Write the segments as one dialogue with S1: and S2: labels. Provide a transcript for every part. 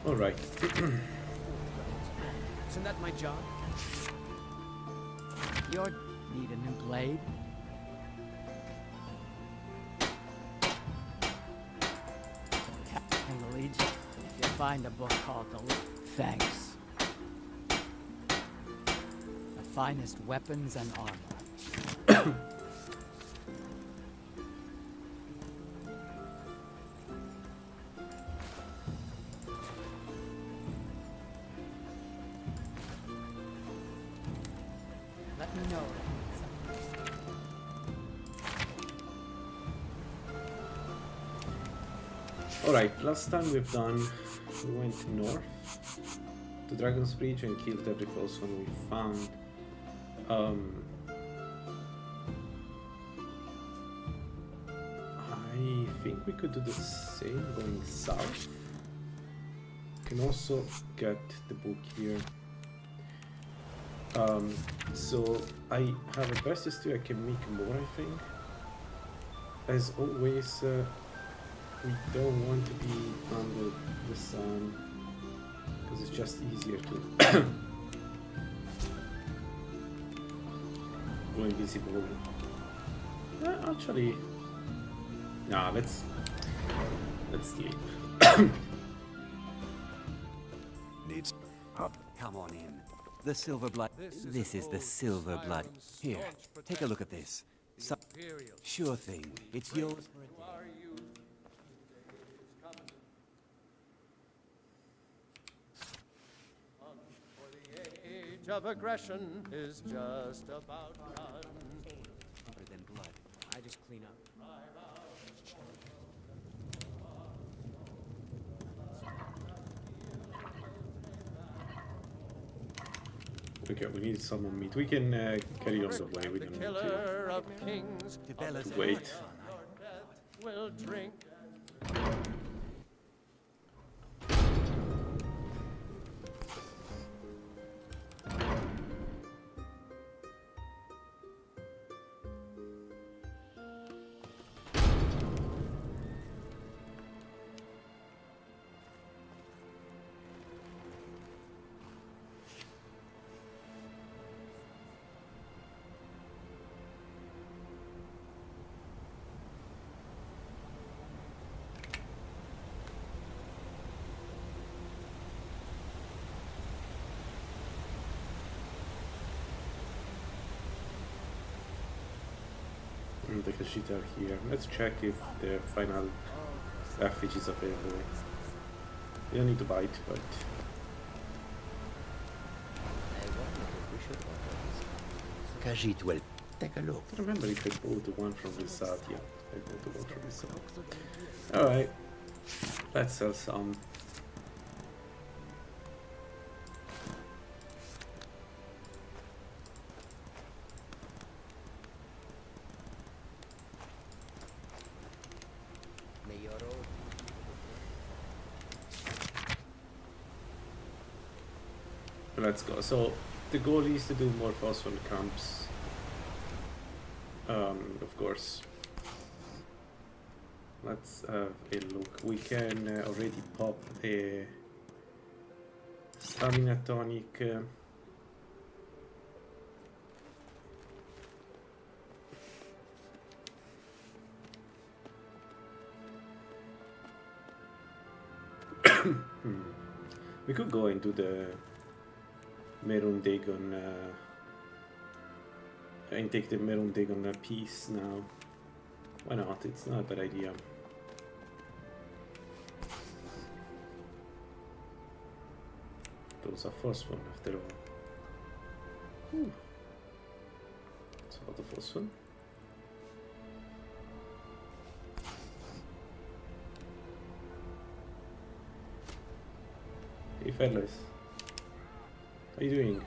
S1: All right.
S2: Isn't that my job? You need a new blade? Captain the Legion, if you find a book called Thanks. The finest weapons and armor. Let me know.
S1: Alright, last time we went north to Dragon's Bridge and killed every false one we found. I think we could do the same going south. Can also get the book here. So I have a Besties too, I can make more I think. As always, we don't want to be under the sun because it's just easier to go invisible. Actually, nah, let's sleep.
S3: Needs. Come on in. The silver blood. This is the silver blood. Here, take a look at this. Sure thing. It's yours for a day.
S4: Of aggression is just about done.
S3: Other than blood.
S2: I just clean up.
S1: Okay, we need some more meat. We can carry on the way. We don't need
S4: Killer of kings
S1: to wait.
S4: will drink.
S1: The Khajiit are here. Let's check if the final effigy is available. You don't need to buy it, but
S5: Khajiit will take a look.
S1: I don't remember if I bought the one from Resat. Yeah, I bought the one from Resat. Alright, let's sell some. Let's go. So the goal is to do more phosphor camps. Of course. Let's have a look. We can already pop a stamina tonic. We could go into the Merun Dagon and take the Merun Dagon piece now. Why not? It's not a bad idea. Those are phosphor after all. Ooh. It's a lot of phosphor. Hey fellas, how you doing?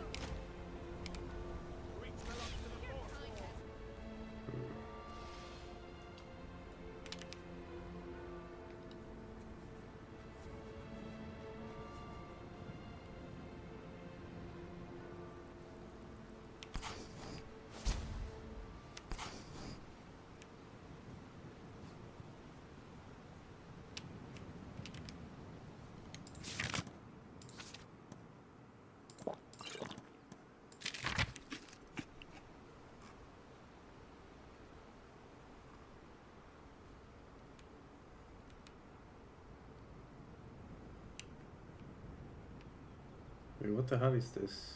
S1: Wait, what the hell is this?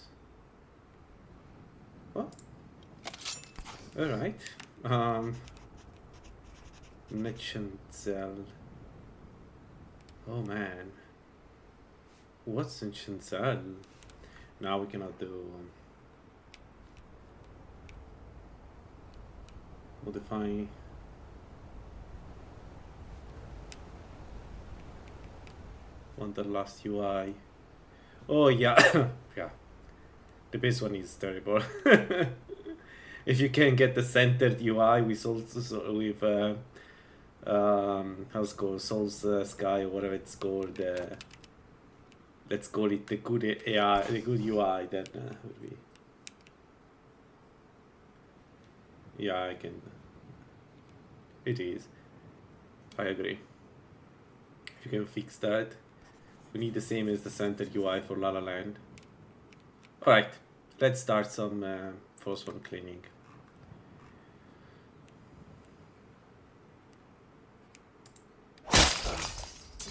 S1: What? Alright. Nechenzel. Oh man. What's Nechenzel? Now we cannot do modify. Wanderlust UI. Oh yeah. Yeah. The base one is terrible. If you can get the centered UI with how's it called, Souls Sky or whatever it's called, let's call it the good AI, the good UI, then would be. Yeah, I can. It is. I agree. If you can fix that, we need the same as the centered UI for La La Land. Alright, let's start some first one cleaning.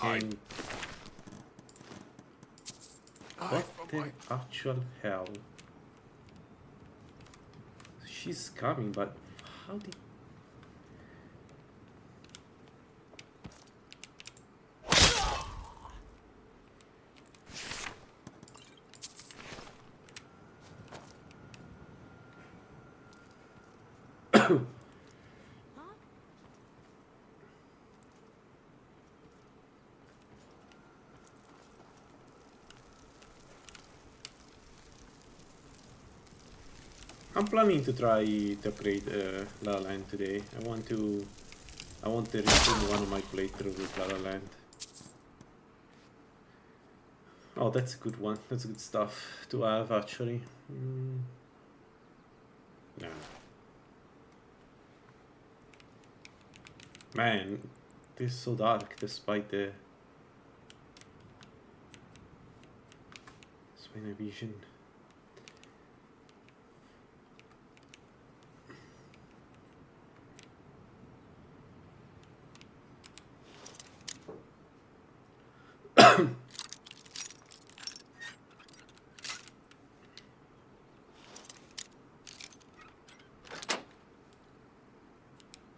S1: And what the actual hell? She's coming, but how did... I'm planning to try to upgrade La La Land today. I want to resume one of my playthroughs with La La Land. Oh, that's a good one. That's good stuff to have, actually. Yeah. Man, this is so dark despite the my vision.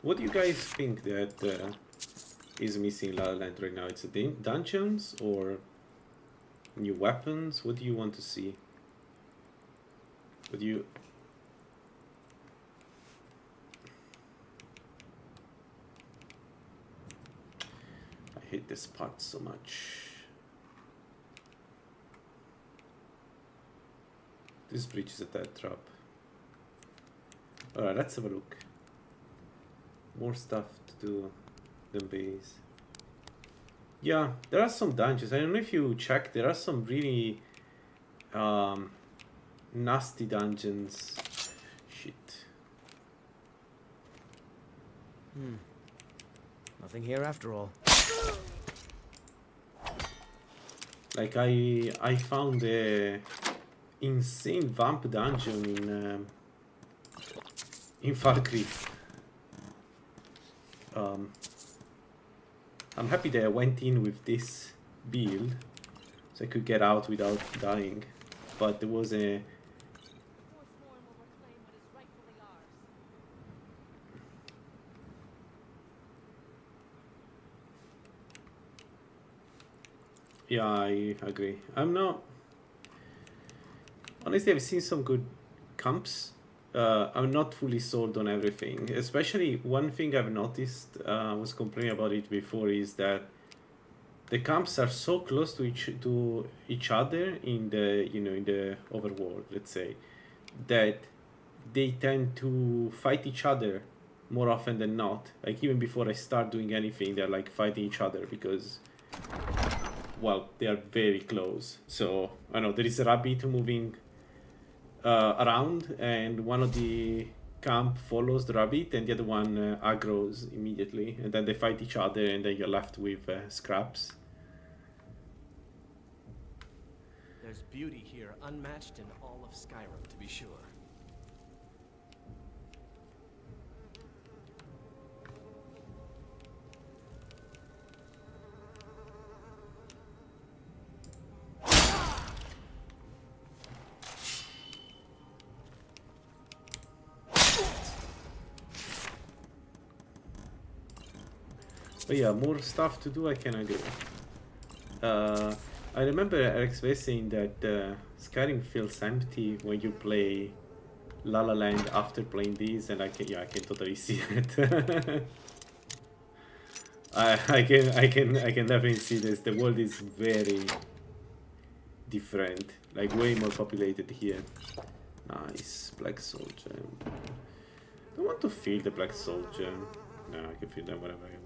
S1: What do you guys think that is missing La La Land right now? It's the dungeons or new weapons? What do you want to see? What do you... I hate this part so much. This bridge is a dead trap. Alright, let's have a look. More stuff to do than base. Yeah, there are some dungeons. I don't know if you checked. There are some really nasty dungeons. Shit.
S2: Nothing here after all.
S1: Like I found a insane vamp dungeon in Far Cry. I'm happy that I went in with this build, so I could get out without dying. But there was a... Yeah, I agree. I'm not... Honestly, I've seen some good camps. I'm not fully sold on everything. Especially one thing I've noticed, I was complaining about it before, is that the camps are so close to each other in the in the overworld, let's say, that they tend to fight each other more often than not. Like even before I start doing anything, they're like fighting each other because, well, they are very close. So I know there is a rabbit moving around, and one of the camp follows the rabbit, and the other one aggroes immediately, and then they fight each other, and then you're left with scraps.
S6: There's beauty here, unmatched in all of Skyrim, to be sure.
S1: But yeah, more stuff to do, I can agree. I remember Alex was saying that Skyrim feels empty when you play La La Land after playing these, and I can totally see it. I can definitely see this. The world is very different, like way more populated here. Nice, Black Soldier. Don't want to feel the Black Soldier. No, I can feel them whatever I want.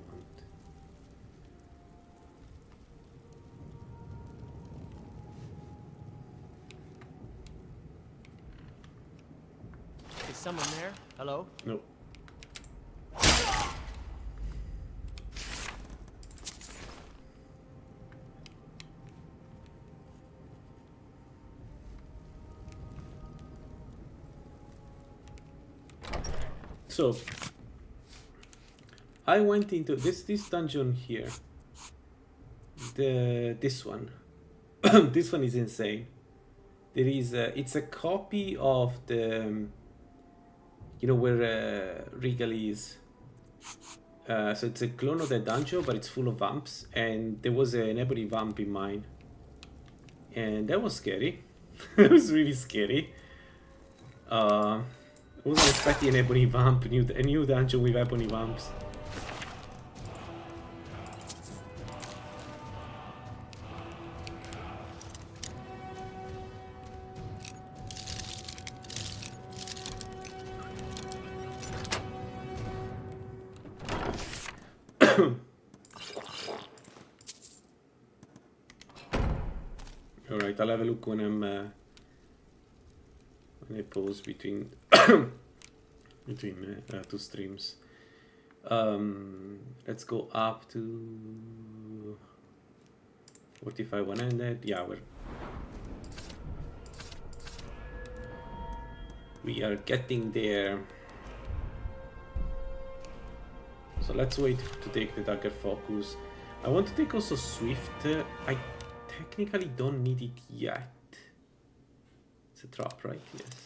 S6: Is someone there? Hello?
S1: No. So I went into this dungeon here. This one. This one is insane. There is it's a copy of the you know where Regal is. So it's a clone of the dungeon, but it's full of vamps, and there was an ebony vamp in mine, and that was scary. It was really scary. I wasn't expecting an ebony vamp, a new dungeon with ebony vamps. Alright, I'll have a look when when I pause between two streams. Let's go up to 45 100. Yeah, we are getting there. So let's wait to take the dagger focus. I want to take also Swift. I technically don't need it yet. It's a drop, right? Yes.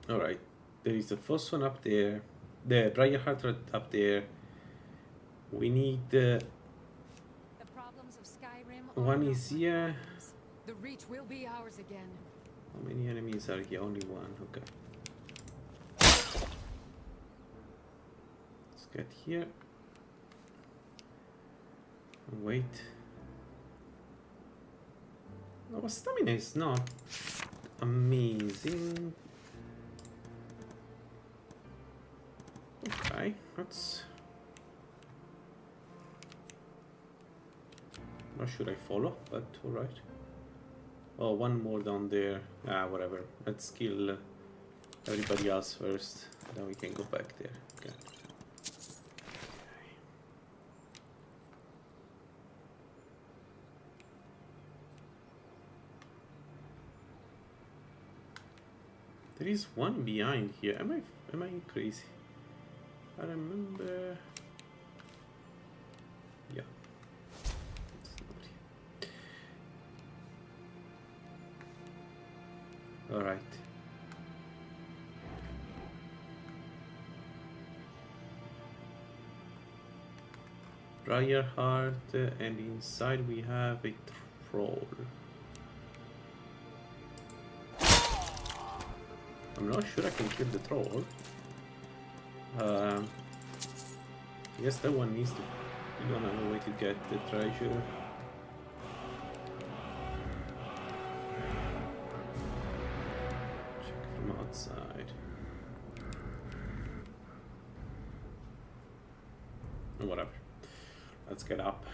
S1: Alright, there is the first one up there, the Briarheart up there. We need
S7: The problems of Skyrim are
S1: one
S7: not
S1: is
S7: my
S1: here.
S7: problems. The Reach will be ours again.
S1: How many enemies are here? Only one, okay. Let's get here. And wait. Our stamina is not amazing. Okay, that's... Not sure I follow, but alright. Oh, one more down there. Ah, whatever. Let's kill everybody else first. Then we can go back there. Okay. There is one behind here. Am I crazy? I remember. Yeah. All right. Briarheart, and inside we have a troll. I'm not sure I can kill the troll. I guess that one needs to be on a way to get the treasure. Check from outside. Oh, whatever. Let's get up.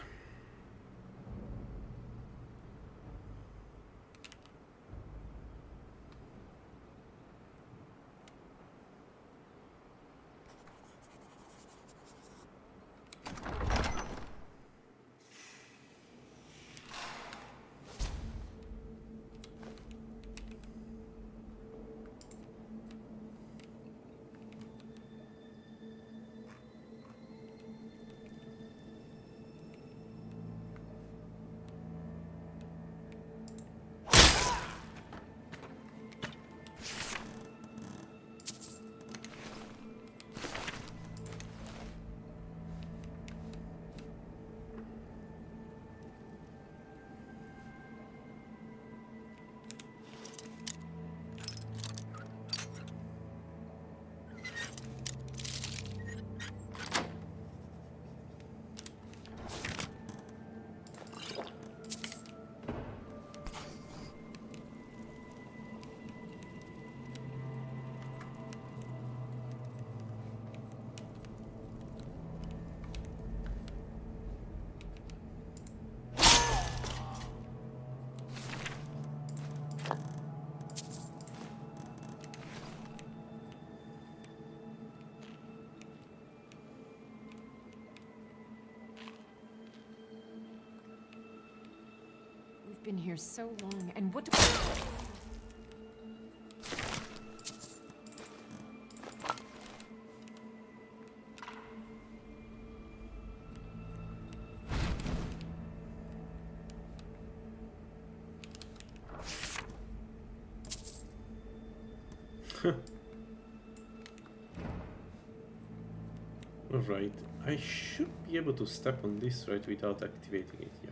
S7: been here so long, and what do
S1: Alright, I should be able to step on this right without activating it, yeah.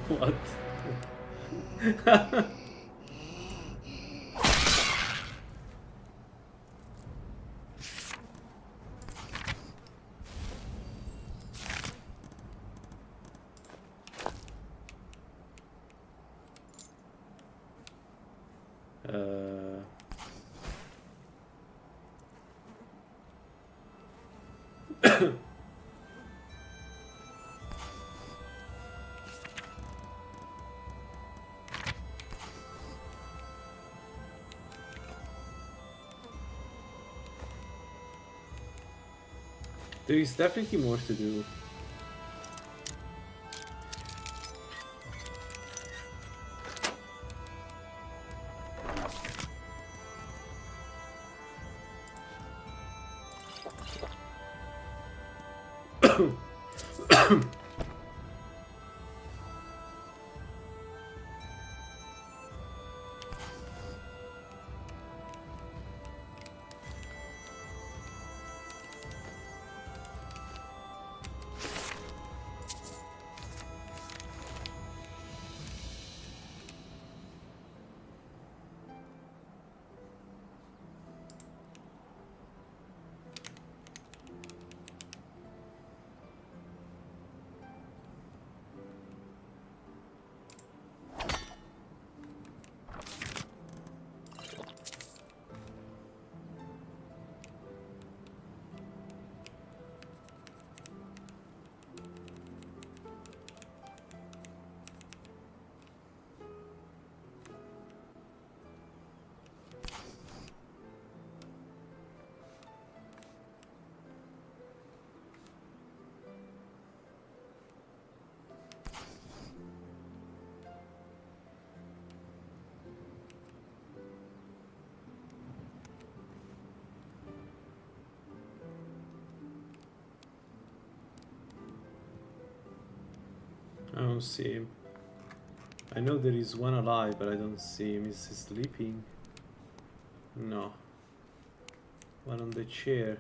S1: What? There is definitely more to do. I don't see him. I know there is one alive, but I don't see him. Is he sleeping? No. One on the chair.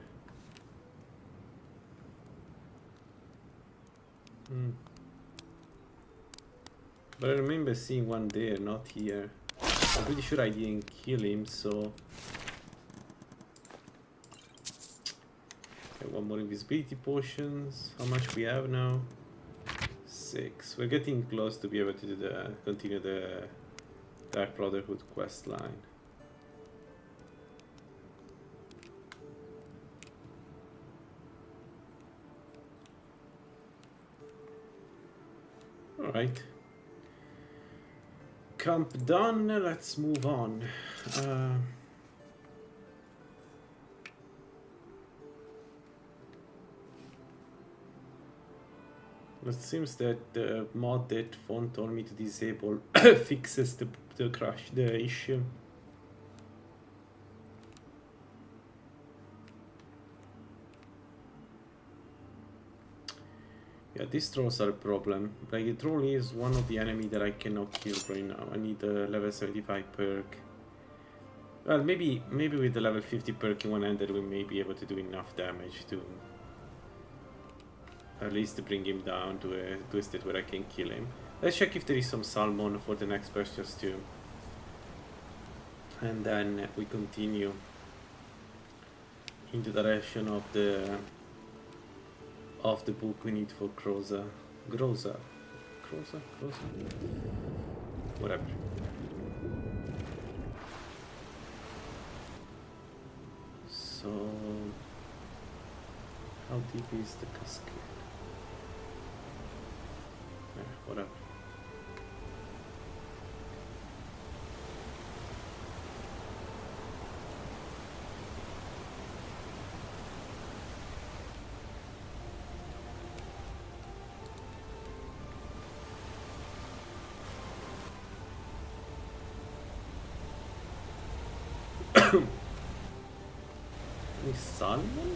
S1: But I remember seeing one there, not here. I'm pretty sure I didn't kill him, so... Okay, one more invisibility potions. How much we have now? 6. 6. We're getting close to be able to do continue the Dark Brotherhood quest line. Alright. Camp done, let's move on. It seems that the mod that Fon told me to disable fixes the issue. Yeah, these trolls are a problem. Like, the troll is one of the enemy that I cannot kill right now. I need a level 75 perk. Well, maybe with the level 50 perk in one handed we may be able to do enough damage to at least bring him down to a state where I can kill him. Let's check if there is some salmon for the next purchase too. And then we continue in the direction of the book we need for Groza. Whatever. So, how deep is the cascade? Whatever. Any salmon?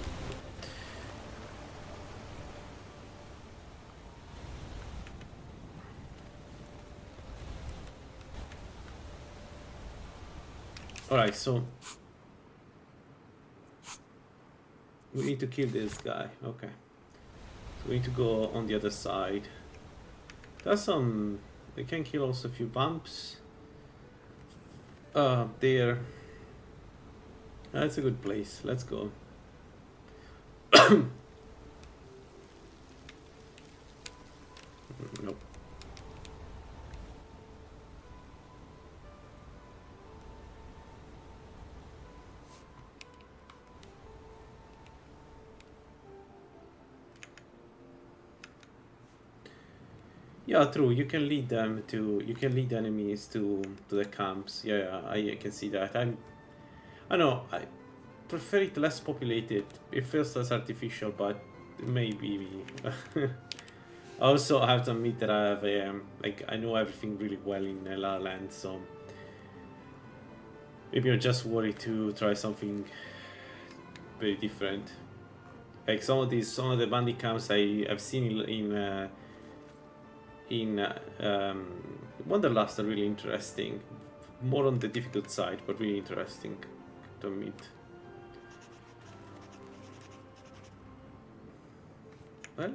S1: Alright, so we need to kill this guy. Okay. So we need to go on the other side. There's some... We can kill also a few bumps. There. That's a good place. Let's go. Nope. Yeah, true. You can lead them to. You can lead enemies to the camps. Yeah, I can see that. I know. I prefer it less populated. It feels less artificial, but maybe. I also have to admit that I have like I know everything really well in La La Land, so maybe I'm just worried to try something very different. Like some of the bandit camps I have seen in Wanderlust are really interesting. More on the difficult side, but really interesting to meet. Well.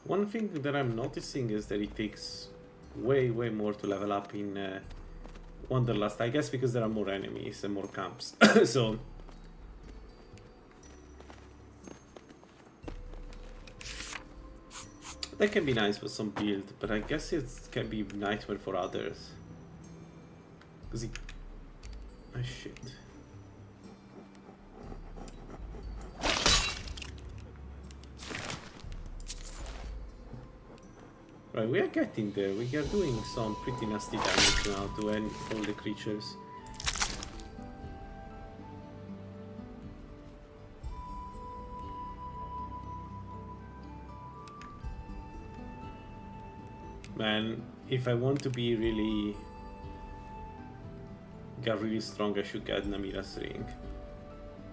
S1: One thing that I'm noticing is that it takes way more to level up in Wanderlust. I guess because there are more enemies and more camps. So that can be nice for some build, but I guess it can be nightmare for others. Cause it... Oh shit. Right, we are getting there. We are doing some pretty nasty damage now to all the creatures. Man, if I want to be really strong, I should get Namira's ring.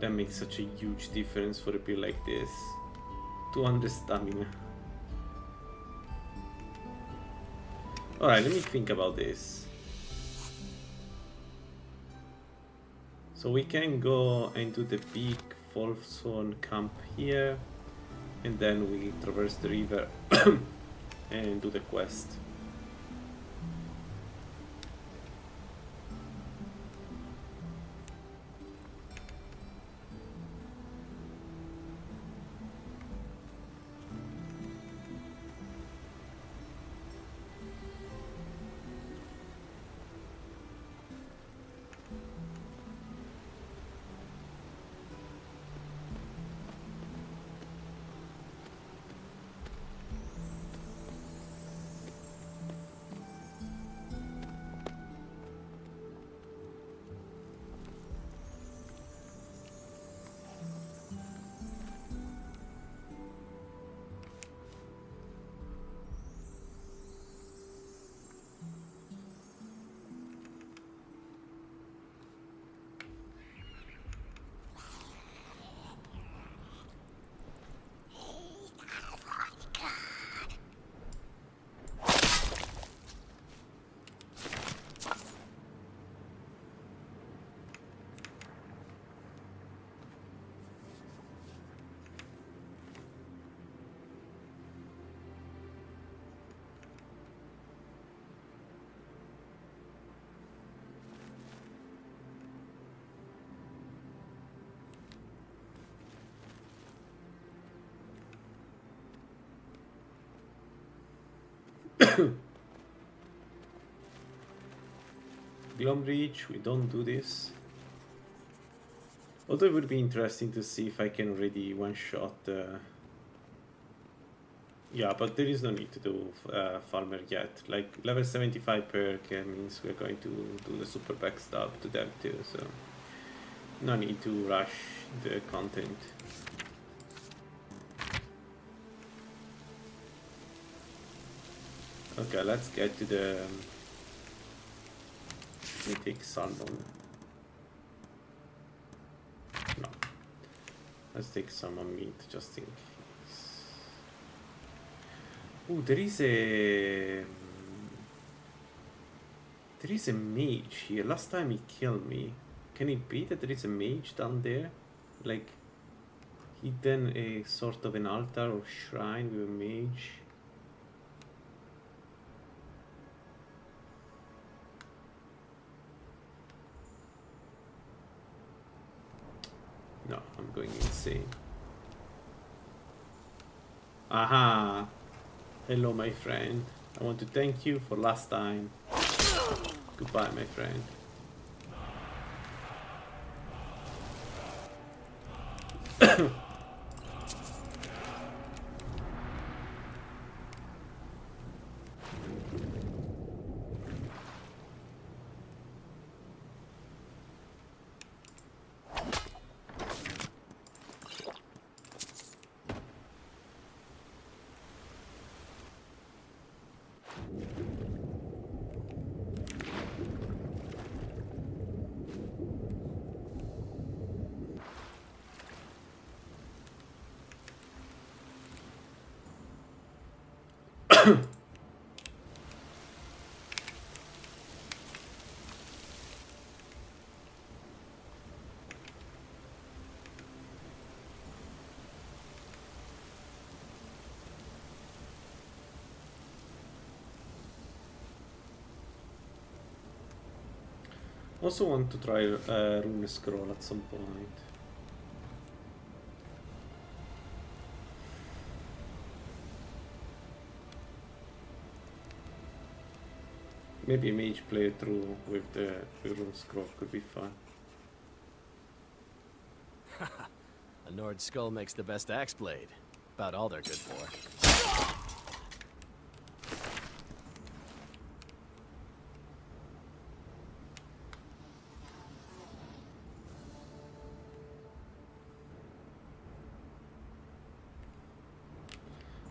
S1: That makes such a huge difference for a build like this. 200 stamina. Alright, let me think about this. So we can go into the big Wolfsone camp here, and then we traverse the river and do the quest. Glom Reach, we don't do this. Although it would be interesting to see if I can already one-shot... Yeah, but there is no need to do Farmer yet. Like, level 75 perk means we're going to do the super backstab to them too, so... No need to rush the content. Okay, let's get to the... mythic salmon. No. Let's take salmon meat just in case. Oh, there is a... There is a mage here. Last time he killed me. Can it be that there is a mage down there? Like, hidden a sort of an altar or shrine with a mage? No, I'm going insane. Aha! Hello, my friend. I want to thank you for last time. Goodbye, my friend. Also want to try Rune Scroll at some point. Maybe a mage playthrough with the Rune Scroll could be fun.
S6: A Nord skull makes the best axe blade. About all they're good for.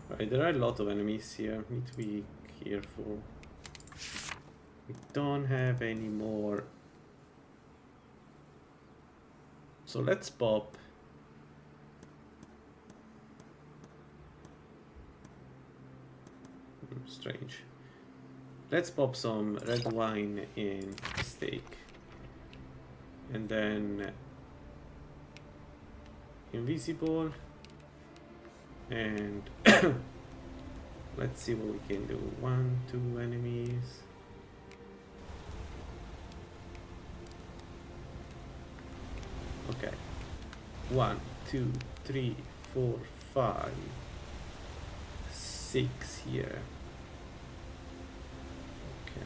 S1: Right, there are a lot of enemies here. Need to be careful. We don't have any more. So let's pop Strange. Let's pop some red wine in steak. And then invisible. And let's see what we can do. 1, 2 enemies. Okay. 1, 2, 3, 4, 5, 6 here. Okay.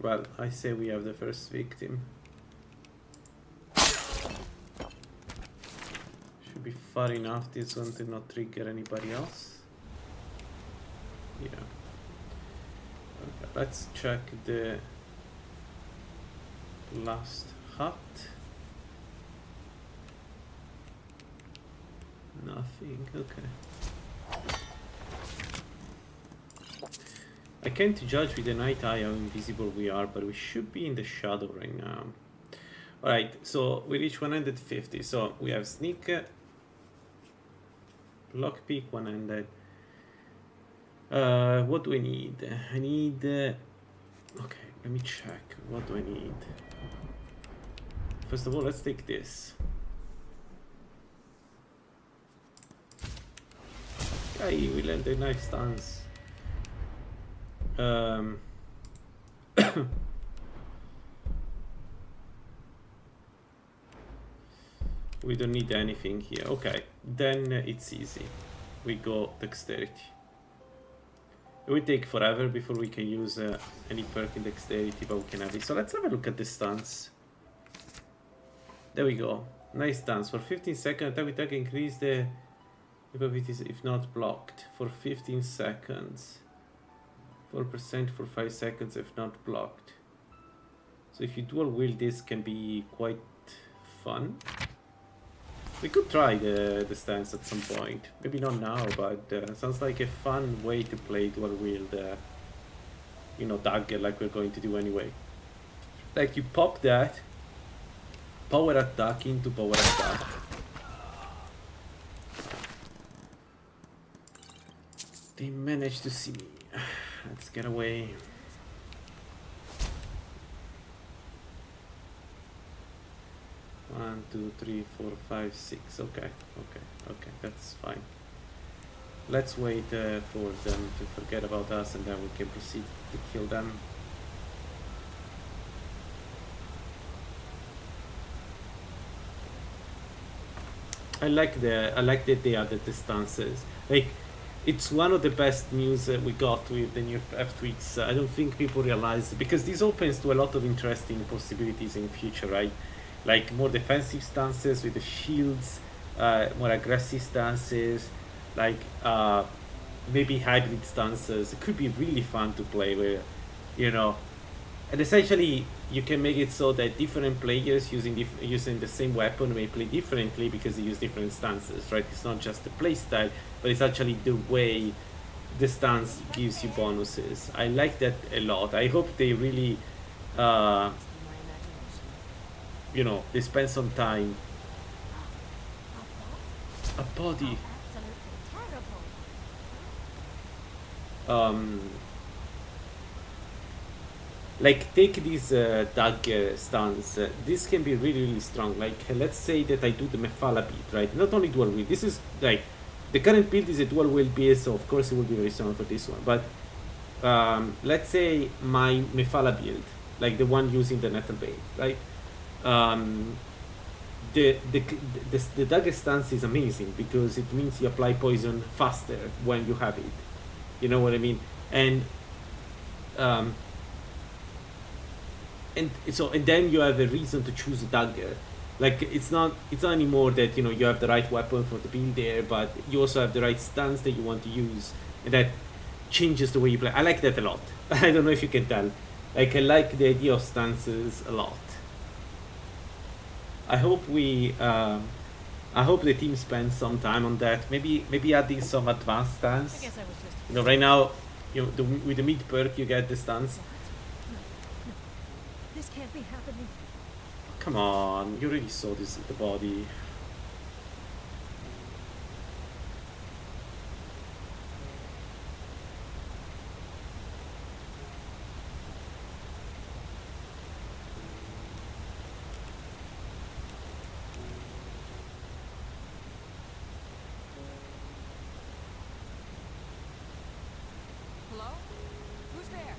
S1: Well, I say we have the first victim. Should be far enough this one to not trigger anybody else. Yeah. Okay, let's check the last hut. Nothing, okay. I can't judge with the night eye how invisible we are, but we should be in the shadow right now. Alright, so we reach 150. So we have sneak, lockpick, one-handed. What do I need? I need... okay, let me check. What do I need? First of all, let's take this. Hey, we learned a knife stance. We don't need anything here. Okay, then it's easy. We go dexterity. It will take forever before we can use any perk in dexterity, but we can have it. So let's have a look at the stance. There we go. Nice stance. For 15 seconds, attack with attack increase the capabilities if not blocked. For 15 seconds. 4% for 5 seconds if not blocked. So if you dual wield this can be quite fun. We could try the stance at some point. Maybe not now, but sounds like a fun way to play dual wield, you know, dagger like we're going to do anyway. Like you pop that, power attack into power attack. They managed to see me. Let's get away. One, 2, 3, 4, 5, 6. Okay, that's fine. Let's wait for them to forget about us, and then we can proceed to kill them. I like that they added the stances. Like, it's one of the best news we got with the new F-tweaks. I don't think people realize, because this opens to a lot of interesting possibilities in future, right? Like more defensive stances with the shields, more aggressive stances, like maybe hybrid stances. It could be really fun to play with, you know. And essentially, you can make it so that different players using the same weapon may play differently because they use different stances, right? It's not just the play style, but it's actually the way the stance gives you bonuses. I like that a lot. I hope they really, you know, they spend some time. A body. Like, take this dagger stance. This can be really, really strong. Like, let's say that I do the Mephala build, right? Not only dual wield. This is like the current build is a dual wield build, so of course it will be very strong for this one. But let's say my Mephala build, like the one using the Nettle Bane, right? The dagger stance is amazing because it means you apply poison faster when you have it. You know what I mean? And then you have a reason to choose a dagger. Like, it's not anymore that, you know, you have the right weapon for the build there, but you also have the right stance that you want to use, and that changes the way you play. I like that a lot. I don't know if you can tell. Like, I like the idea of stances a lot. I hope I hope the team spends some time on that. Maybe adding some advanced stance.
S2: I guess I was just.
S1: You know, right now, with the mid perk you get the stance.
S7: This can't be happening.
S1: Come on, you already saw this at the body.
S7: Hello? Who's there?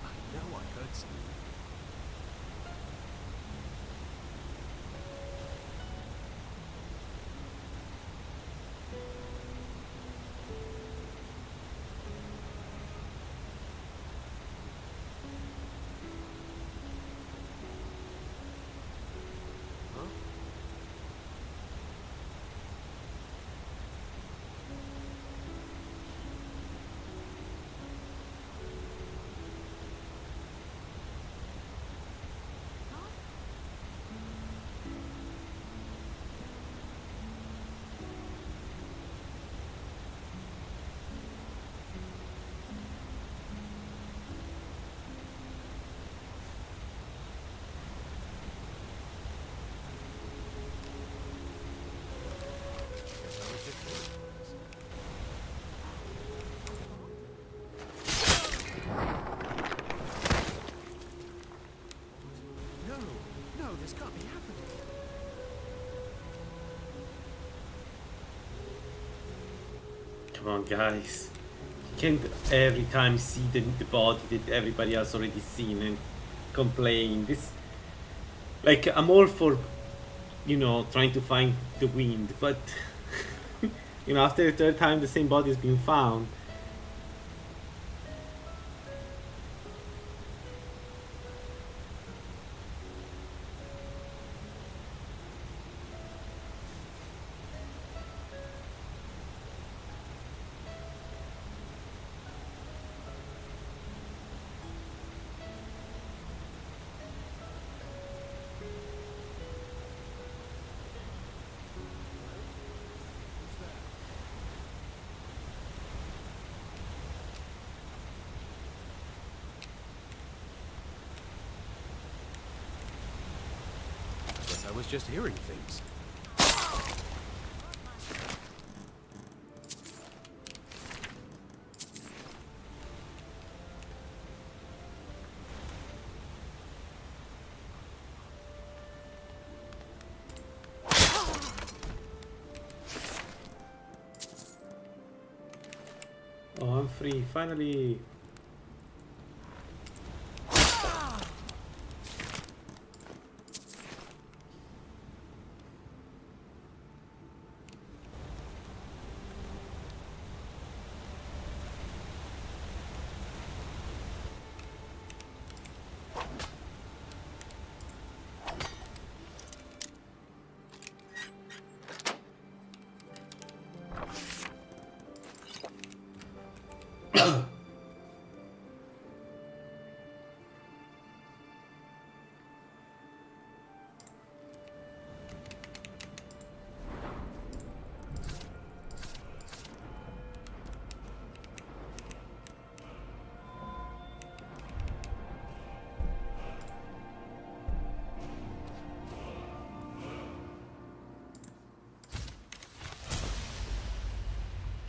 S6: I know I heard something. No, no, this can't be happening.
S1: Come on, guys. You can't every time see the body that everybody else already seen and complain. This, like, I'm all for, you know, trying to find the wind, but you know, after the third time the same body has been found.
S6: Guess I was just hearing things.
S1: Oh, I'm free, finally.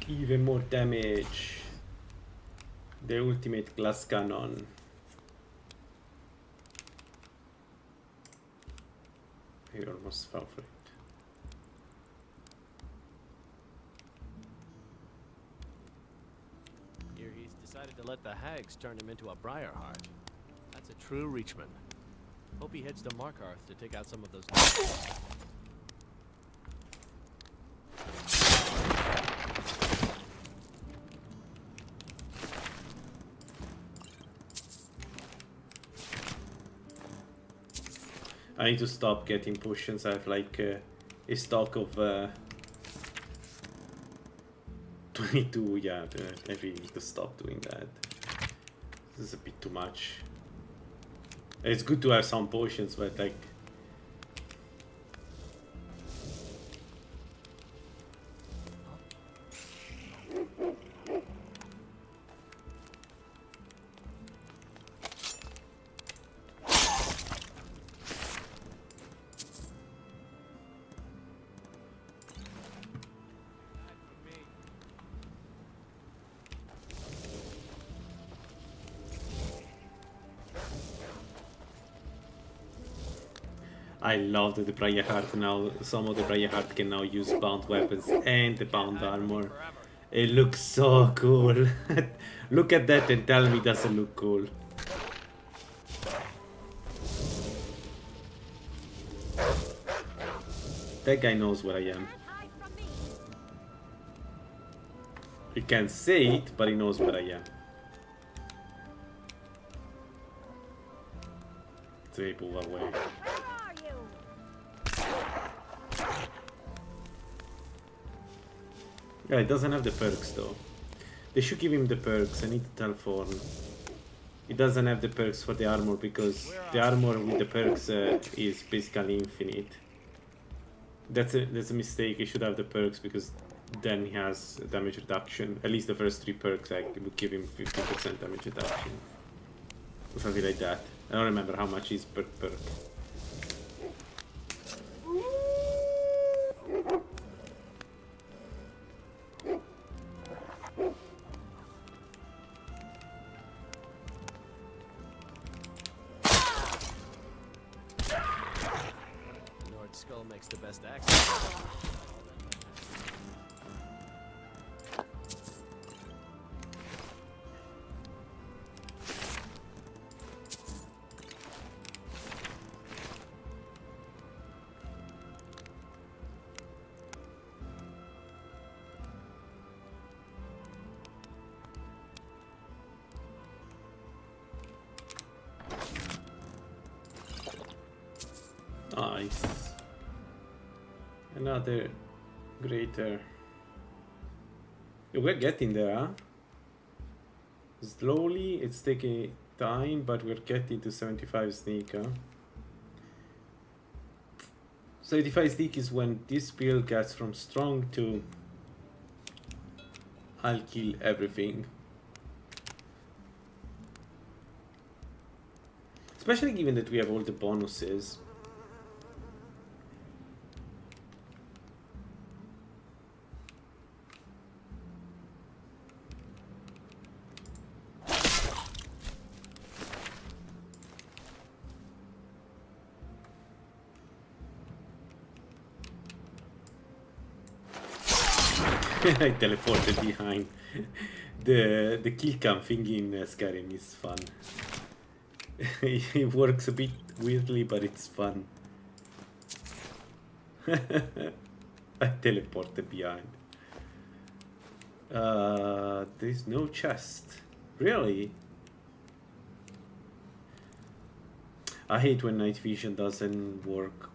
S1: Even more damage. The ultimate glass cannon. He almost fell for it.
S6: Here he's decided to let the hags turn him into a Briarheart. That's a true Reachman. Hope he heads to Markarth to take out some of those.
S1: I need to stop getting potions. I have like a stock of 22. Yeah, I really need to stop doing that. This is a bit too much. It's good to have some potions, but like I love that the Briarheart now, some of the Briarheart can now use bound weapons and the bound armor. It looks so cool. Look at that and tell me it doesn't look cool. That guy knows where I am. He can't say it, but he knows where I am. So he pulled away. Yeah, it doesn't have the perks though. They should give him the perks. I need to tell Forn. It doesn't have the perks for the armor because the armor with the perks is basically infinite. That's a mistake. He should have the perks because then he has damage reduction. At least the first 3 perks would give him 50% damage reduction. Or something like that. I don't remember how much is per perk.
S6: Skull makes the best axe.
S1: Nice. Another greater. Yeah, we're getting there, huh? Slowly, it's taking time, but we're getting to 75 sneak, huh? 75 sneak is when this build gets from strong to I'll kill everything. Especially given that we have all the bonuses. I teleported behind. The kill cam thing in Skyrim is fun. It works a bit weirdly, but it's fun. I teleported behind. There's no chest. Really? I hate when night vision doesn't work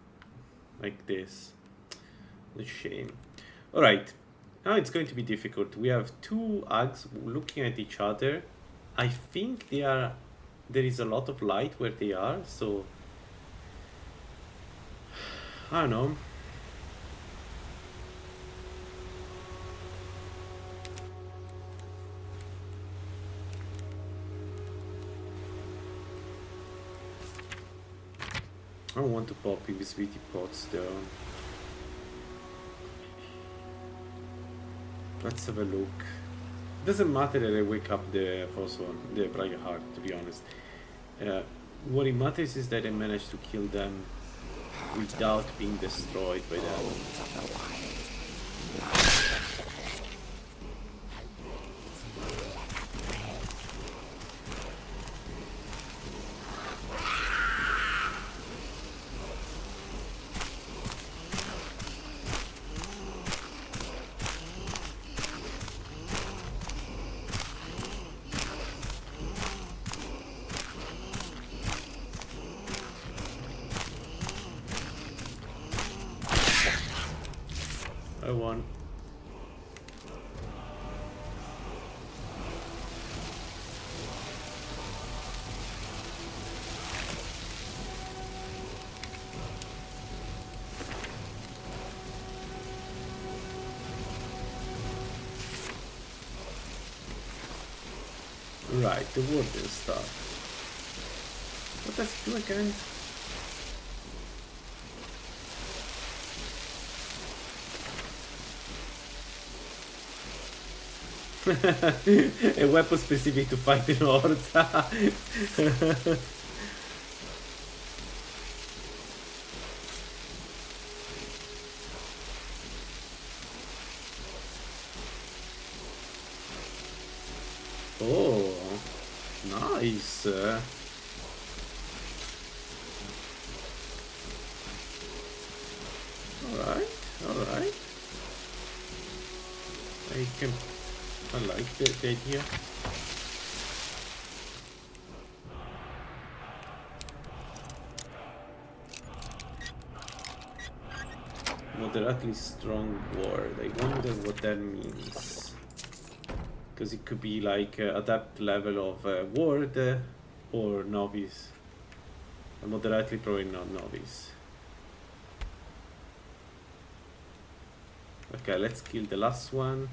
S1: like this. A shame. Alright. Now it's going to be difficult. We have 2 Ags looking at each other. I think there is a lot of light where they are, so I don't know. I don't want to pop invisibility pots though. Let's have a look. Doesn't matter that I wake up the first one, the Briar Heart, to be honest. What it matters is that I managed to kill them without being destroyed by them. I won. Right, the warden stuff. What does it do again? A weapon specific to fight in hordes. Oh, nice. Alright, alright. I like the idea. Moderately strong ward. I wonder what that means. Because it could be like adept level of ward or novice. Moderately probably not novice. Okay, let's kill the last one.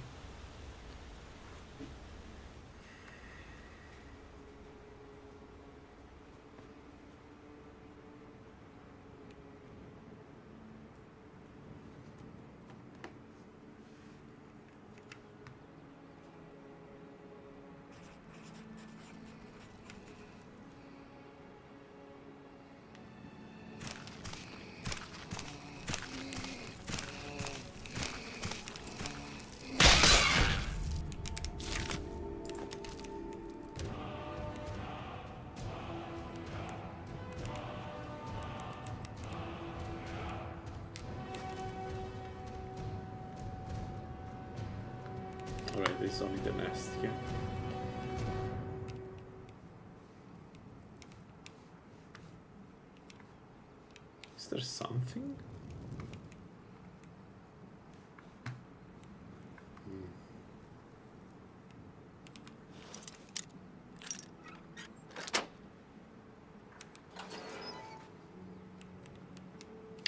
S1: Alright, there's only the nest here. Is there something?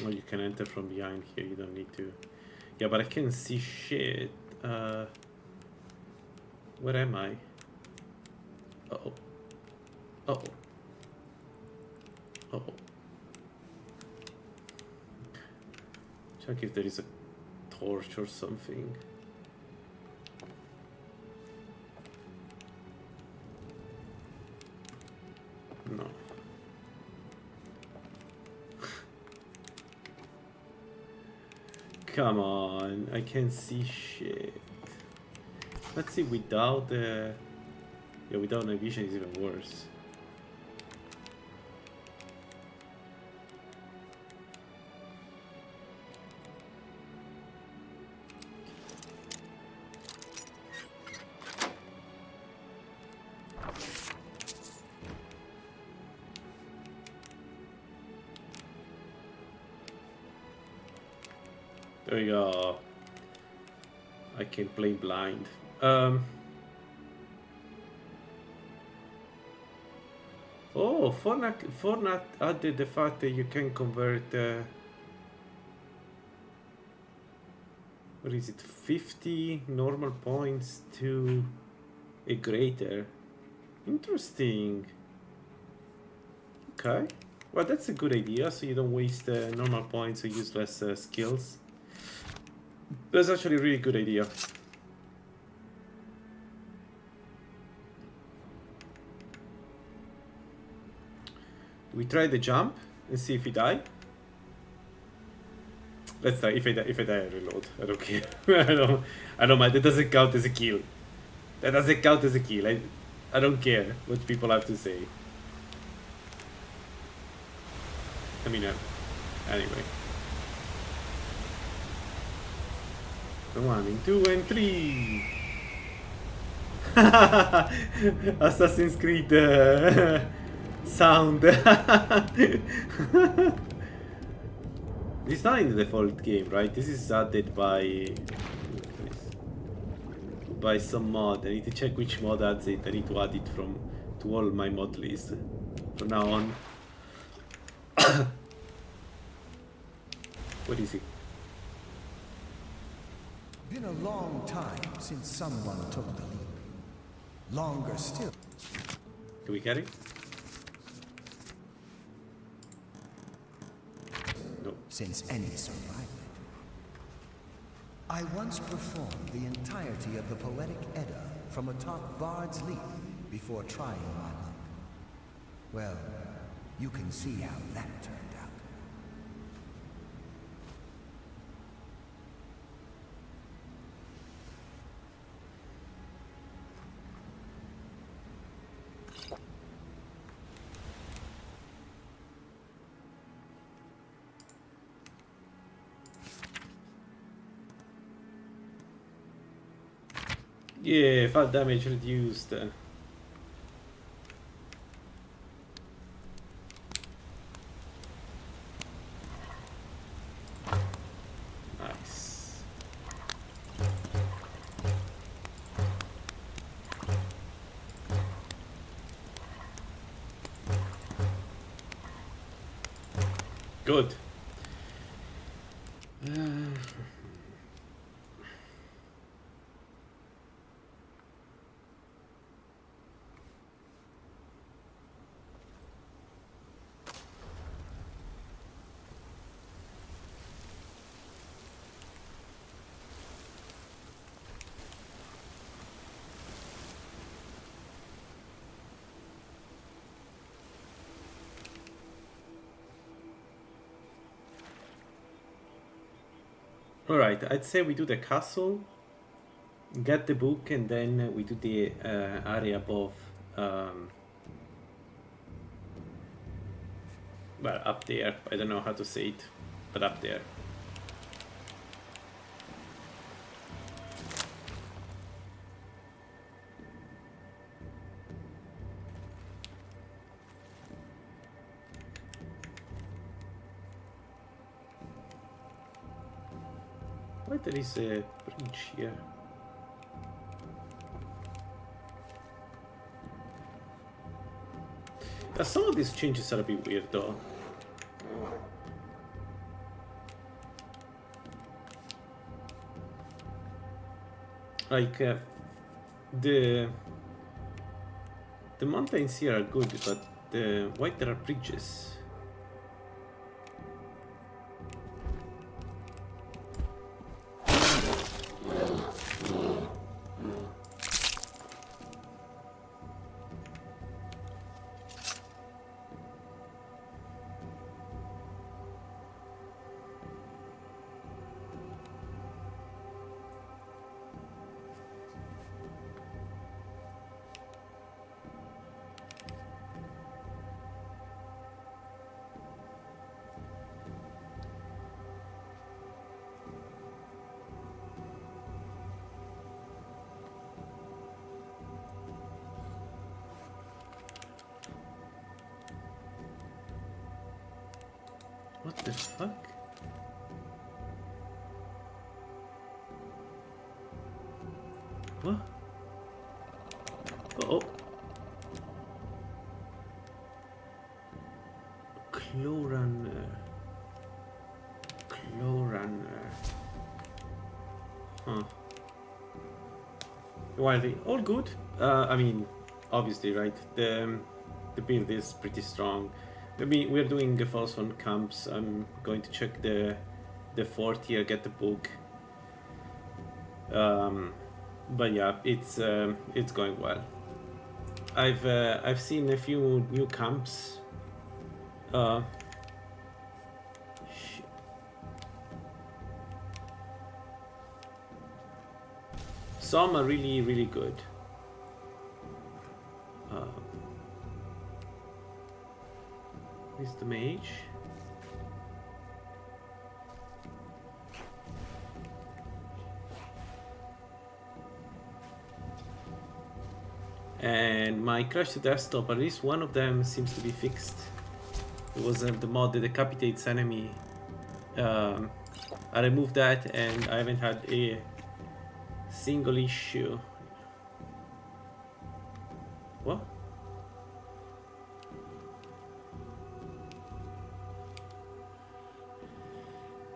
S1: Oh, you can enter from behind here, you don't need to. Yeah, but I can't see shit. Where am I? Uh-oh. Uh-oh. Uh-oh. Check if there is a torch or something. No. Come on, I can't see shit. Let's see without the... Yeah, without night vision is even worse. There we go. I can play blind. Oh, Fortnite added the fact that you can convert what is it, 50 normal points to a greater. Interesting. Okay. Well, that's a good idea, so you don't waste normal points or useless skills. That's actually a really good idea. We try the jump and see if we die. Let's die. If I die, I reload. I don't care. I don't mind. That doesn't count as a kill. That doesn't count as a kill. I don't care what people have to say. I mean, anyway. 1 and 2 and 3. Assassin's Creed sound. It's not in the default game, right? This is added by some mod. I need to check which mod adds it. I need to add it to all my mod list from now on. What is it?
S8: Been a long time since someone took the lead. Longer still.
S1: Do we carry? No.
S8: Since any survived. I once performed the entirety of the Poetic Edda from atop Bard's Leap before trying my luck. Well, you can see how that turned out.
S1: Yeah, fall damage reduced. Nice. Good. Alright, I'd say we do the castle, get the book, and then we do the area above. Well, up there. I don't know how to say it, but up there. Why there is a bridge here? Some of these changes are a bit weird though. Like the mountains here are good, but why there are bridges? What the fuck? What? Oh. Chlorunner. Huh. Well, all good. I mean, obviously, right? The build is pretty strong. I mean, we're doing the first one camps. I'm going to check the fort here, get the book. But yeah, it's going well. I've seen a few new camps Uh, shit. Some are really, really good. Where's the mage? And my Crash to Desktop, at least one of them seems to be fixed. It was the mod that decapitates enemy. I removed that and I haven't had a single issue. What?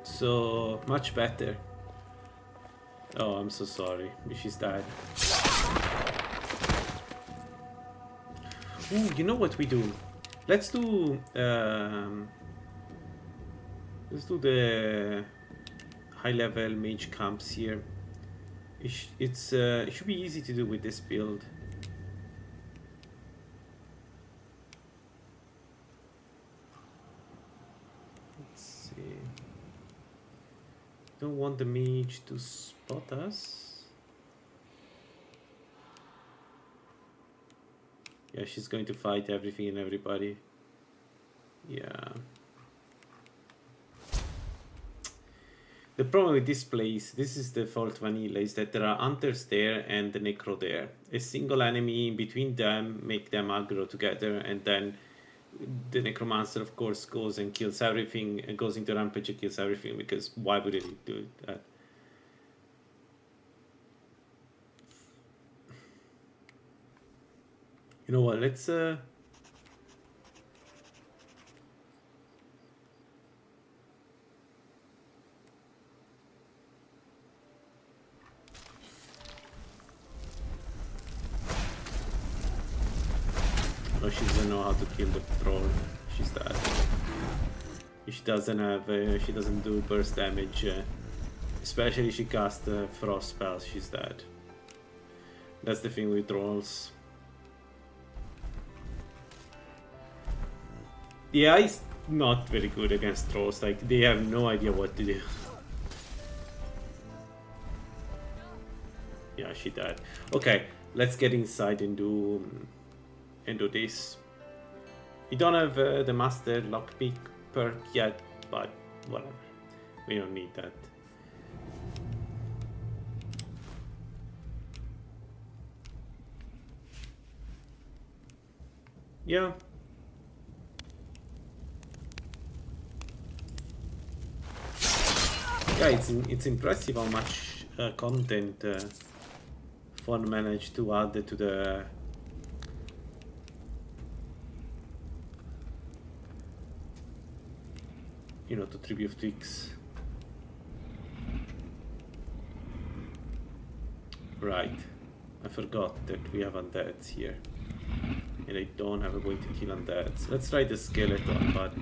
S1: So much better. Oh, I'm so sorry. She's died. Ooh, you know what we do? Let's do the high level mage camps here. It should be easy to do with this build. Let's see. Don't want the mage to spot us. Yeah, she's going to fight everything and everybody. Yeah. The problem with this place, this is the default vanilla, is that there are hunters there and the necro there. A single enemy in between them make them aggro together, and then the necromancer of course goes and kills everything and goes into rampage and kills everything, because why would it do that? You know what, let's oh, she doesn't know how to kill the troll. She's dead. She doesn't have she doesn't do burst damage, especially if she casts frost spells. She's dead. That's the thing with trolls. The AI is not very good against trolls, like they have no idea what to do. Yeah, she died. Okay, let's get inside and do this. We don't have the master lockpick perk yet, but whatever. We don't need that. Yeah. Yeah, it's impressive how much content Fun managed to add to the to Tribute Twix. Right, I forgot that we have undeads here, and I don't have a way to kill undeads. Let's try the skeleton, but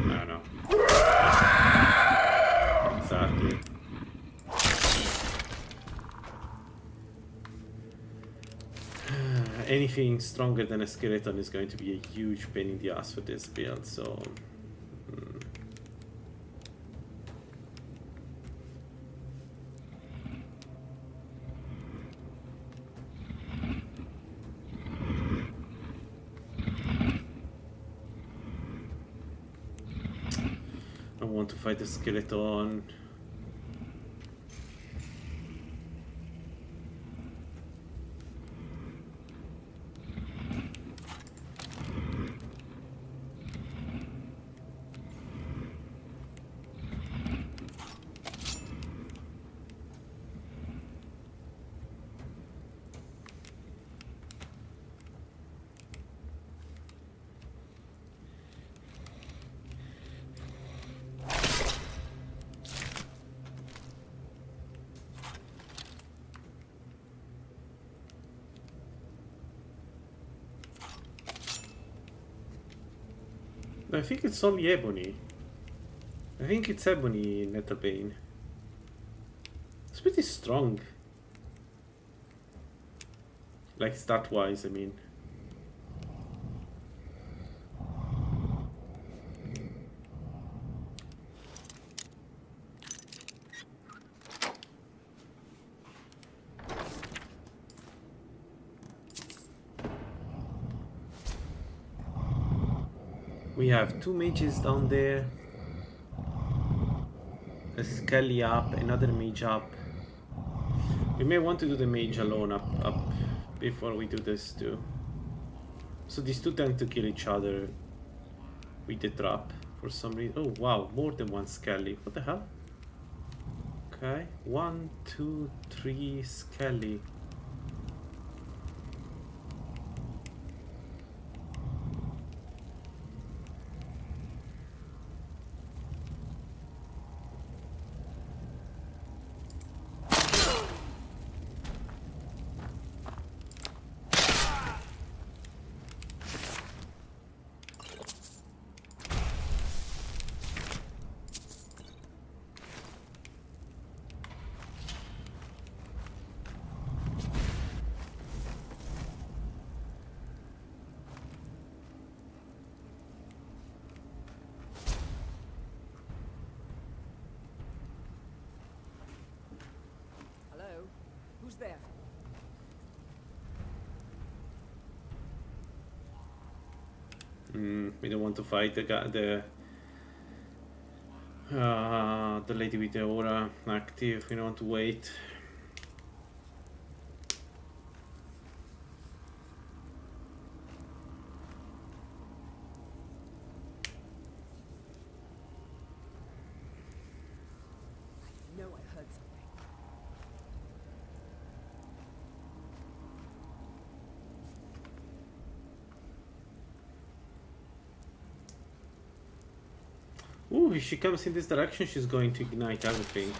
S1: I don't know. Exactly. Anything stronger than a skeleton is going to be a huge pain in the ass for this build, so I want to fight a skeleton. I think it's only Ebony. I think it's Ebony Netrabane. It's pretty strong. Like stat-wise, I mean. We have 2 mages down there. A Skelly up, another mage up. We may want to do the mage alone up before we do this too. So these two tend to kill each other with the trap for some reason. Oh wow, more than one Skelly. What the hell? Okay, 1, 2, 3 Skelly.
S2: Hello? Who's there?
S1: We don't want to fight the guy, the lady with the aura active. We don't want to wait.
S2: No, I heard something.
S1: Ooh, if she comes in this direction, she's going to ignite everything.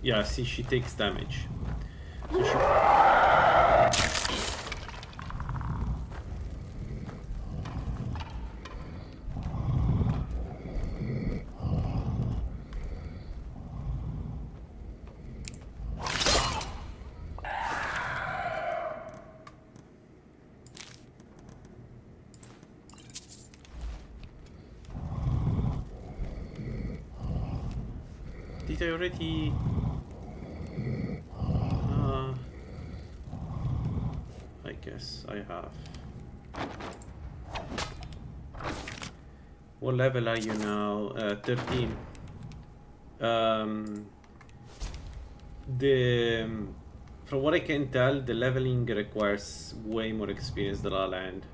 S1: Yeah, see, she takes damage. So she... Did I already... I guess I have. What level are you now? 13. From what I can tell, the leveling requires way more experience than La La Land.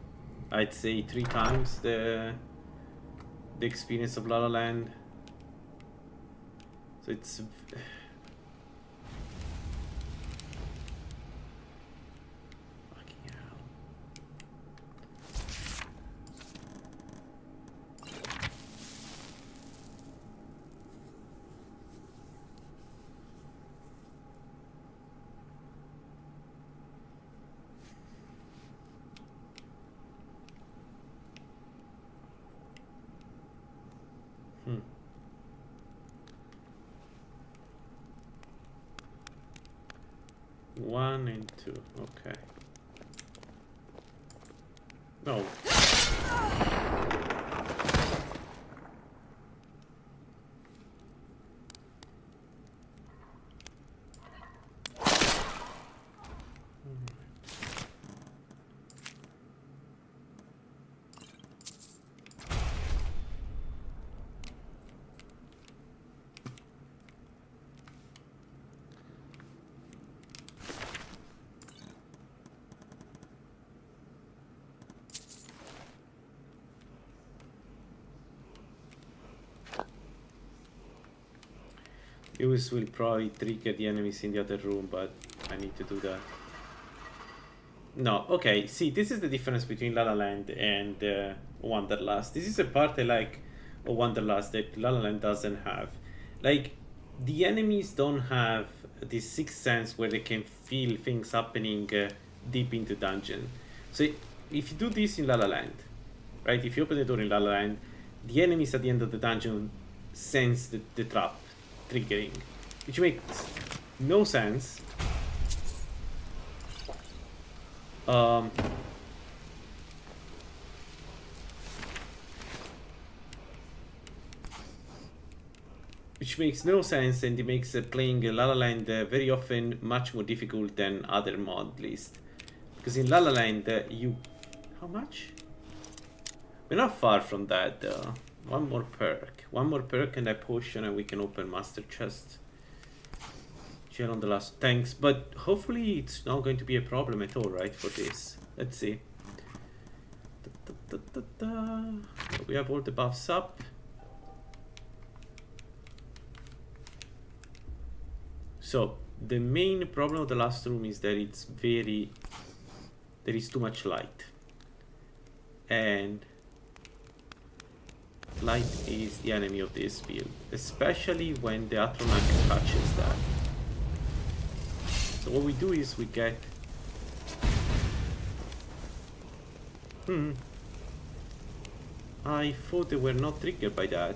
S1: I'd say 3 times the experience of La La Land. So it's... Fucking hell. Hmm. One and 2, okay. No. Use will probably trigger the enemies in the other room, but I need to do that. No, okay, see, this is the difference between La La Land and Wanderlust. This is a part I like of Wanderlust that La La Land doesn't have. Like, the enemies don't have this sixth sense where they can feel things happening deep into dungeon. So if you do this in La La Land, right, if you open the door in La La Land, the enemies at the end of the dungeon sense the trap triggering, which makes no sense. which makes no sense, and it makes playing La La Land very often much more difficult than other mod lists. Because in La La Land, you... How much? We're not far from that, though. One more perk. One more perk and a potion, and we can open Master Chest. Gel on the last tanks, but hopefully it's not going to be a problem at all, right, for this. Let's see. We have all the buffs up. So, the main problem of the last room is that it's very... There is too much light. And... light is the enemy of this build. Especially when the Atronach touches that. So what we do is we get... I thought they were not triggered by that.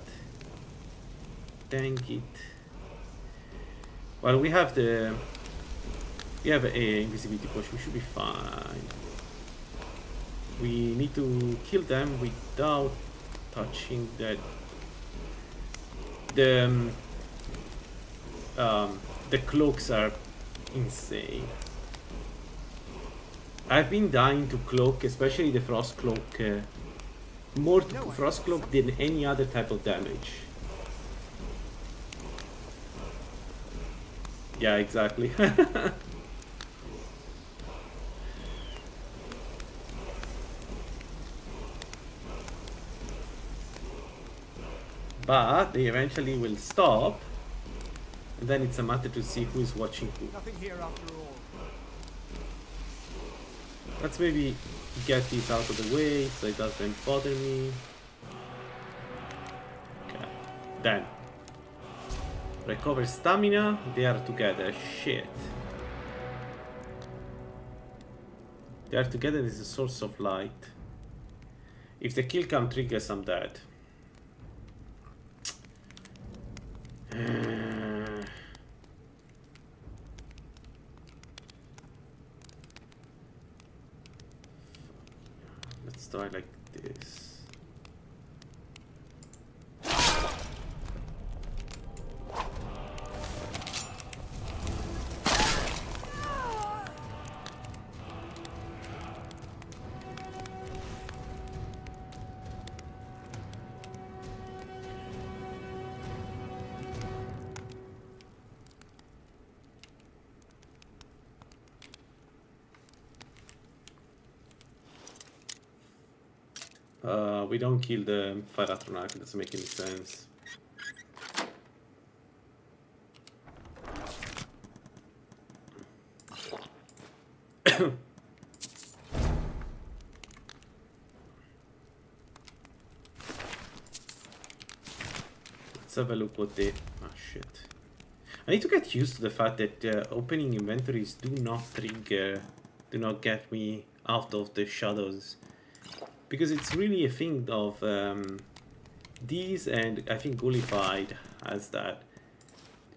S1: Dang it. Well, we have the... We have a invisibility potion, we should be fine. We need to kill them without touching that... The cloaks are insane. I've been dying to cloak, especially the frost cloak, more to frost cloak than any other type of damage. Yeah, exactly. But they eventually will stop, and then it's a matter to see who is watching who.
S2: Nothing here after all.
S1: Let's maybe get this out of the way so it doesn't bother me. Okay, then recover stamina. They are together. Shit. They are together is a source of light. If the kill cam triggers, I'm dead. Let's try like this. We don't kill the Fire Atronach, it doesn't make any sense. Let's have a look what they... Ah, shit. I need to get used to the fact that opening inventories do not trigger, do not get me out of the shadows. Because it's really a thing of these, and I think Gullified has that.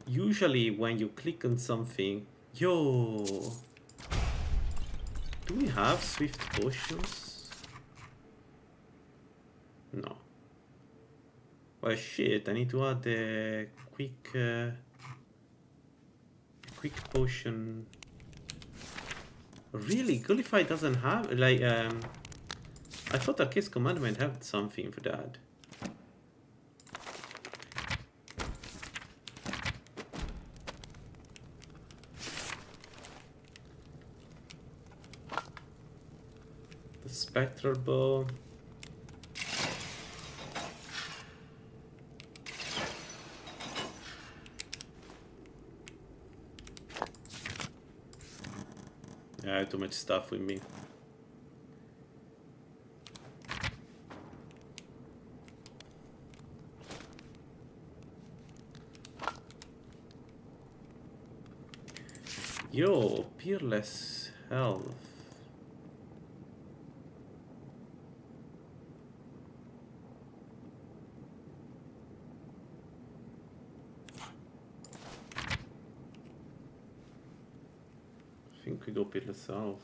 S1: Usually when you click on something... Yo! Do we have swift potions? No. Well, shit, I need to add a quick potion. Really? Gullified doesn't have, like, I thought Arcade's Commandment had something for that. The Spectral Bow. Yeah, I have too much stuff with me. Yo, peerless health. I think we go peerless health.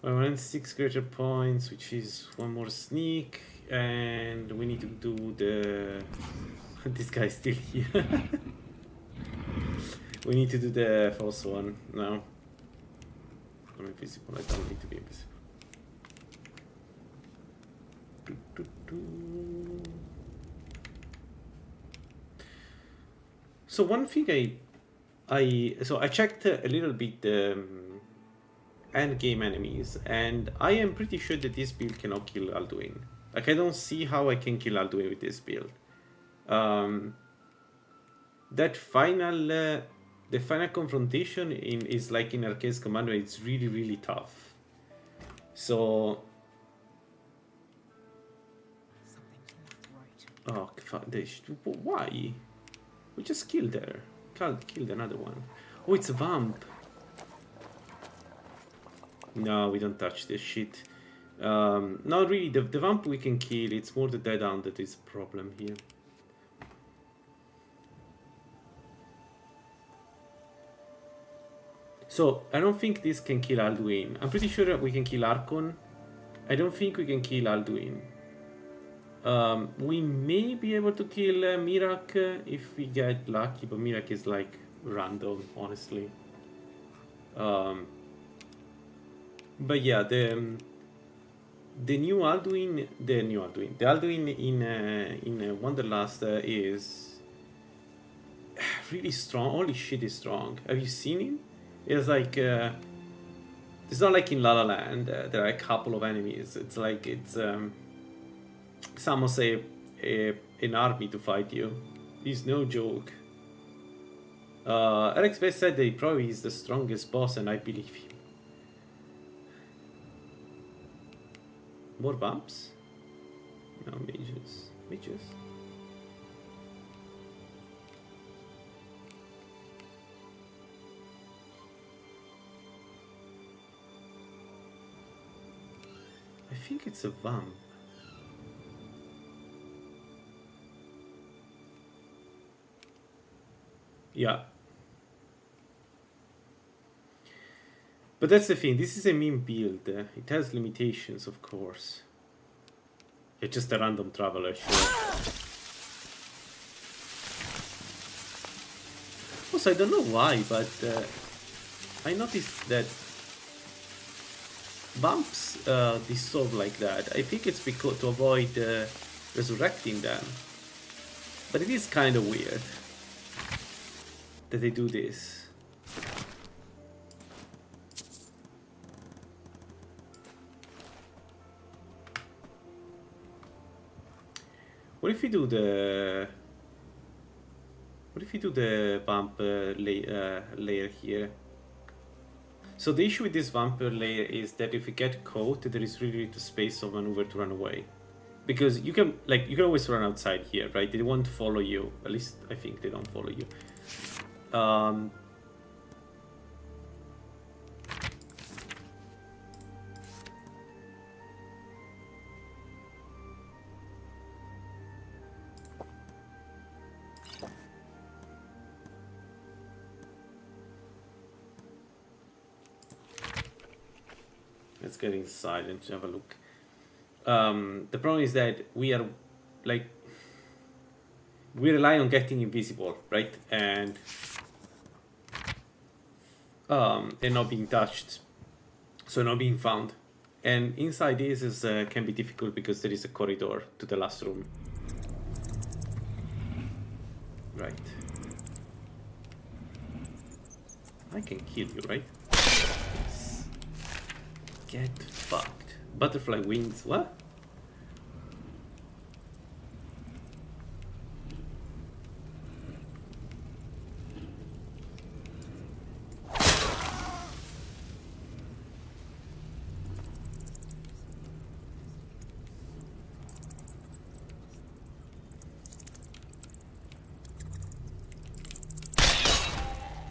S1: I want 6 greater points, which is 1 more sneak, and we need to do the. This guy's still here. We need to do the false one now. I'm invisible. I don't need to be invisible. So one thing I checked a little bit end game enemies, and I am pretty sure that this build cannot kill Alduin. Like I don't see how I can kill Alduin with this build. That final the final confrontation is like in Arcade's Commander. It's really tough. So. Oh, why? We just killed her. Killed another one. Oh, it's a vamp. No, we don't touch this shit. Not really. The vamp we can kill. It's more the dead hand that is a problem here. So, I don't think this can kill Alduin. I'm pretty sure that we can kill Archon. I don't think we can kill Alduin. We may be able to kill Mirak if we get lucky, but Mirak is like random, honestly. But yeah, the Alduin in Wanderlust is really strong. Holy shit, is strong. Have you seen him? It's like it's not like in La La Land. There are a couple of enemies. It's like some say an army to fight you. He's no joke. Alex Best said that he probably is the strongest boss, and I believe him. More vamps? No, mages. Mages? I think it's a vamp. Yeah. But that's the thing, this is a meme build. It has limitations, of course. It's just a random traveler, sure. Also, I don't know why, but I noticed that bumps dissolve like that. I think it's because to avoid resurrecting them. But it is kind of weird that they do this. What if we do the vamp layer here? So the issue with this vampire layer is that if you get caught, there is really little space of maneuver to run away, because you can always run outside here, right? They won't follow you. At least I think they don't follow you. Let's get inside and have a look. The problem is that we rely on getting invisible, right? And not being touched, so not being found. And inside this can be difficult because there is a corridor to the last room. Right. I can kill you, right? Yes. Get fucked. Butterfly wings, what?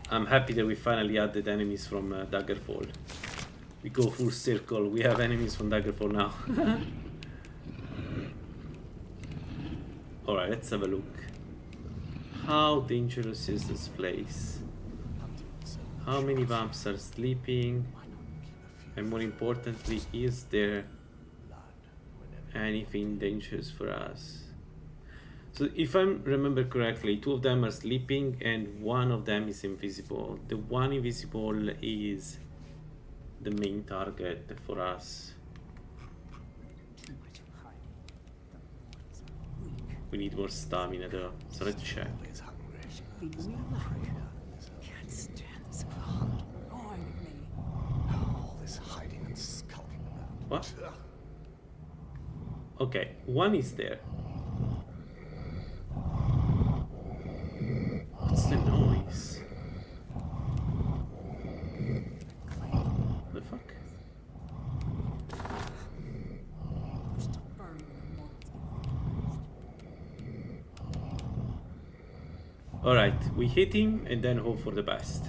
S1: I'm happy that we finally added enemies from Daggerfall. We go full circle. We have enemies from Daggerfall now. Alright, let's have a look. How dangerous is this place? How many vamps are sleeping? And more importantly, is there anything dangerous for us? So if I remember correctly, 2 of them are sleeping and 1 of them is invisible. The one invisible is the main target for us. We need more stamina though, so let's check.
S2: Can't stand this hunger gnawing at me.
S9: All this hiding and skulking about.
S1: What? Okay, 1 is there. What's the noise? The fuck? Alright, we hit him and then hope for the best.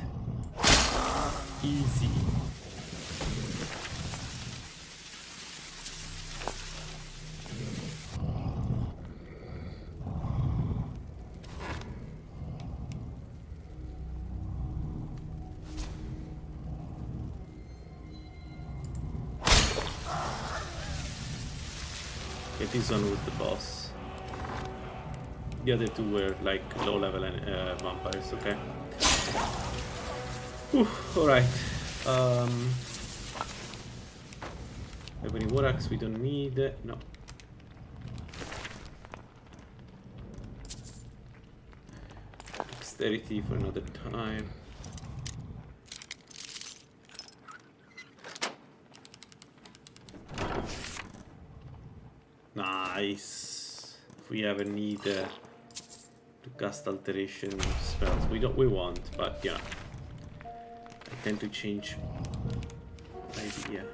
S1: Easy. Okay, this one was the boss. The other 2 were like low level and vampires, okay. Alright. Have any war axe we don't need? No. Dexterity for another time. Nice. If we ever need to cast alteration spells, we won't, but yeah. I tend to change idea.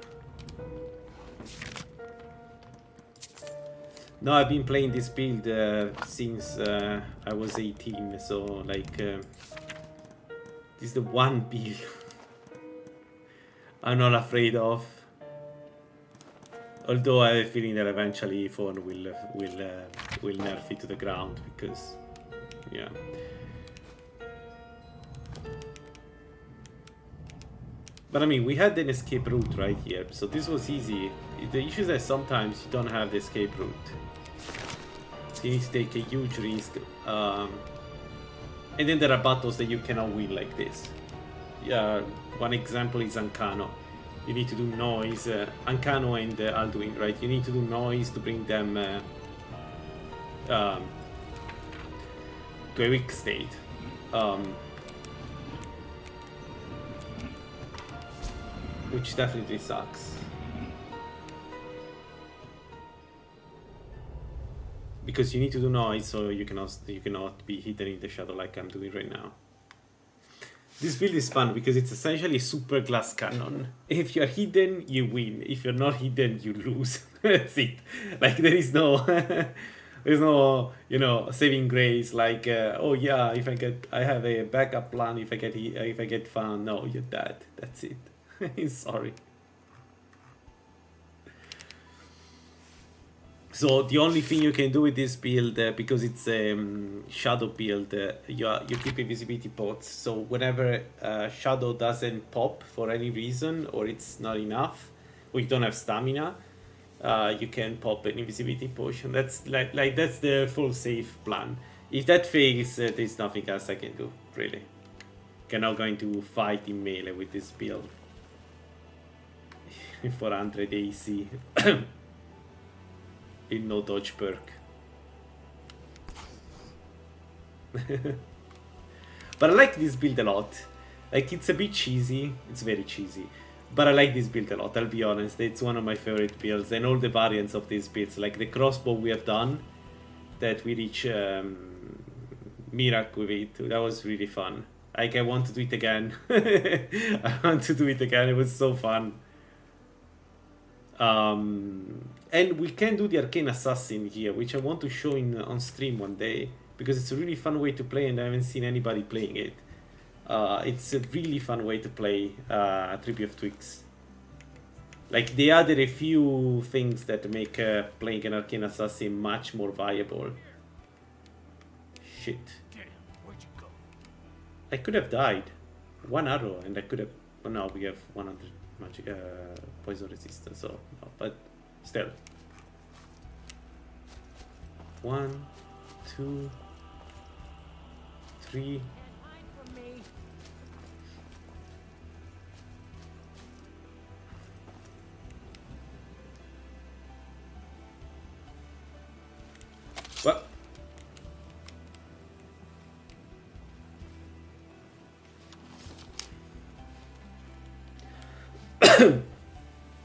S1: No, I've been playing this build since I was 18, so like this is the one build I'm not afraid of. Although I have a feeling that eventually Fawn will nerf it to the ground because, yeah. But I mean, we had an escape route right here, so this was easy. The issue is that sometimes you don't have the escape route, so you need to take a huge risk. And then there are battles that you cannot win like this. Yeah, one example is Ancano. You need to do noise, Ancano and Alduin, right? You need to do noise to bring them to a weak state. Which definitely sucks. Because you need to do noise, so you cannot be hidden in the shadow like I'm doing right now. This build is fun because it's essentially super glass cannon. If you're hidden, you win. If you're not hidden, you lose. That's it. Like there is no, there's no, you know, saving grace. Like, oh yeah, I have a backup plan. If I get found, no, you're dead. That's it. Sorry. So the only thing you can do with this build, because it's a shadow build, you keep invisibility pots. So whenever shadow doesn't pop for any reason, or it's not enough, or you don't have stamina, you can pop an invisibility potion. That's like that's the full safe plan. If that fails, there's nothing else I can do, really. I'm not going to fight in melee with this build. 400 AC. In no dodge perk. But I like this build a lot. Like, it's a bit cheesy. It's very cheesy. But I like this build a lot, I'll be honest. It's one of my favorite builds. And all the variants of these builds. Like the crossbow we have done. That we reach Mirac with it. That was really fun. Like, I want to do it again. I want to do it again. It was so fun. And we can do the Arcane Assassin here, which I want to show on stream one day, because it's a really fun way to play and I haven't seen anybody playing it. It's a really fun way to play Tribute of Twigs. Like, they added a few things that make playing an Arcane Assassin much more viable. Shit.
S6: Damn, where'd you go?
S1: I could have died. 1 arrow and I could have... Oh no, we have 100. magic poison resistance. So, no, but still. 1, 2, 3. Well.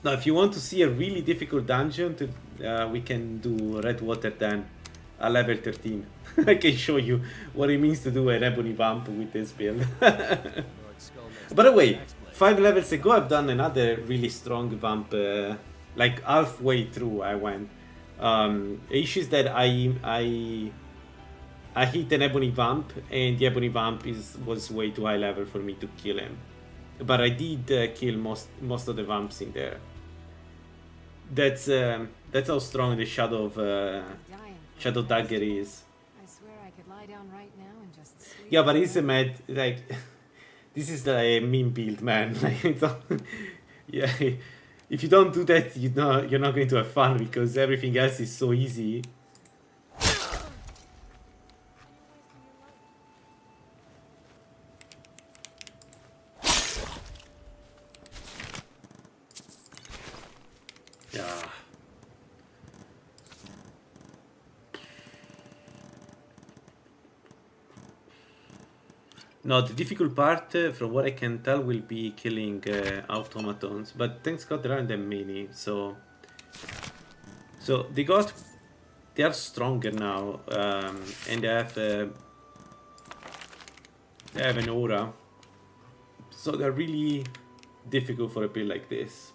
S1: Now, if you want to see a really difficult dungeon, we can do Red Water then, level 13. I can show you what it means to do an Ebony Vamp with this build. By the way, 5 levels ago I've done another really strong Vamp, like halfway through I went. Issue is that I hit an Ebony Vamp, and the Ebony Vamp was way too high level for me to kill him. But I did kill most of the Vamps in there. That's how strong the Shadow Dagger is.
S7: I swear I could lie down right now and just sleep.
S1: Yeah, but it's a mad, like, this is the meme build, man. Like, yeah, if you don't do that, you're not going to have fun because everything else is so easy. Yeah. No, the difficult part, from what I can tell, will be killing automatons. But thanks God there aren't that many, so they are stronger now, and they have an aura, so they're really difficult for a build like this.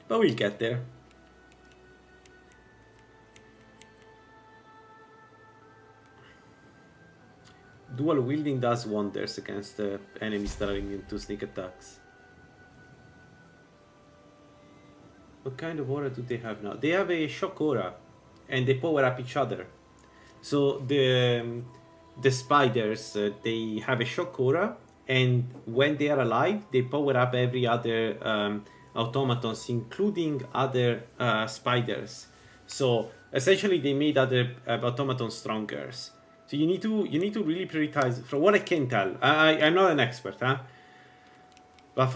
S1: But we'll get there. Dual wielding does wonders against enemies that are immune to sneak attacks. What kind of aura do they have now? They have a shock aura, and they power up each other. So the spiders, they have a shock aura, and when they are alive, they power up every other automatons, including other spiders. So essentially, they made other automatons stronger. So you need to really prioritize. From what I can tell, I'm not an expert, huh? But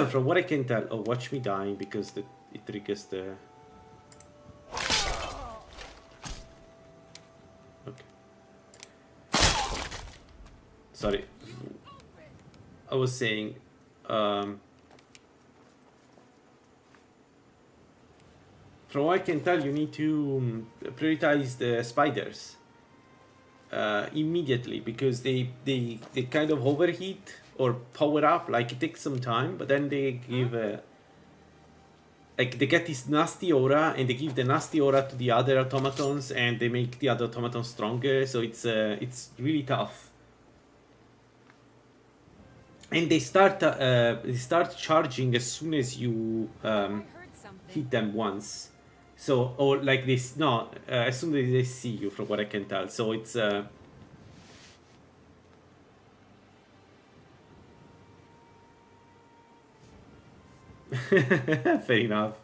S1: from what I can tell, oh, watch me dying because it triggers the. Okay. Sorry, I was saying. From what I can tell, you need to prioritize the spiders immediately because they kind of overheat or power up. Like it takes some time, but then they give like they get this nasty aura, and they give the nasty aura to the other automatons, and they make the other automatons stronger. So it's really tough. And they start charging as soon as you hit them once. So, or like this, no, as soon as they see you, from what I can tell. So it's fair enough.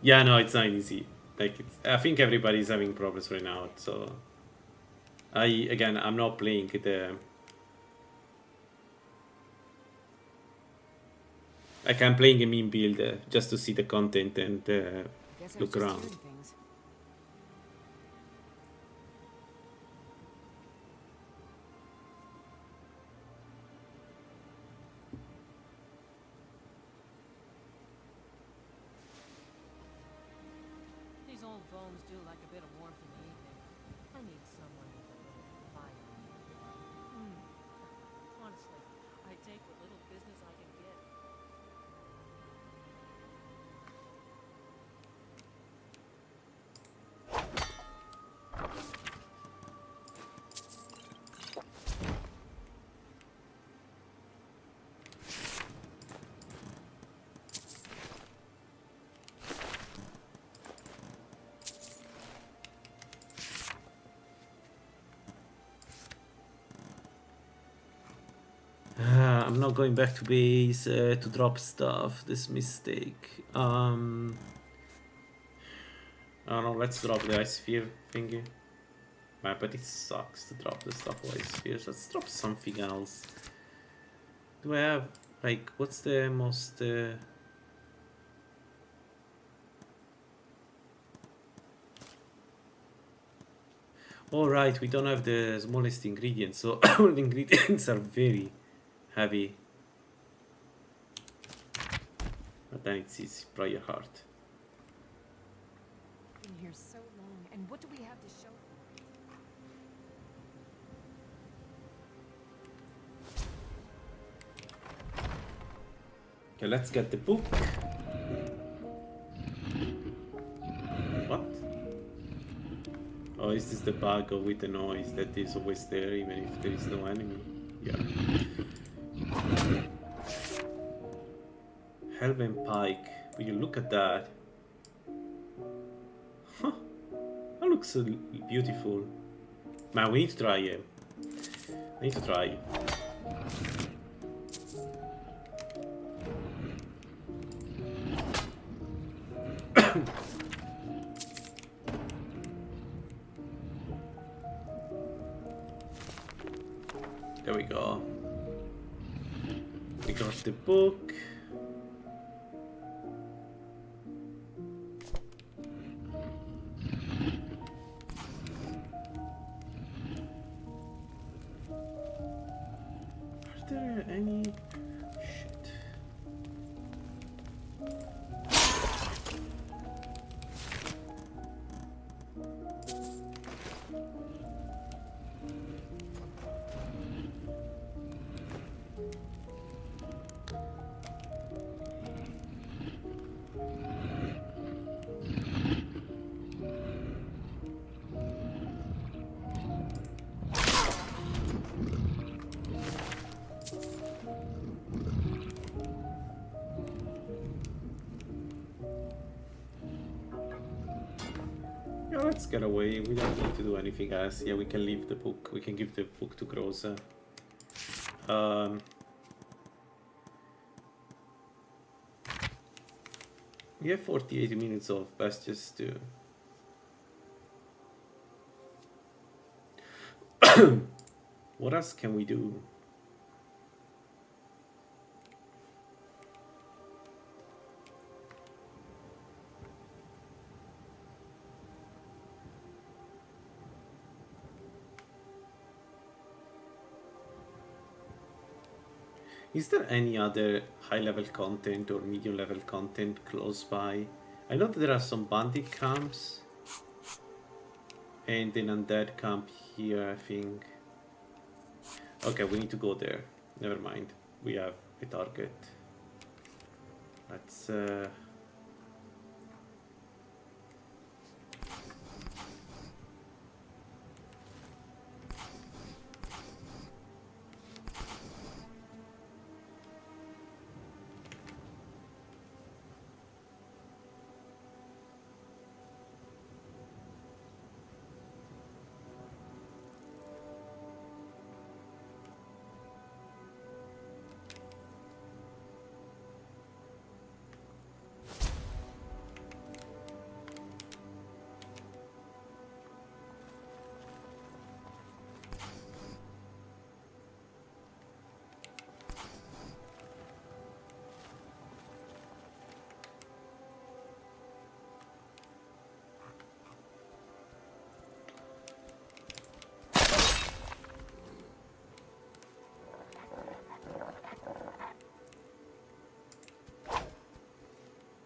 S1: Yeah, no, it's not easy. Like, I think everybody's having problems right now. So, I'm not playing the. Like, I'm playing a meme build just to see the content and look around.
S10: These old bones do like a bit of warmth in the evening. I need someone with a little fire. Honestly, I take what little business I can get.
S1: I'm not going back to base to drop stuff. This mistake. I don't know, let's drop the ice sphere thingy. Man, but it sucks to drop the stuff with ice spheres. Let's drop something else. Do I have, like, what's the most... Alright, we don't have the smallest ingredients, so all the ingredients are very heavy. But then it's easy, Briar Heart.
S7: Been here so long, and what do we have to show?
S1: Okay, let's get the book. What? Oh, is this the bug with the noise that is always there even if there is no enemy? Yeah. Helven Pike. Will you look at that? Huh. That looks so beautiful. Man, we need to try it. I need to try. There we go. We got the book. Are there any... Shit. Yeah, let's get away. We don't need to do anything else. Yeah, we can leave the book. We can give the book to Groza. We have 48 minutes of Bestias too. What else can we do? Is there any other high-level content or medium-level content close by? I know that there are some bandit camps and an undead camp here, I think. Okay, we need to go there. Never mind. We have a target. Let's...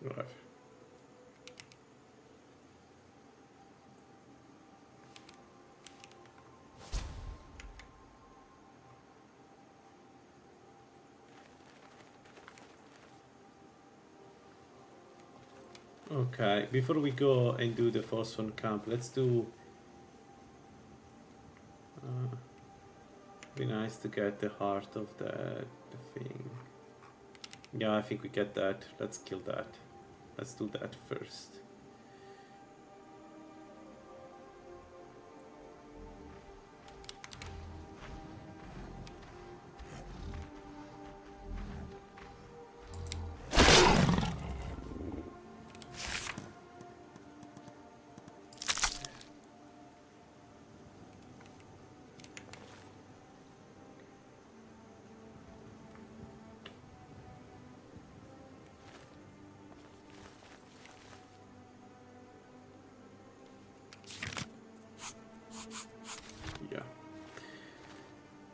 S1: Right. Okay, before we go and do the first one camp, let's do... be nice to get the heart of the thing. Yeah, I think we get that. Let's kill that. Let's do that first.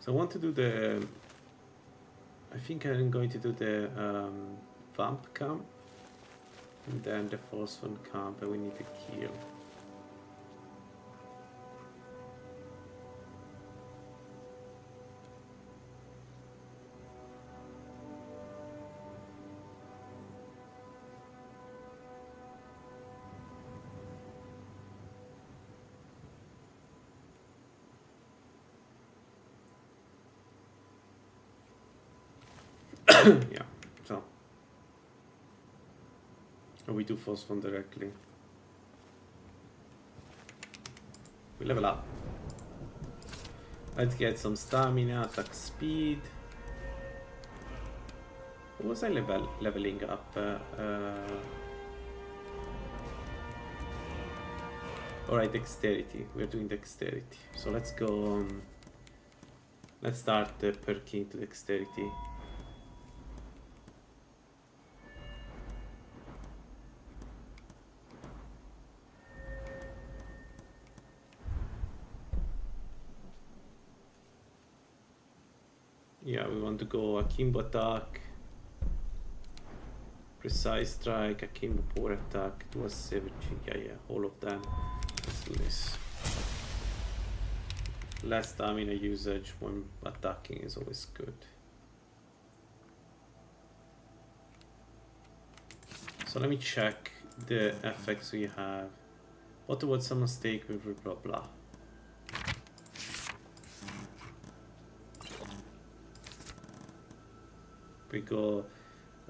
S1: So I want to do the... I think I'm going to do the vamp camp. And then the first one camp that we need to kill. Yeah, so we do first one directly. We level up. Let's get some stamina, attack speed. What was I leveling up? Alright, dexterity. We're doing dexterity. So let's go. Let's start perking to dexterity. Yeah, we want to go akimbo attack, precise strike, akimbo power attack, dual savaging. Yeah, all of them. Let's do this. Less stamina usage when attacking is always good. So let me check the effects we have. What was a mistake with blah blah? We go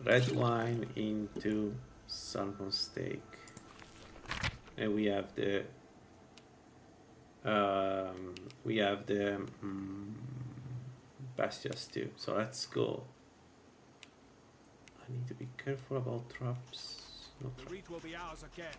S1: red wine into salmon steak, and we have the Boethia stew. So let's go. I need to be careful about traps. No traps.
S11: The reach will be ours again.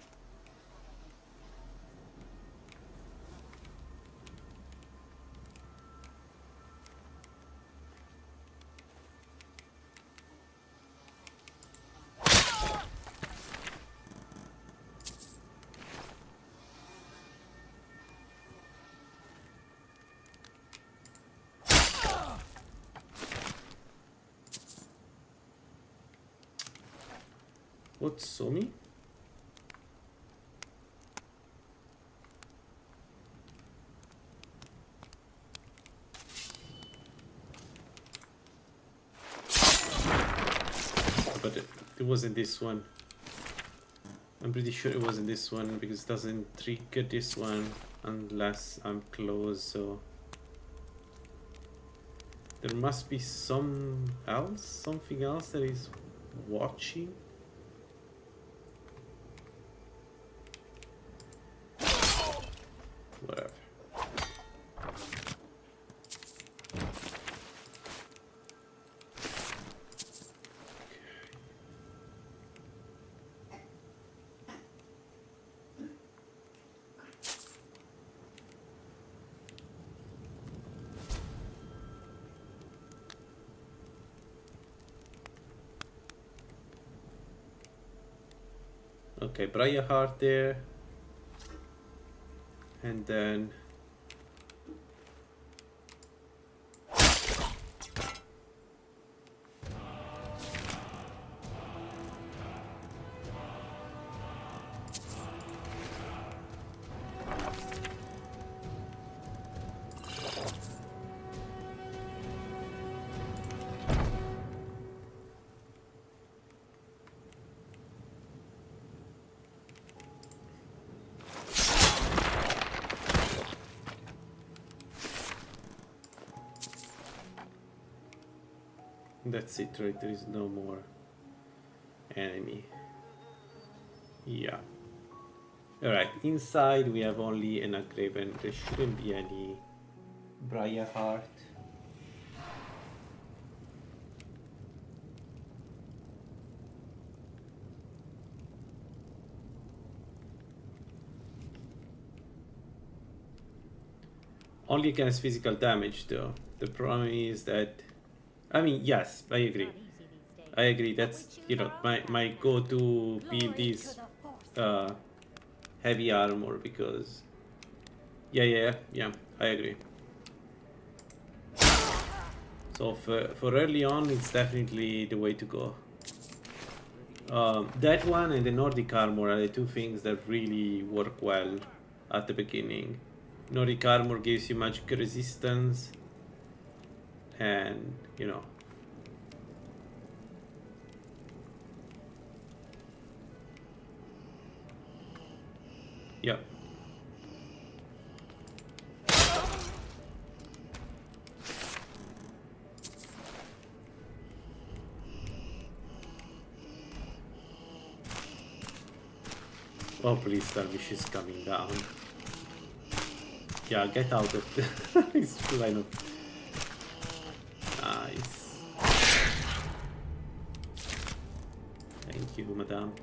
S1: What's Somi? But it wasn't this one. I'm pretty sure it wasn't this one because it doesn't trigger this one unless I'm close, so there must be something else that is watching. Whatever. Okay, Briar Heart there. And then that's it, right? There is no more enemy. Yeah. Alright, inside we have only an Agraven. There shouldn't be any Briar Heart. Only against physical damage though. The problem is that, I mean, yes, I agree. I agree. That's, you know, my go-to build is heavy armor because, yeah, I agree. So for early on, it's definitely the way to go. That one and the Nordic armor are the two things that really work well at the beginning. Nordic armor gives you magic resistance, and you know. Yep. Oh, please tell me she's coming down. Yeah, get out of this line of... Nice. Thank you, madame.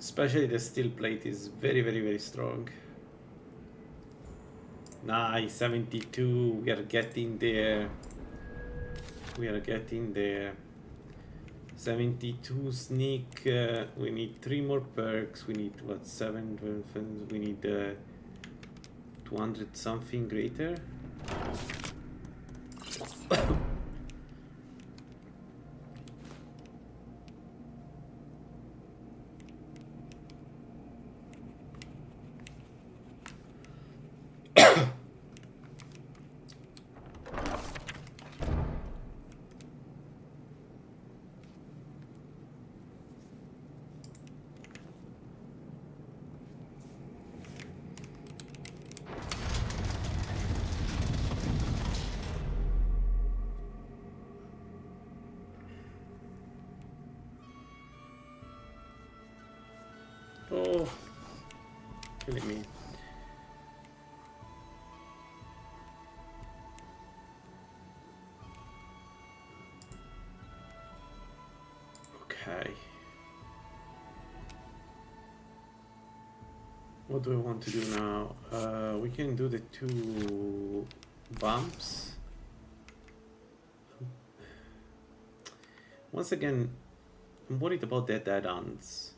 S1: Especially the steel plate is very, very, very strong. Nice, 72. We are getting there. We are getting there. 72 sneak. We need 3 more perks. We need what? 7 weapons. We need 200 something greater. Oh, killing me. Okay. What do I want to do now? We can do the 2 bumps. Once again, I'm worried about the add-ons.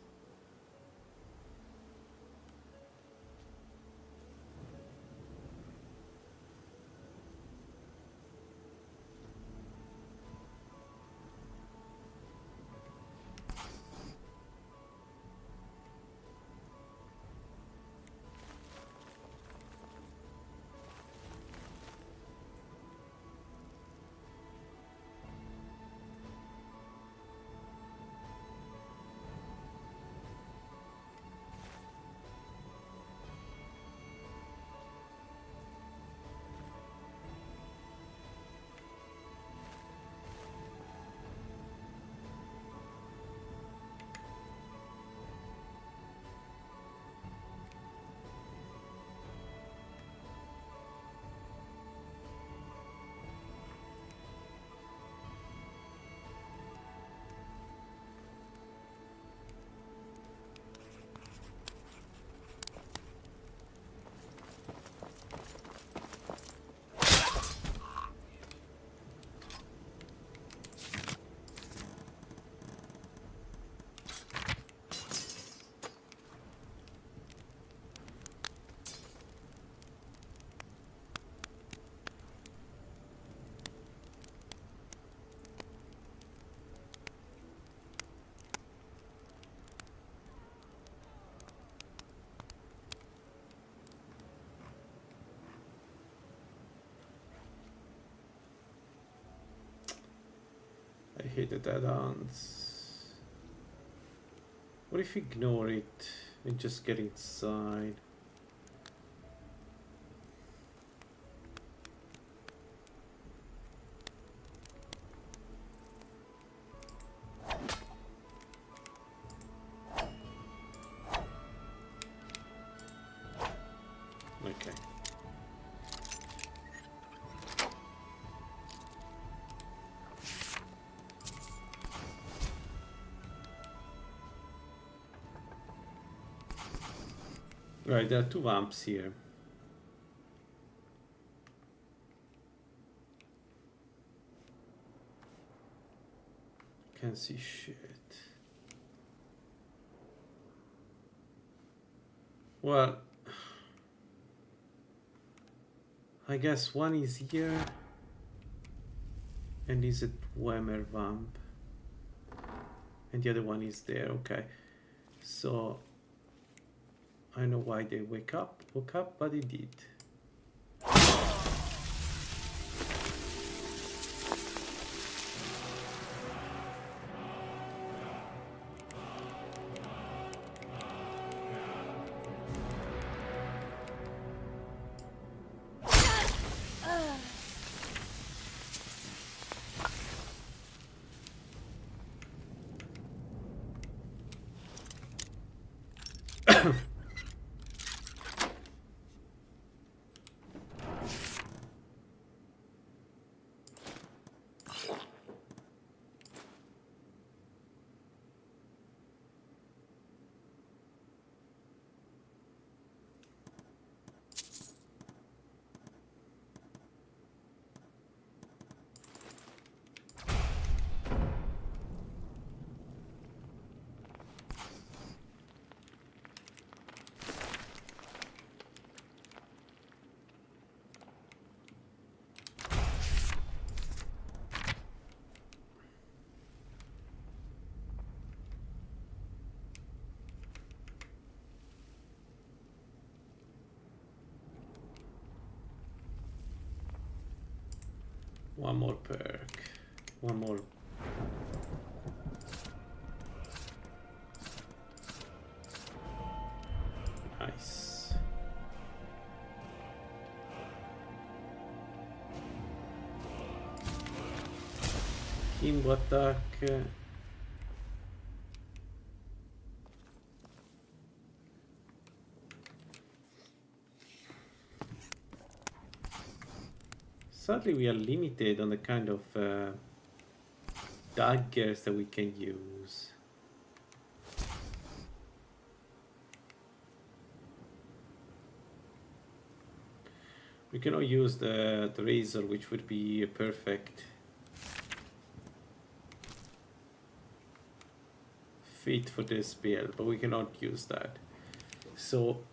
S1: I hate the add-ons. What if we ignore it and just get inside? Right, there are two vamps here. Can't see shit. Well, I guess one is here and is a Whammer vamp. And the other one is there, okay. So I know why they woke up, but they did. One more perk. One more. Nice. Kimbo attack. Sadly, we are limited on the kind of daggers that we can use. We cannot use the razor, which would be a perfect fit for this build, but we cannot use that. So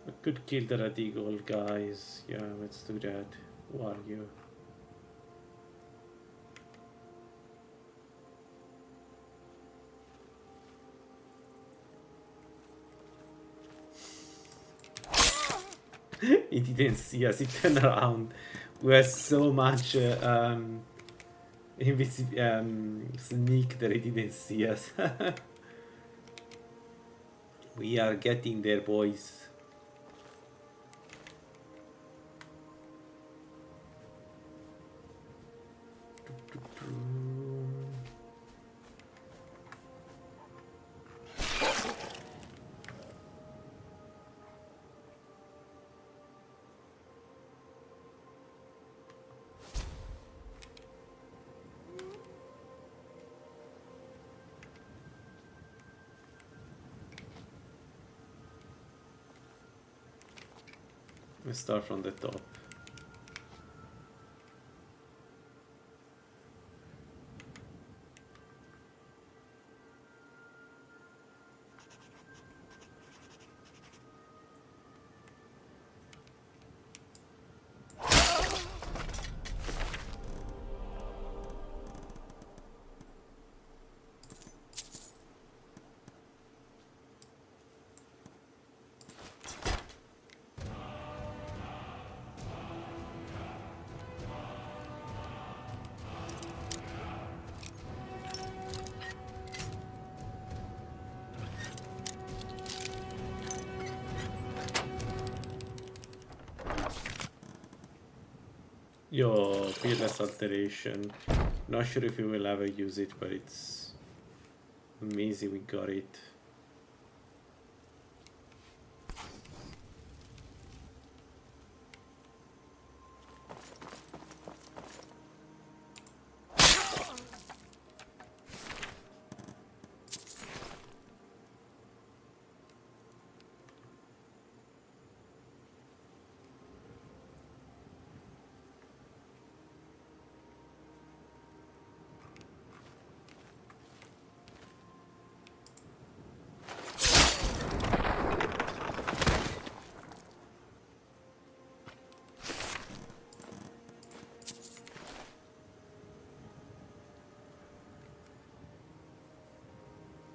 S1: I could kill the red eagle, guys. Yeah, let's do that. Who are you? He didn't see us. He turned around. We have so much sneak that he didn't see us. We are getting there, boys. Let's start from the top. Yo, fearless alteration. Not sure if we will ever use it, but it's amazing we got it.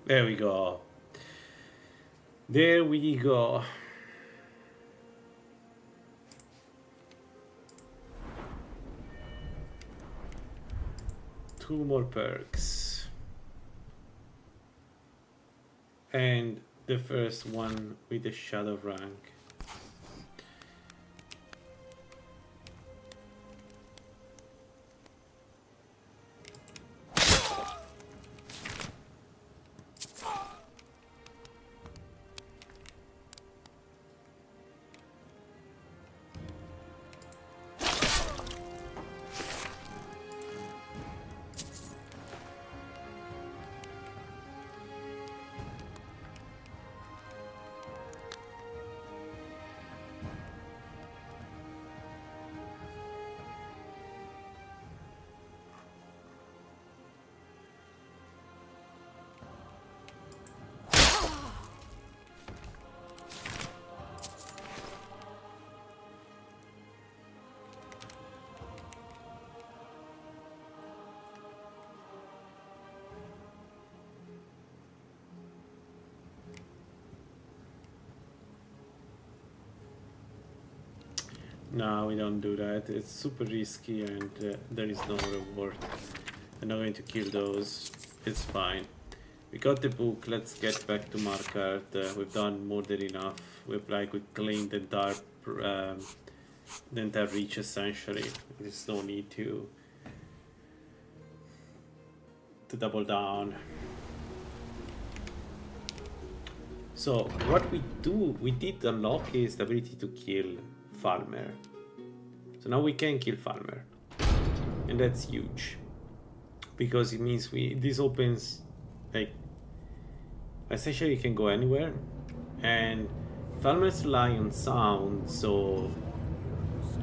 S1: There we go. There we go. Two more perks. And the first one with the shadow rank. No, we don't do that. It's super risky and there is no reward. I'm not going to kill those. It's fine. We got the book. Let's get back to Markart. We've done more than enough. We cleaned the entire reach essentially. There's no need to double down. So what we did unlock is the ability to kill Farmer. So now we can kill Farmer, and that's huge because it means this opens, like, essentially you can go anywhere, and farmers rely on sound, so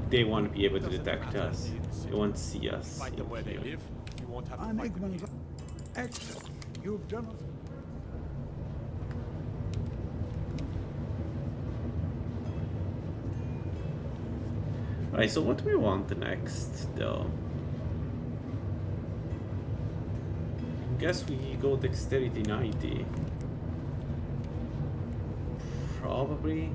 S1: they won't be able to detect us. They won't see us.
S6: Find them where they live. You won't have to fight them here.
S9: Excellent. You've done it.
S1: Right, so what do we want next, though? I guess we go dexterity 90. Probably.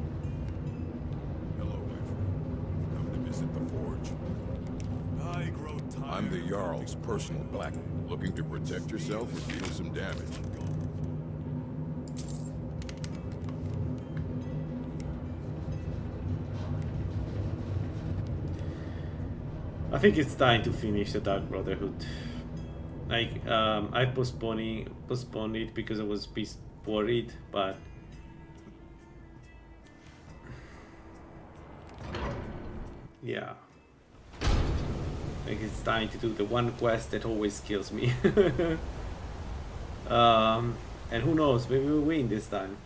S11: Hello, my friend. Come to visit the forge.
S4: I grow tired.
S11: I'm the Jarl's personal black. Looking to protect yourself or deal some damage?
S1: I think it's time to finish the Dark Brotherhood. Like, I postponed it because I was worried, but yeah, like it's time to do the one quest that always kills me. And who knows, maybe we'll win this time.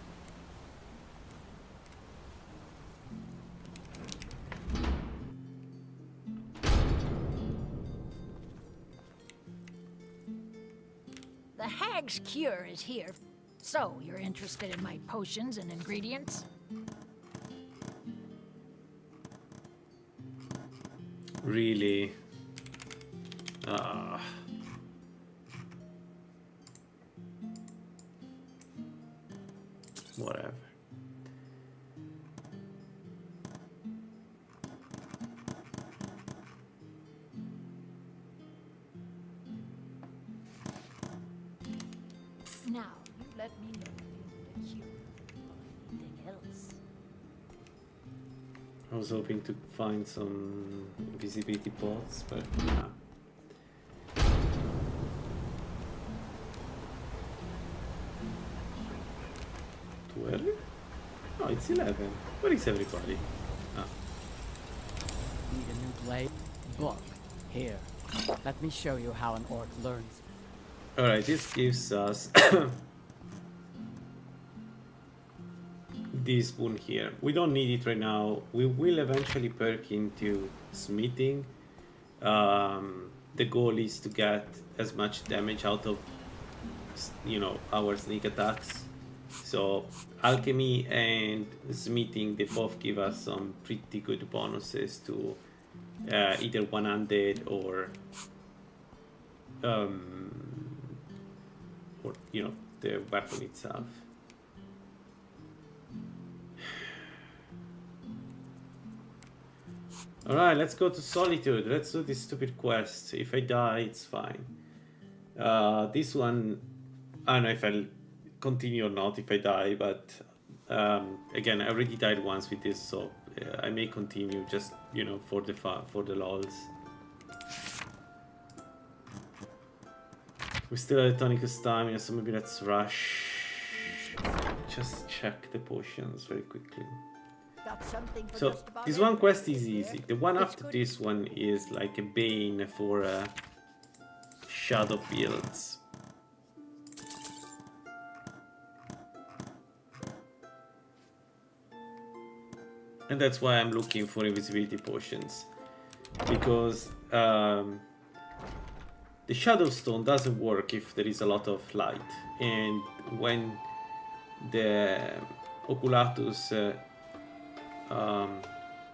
S7: The hag's cure is here. So, you're interested in my potions and ingredients?
S1: Really? Whatever.
S7: Now, you let me know if you need a cure or anything else.
S1: I was hoping to find some invisibility pods, but yeah. Too early? No, it's 11. Where is everybody? Ah.
S2: Need a new blade? Book. Here. Let me show you how an orc learns.
S1: Alright, this gives us this boon here. We don't need it right now. We will eventually perk into smithing. The goal is to get as much damage out of, you know, our sneak attacks. So alchemy and smithing, they both give us some pretty good bonuses to either one-handed or you know, the weapon itself. Alright, let's go to Solitude. Let's do this stupid quest. If I die, it's fine. This one, I don't know if I'll continue or not if I die, but again, I already died once with this, so I may continue just, you know, for the lols. We still have a tonic of stamina, so maybe let's rush. Just check the potions very quickly. So this one quest is easy. The one after this one is like a bane for shadow builds. And that's why I'm looking for invisibility potions, because the shadow stone doesn't work if there is a lot of light, and when the oculatus
S12: the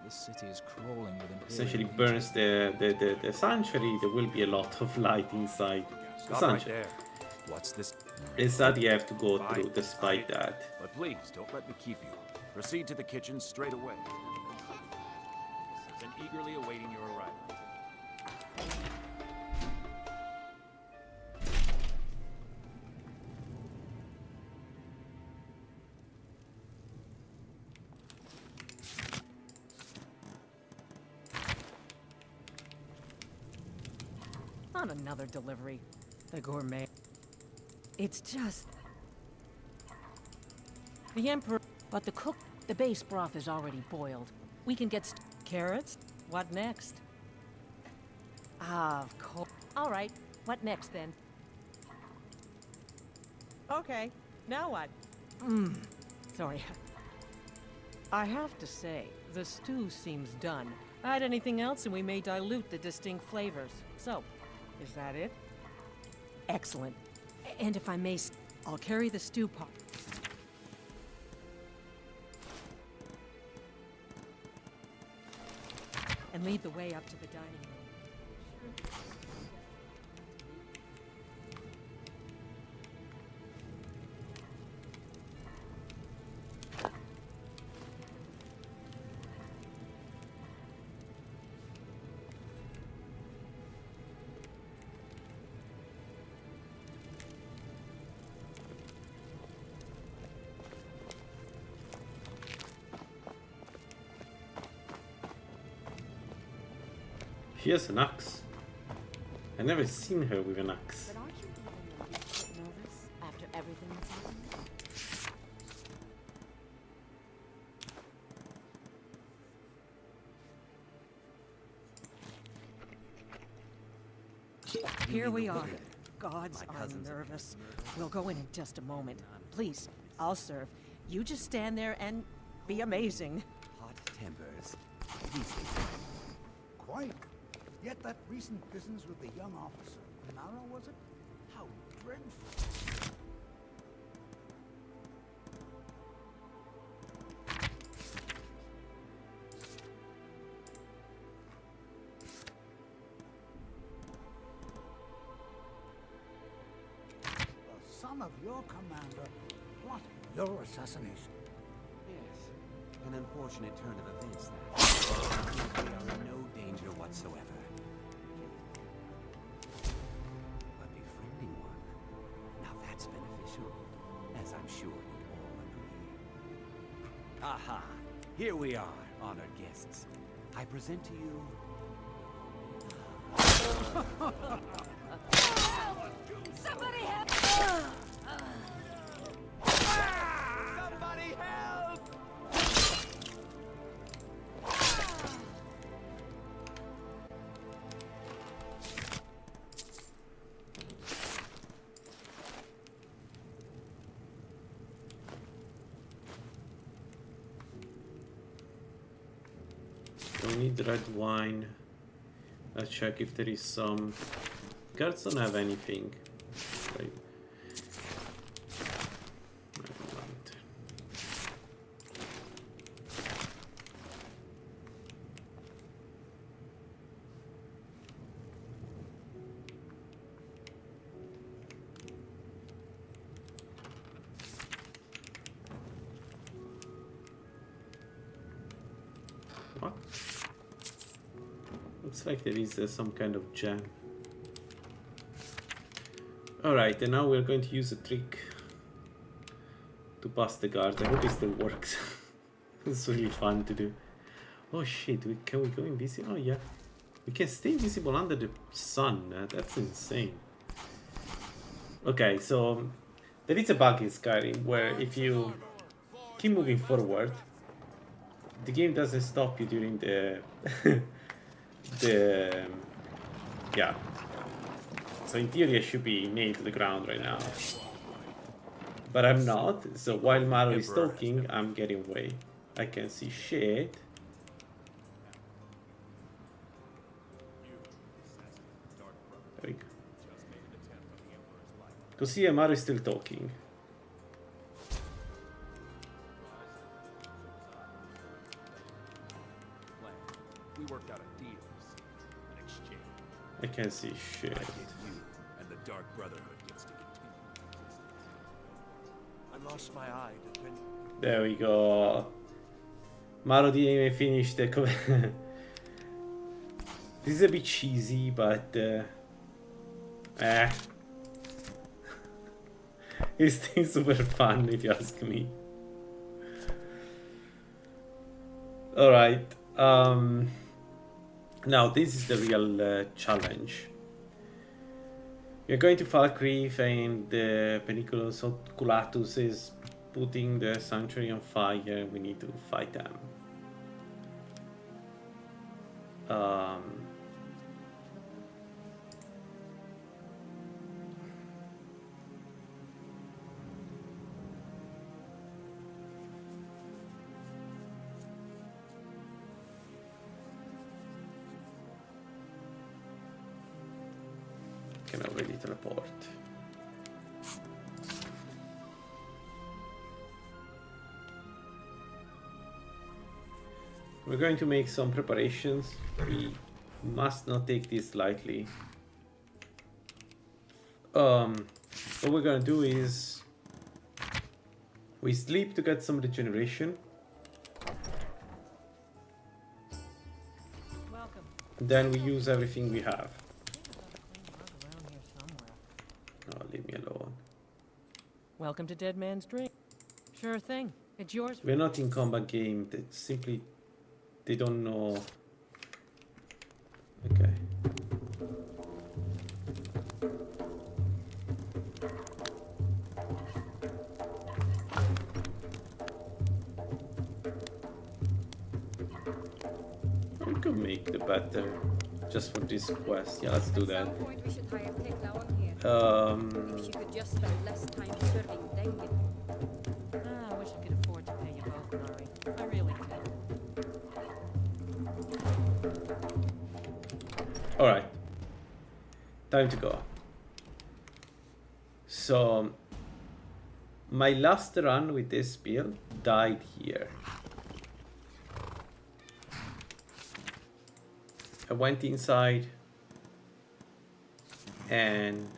S12: city is crawling with
S1: essentially burns the sanctuary, there will be a lot of light inside the sanctuary.
S12: Right there. What's this?
S1: Instead, you have to go through despite that.
S12: But please, don't let me keep you. Proceed to the kitchen straight away. Been eagerly awaiting your arrival.
S10: On another delivery. The gourmet. It's just... The Emperor... But the base broth is already boiled. We can get carrots? What next? Ah, of course. All right. What next, then? Okay. Now what? Sorry. I have to say, the stew seems done. Add anything else and we may dilute the distinct flavors. So, is that it? Excellent. And if I may, I'll carry the stew pot. And lead the way up to the dining room.
S1: She has an axe. I've never seen her with an axe.
S13: But aren't you even a bit nervous after everything that's happened?
S10: Here we are. Gods are nervous. We'll go in just a moment. Please, I'll serve. You just stand there and be amazing.
S3: Hot tempers.
S14: Quite. Yet that recent business with the young officer, Nara, was it? How dreadful. The son of your commander plotting your assassination.
S3: Yes. An unfortunate turn of events, that. We are in no danger whatsoever. But befriending one, now that's beneficial, as I'm sure you'd all agree. Aha! Here we are, honored guests, I present to you...
S7: Somebody help!
S3: Somebody help!
S1: We need red wine. Let's check if there is some. Guards don't have anything. Right. I don't want. What? Looks like there is some kind of gem. Alright, and now we're going to use a trick to pass the guard. I hope it still works. It's really fun to do. Oh shit, can we go invisible? Oh yeah. We can stay invisible under the sun. That's insane. Okay, so there is a bug in Skyrim where if you keep moving forward, the game doesn't stop you during the yeah. So in theory I should be nailed to the ground right now. But I'm not, so while Maro is talking, I'm getting away. I can see shit. There we go. Because here Maro is still talking.
S12: We worked out a deal, an exchange.
S1: I can't see shit.
S12: I get you, and the Dark Brotherhood gets to continue. I lost my eye defending.
S1: There we go. Maro didn't even finish the This is a bit cheesy, but it's still super fun if you ask me. Alright. Now this is the real challenge. We're going to Falkreath and Peniculus Oculatus is putting the sanctuary on fire. We need to fight them. Can already teleport. We're going to make some preparations. We must not take this lightly. What we're gonna do is we sleep to get some regeneration.
S10: Welcome.
S1: Then we use everything we have. Oh, leave me alone.
S10: Welcome to Dead Man's Drink. Sure thing. It's yours.
S1: We're not in combat game. They simply they don't know. Okay. We could make the better just for this quest. Yeah, let's do that.
S15: Point we should hire Tekla on here. If she could just spend less time serving Dengen.
S10: I wish I could afford to pay you both, Nari. I really do.
S1: Alright. Time to go. So my last run with this build died here. I went inside and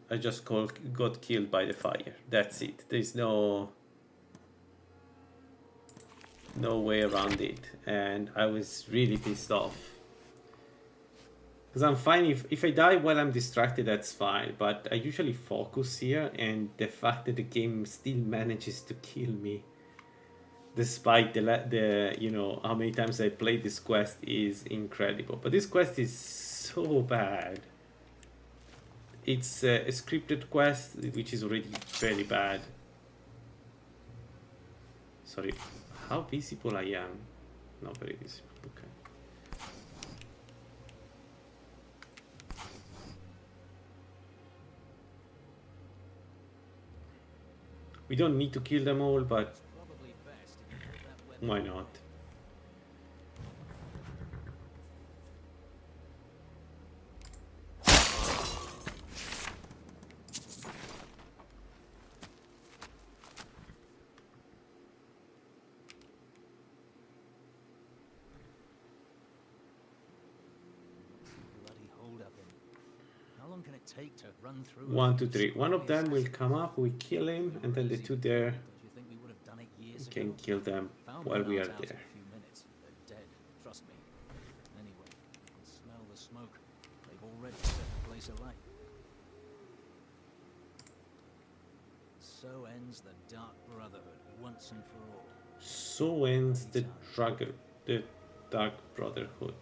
S1: I just got killed by the fire. That's it. There's no way around it, and I was really pissed off. Because I'm fine if I die while I'm distracted, that's fine, but I usually focus here, and the fact that the game still manages to kill me despite the you know how many times I played this quest is incredible. But this quest is so bad. It's a scripted quest, which is already very bad. Sorry, how visible I am? Not very visible. Okay. We don't need to kill them all, but why not?
S16: How long can it take to run through?
S1: 1, 2, 3. One of them will come up, we kill him, and then the two there we can kill them while we are there.
S16: They're dead, trust me. Anyway, I can smell the smoke. They've already set the place alight. So ends the Dark Brotherhood once and for all.
S1: So ends the Dark Brotherhood.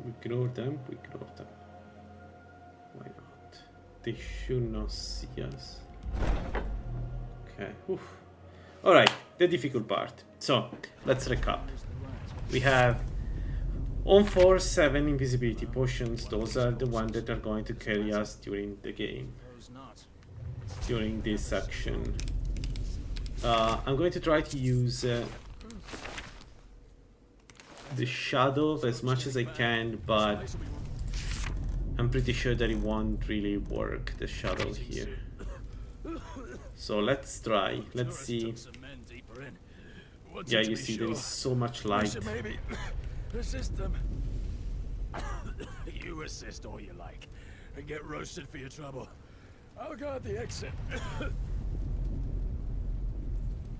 S1: We ignore them. Why not? They should not see us. Okay. Oof. Alright, the difficult part. So, let's recap. We have on 4, 7 invisibility potions. Those are the ones that are going to carry us during the game. During this section. I'm going to try to use the shadow as much as I can, but I'm pretty sure that it won't really work, the shadow here. So let's try. Let's see. Yeah, you see there is so much light.
S4: Maybe assist them. You assist all you like and get roasted for your trouble. I'll guard the exit.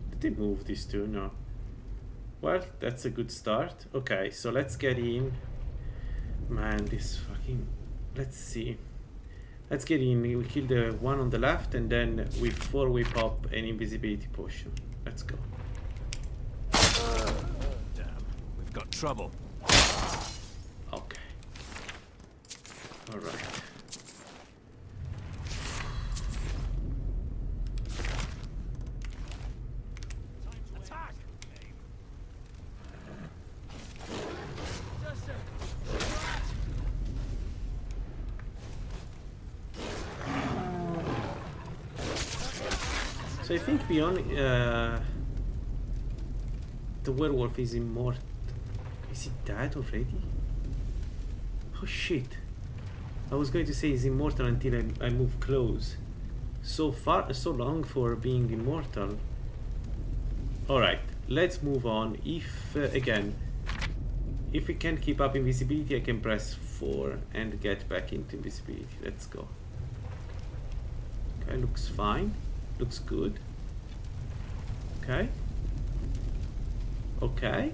S1: Did they move these two? No. Well, that's a good start. Okay, so let's get in. Man, this fucking... Let's see. Let's get in. We kill the one on the left, and then with 4 we pop an invisibility potion. Let's go.
S12: Damn, we've got trouble.
S1: Okay. Alright. So I think beyond the werewolf is immortal. Is he dead already? Oh shit. I was going to say he's immortal until I move close. So long for being immortal. Alright, let's move on. If, again, if we can't keep up invisibility, I can press 4 and get back into invisibility. Let's go. Okay, looks fine. Looks good. Okay. Okay.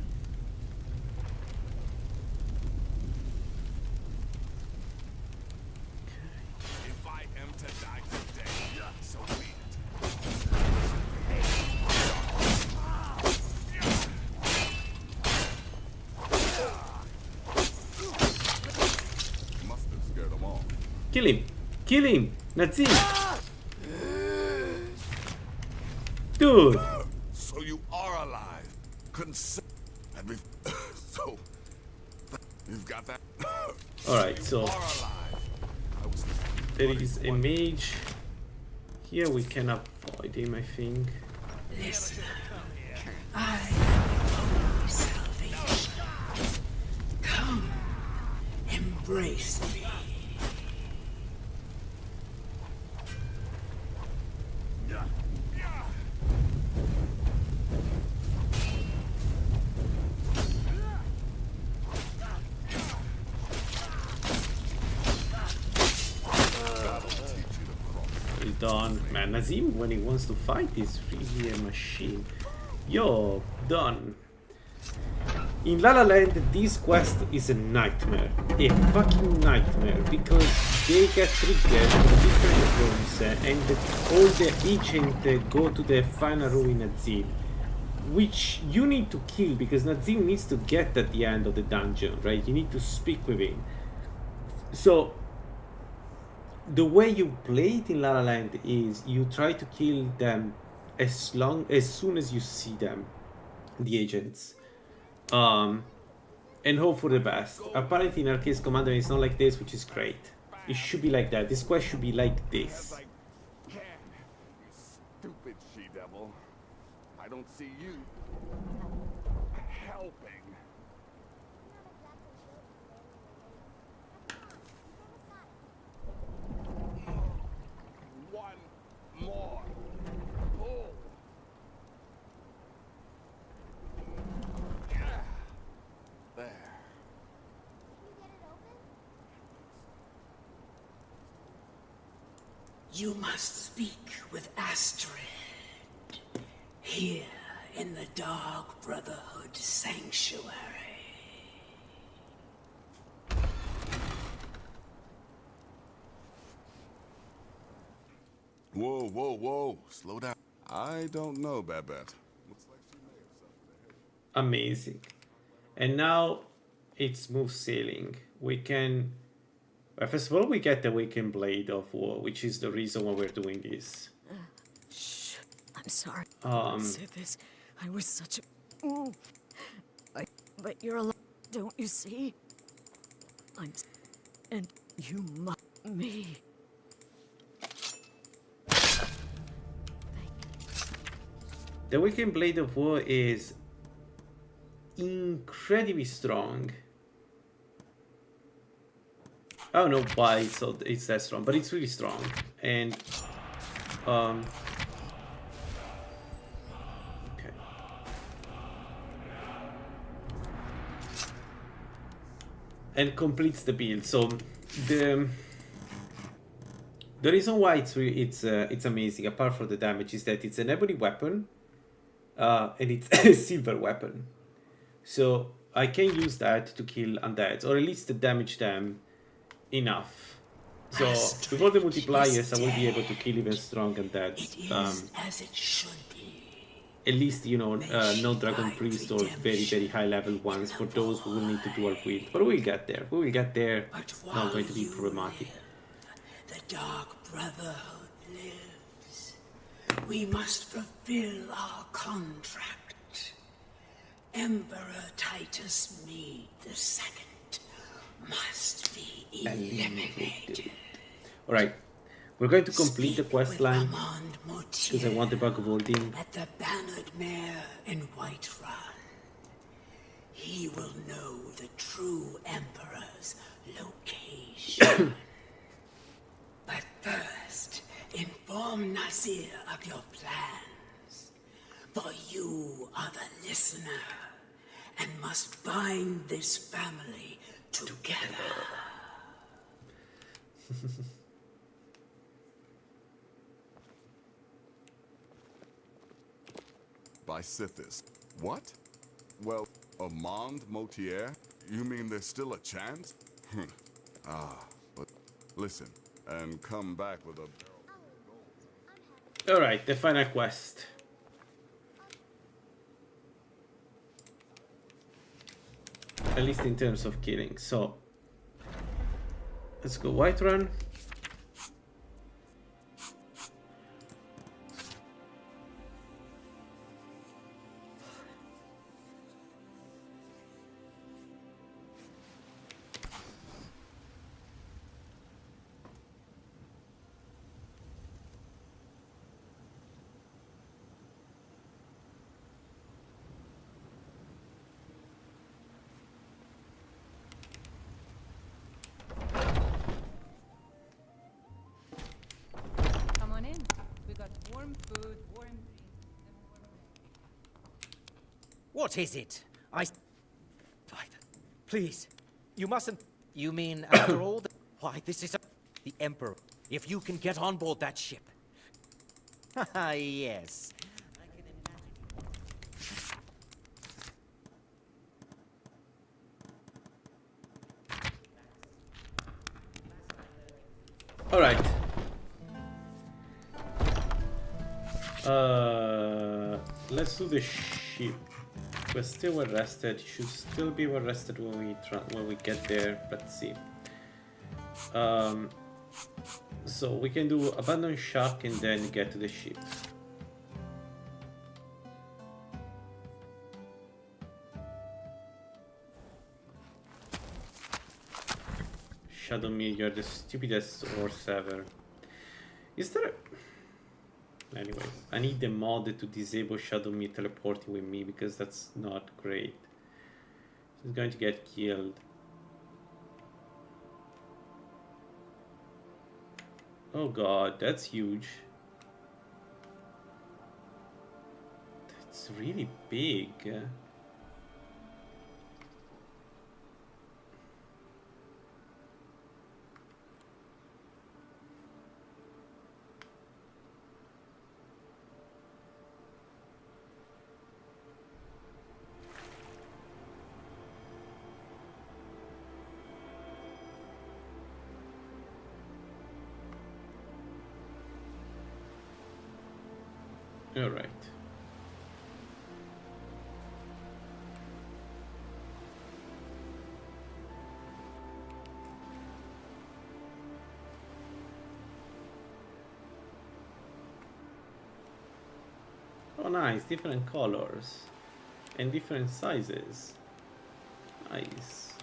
S4: If I am to die today, so be
S11: it. Must have scared them off.
S1: Kill him! Kill him! Nazi! Dude!
S11: So you are alive. And we've so you've got that.
S1: Alright, so there is a mage. Here we can avoid him, I think.
S17: Listen, I am your only salvation. Come, embrace me.
S1: done. Man, Nazim, when he wants to fight, is really a machine. Yo, done. In La La Land, this quest is a nightmare. A fucking nightmare. Because they get triggered in different rooms and all the agents go to the final room in Nazim. Which you need to kill because Nazim needs to get at the end of the dungeon, right? You need to speak with him. So, the way you play it in La La Land is you try to kill them as soon as you see them, the agents. And hope for the best. Apparently in Arcade's Commander it's not like this, which is great. It should be like that. This quest should be like this.
S11: You stupid she-devil. I don't see you helping. One more pull. There.
S17: You must speak with Astrid. Here in the Dark Brotherhood Sanctuary.
S11: Whoa, whoa, whoa. Slow down. I don't know, Babette. Looks like she may have suffered a hit.
S1: Amazing. And now it's smooth sailing. We can... Well, first of all, we get the Awakened Blade of War, which is the reason why we're doing this.
S18: Shh. I'm sorry.
S1: Um,
S18: Say this. I was such a... But you're alive, don't you see? And you must... me.
S1: The Awakened Blade of War is incredibly strong. I don't know why it's that strong, but it's really strong. And okay. And completes the build. So the reason why it's amazing, apart from the damage, is that it's an ebony weapon, and it's a silver weapon. So I can use that to kill undeads, or at least to damage them enough. So before the multipliers, I will be able to kill even strong undeads.
S17: As it should be.
S1: At least, you know, no Dragon Priest or very, very high level ones for those who will need to dual wield. But we'll get there. We will get there. Not going to be problematic.
S17: The Dark Brotherhood lives. We must fulfill our contract. Emperor Titus Mede II must be eliminated.
S1: Alright, we're going to complete the quest line because I want the Bug of Holding.
S17: At the Bannered Mare in Whiterun. He will know the true Emperor's location. But first, inform Nazir of your plans. For you are the listener and must bind this family together.
S11: By Sithis. What? Well, Amand Motier? You mean there's still a chance? But listen, and come back with a...
S1: Alright, the final quest. At least in terms of killing. So, let's go Whiterun.
S19: What is it? Please, you mustn't... You mean after all the... Why, this is the Emperor. If you can get on board that ship,
S5: Yes.
S1: All right. Let's do the ship. We're still well rested. Should still be well rested when we get there. Let's see. So we can do abandon shock and then get to the ship. Shadow me, you're the stupidest horse ever. Is there a... Anyway, I need the mod to disable Shadow me teleporting with me because that's not great. He's going to get killed. Oh god, that's huge. That's really big. All right. Oh nice, different colors and different sizes. Nice.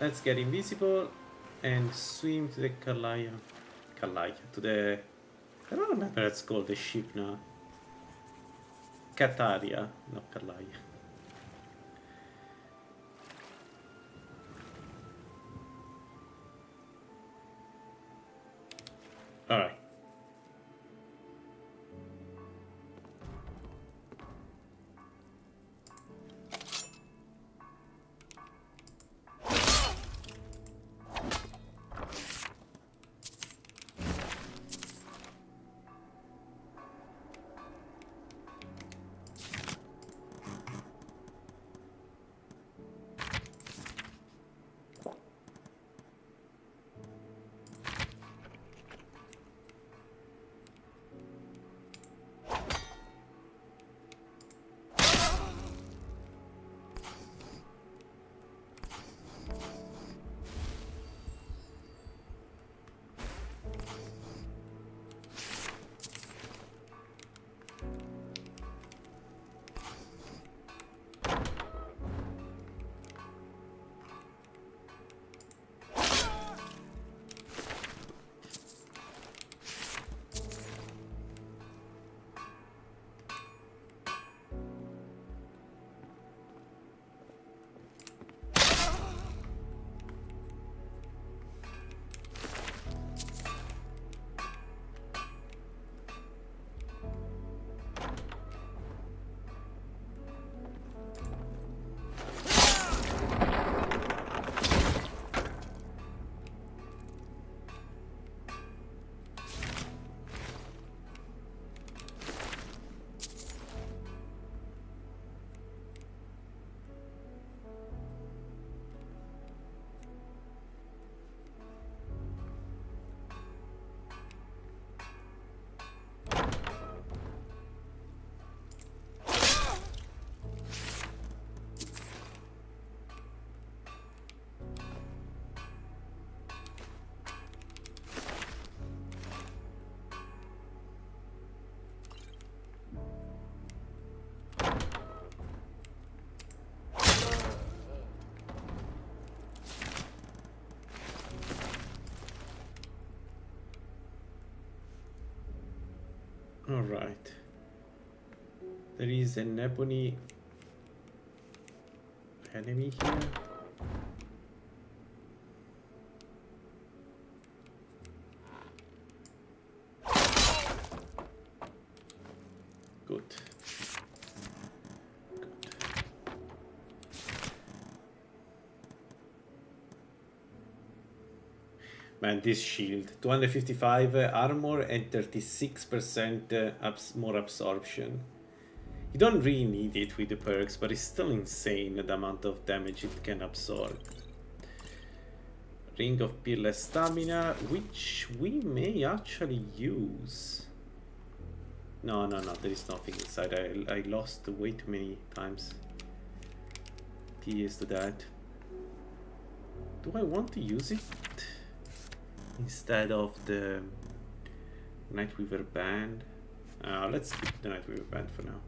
S1: Let's get invisible and swim to the Kalaya, to the... I don't remember what it's called, the ship now. Kataria, not Kalaya. Alright. Alright. There is an ebony enemy here. Good. Man, this shield. 255 armor and 36% more absorption. You don't really need it with the perks, but it's still insane the amount of damage it can absorb. Ring of Peerless Stamina, which we may actually use. No, there is nothing inside. I lost way too many times. Tears to that. Do I want to use it instead of the Nightweaver Band? Let's keep the Nightweaver Band for now.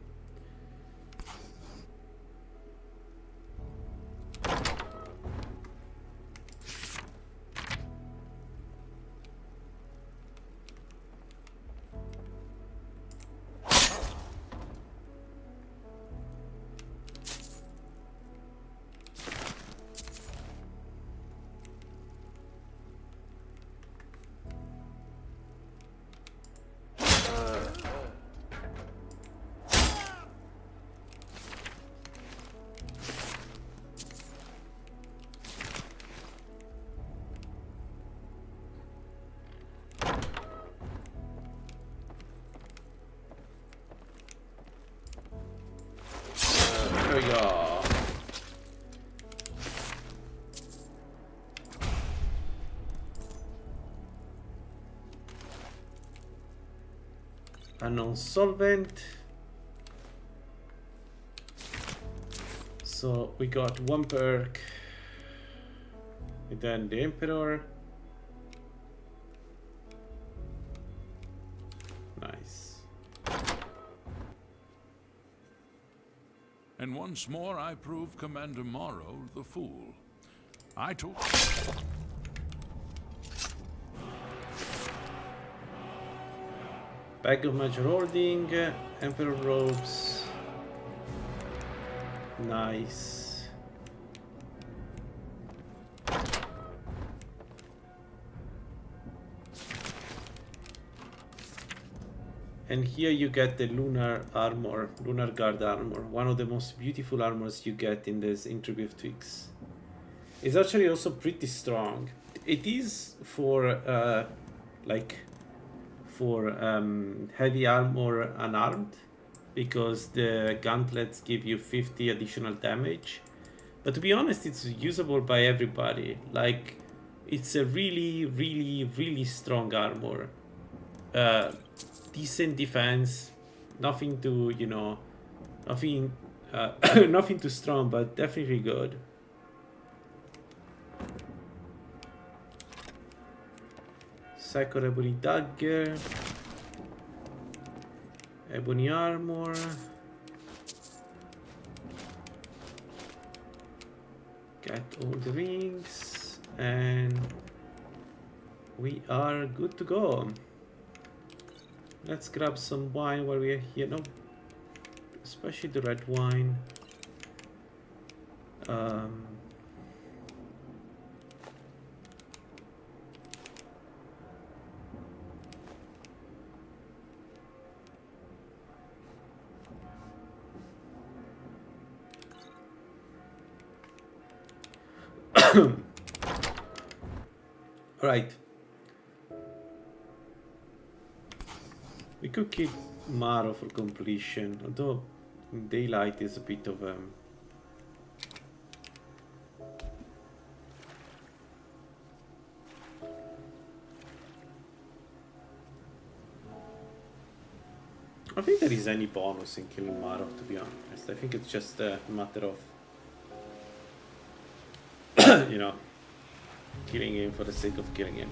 S1: There we go. Unknown solvent. So we got one perk. And then the Emperor. Nice.
S20: And once more I prove Commander Morrow the fool. I took...
S1: Bag of Major Hoarding, Emperor Robes. Nice. And here you get the Lunar Armor, Lunar Guard Armor, one of the most beautiful armors you get in this Intrigue of Twigs. It's actually also pretty strong. It is for heavy armor unarmed, because the gauntlets give you 50 additional damage. But to be honest, it's usable by everybody. Like, it's a really strong armor. Decent defense, nothing to, you know, nothing nothing too strong, but definitely good. Psycho Ebony Dagger, Ebony Armor, get all the rings, and we are good to go. Let's grab some wine while we are here. No, especially the red wine. Right. We could keep Maro for completion, although daylight is a bit of I think there is any bonus in killing Maro, to be honest. I think it's just a matter of you know, killing him for the sake of killing him.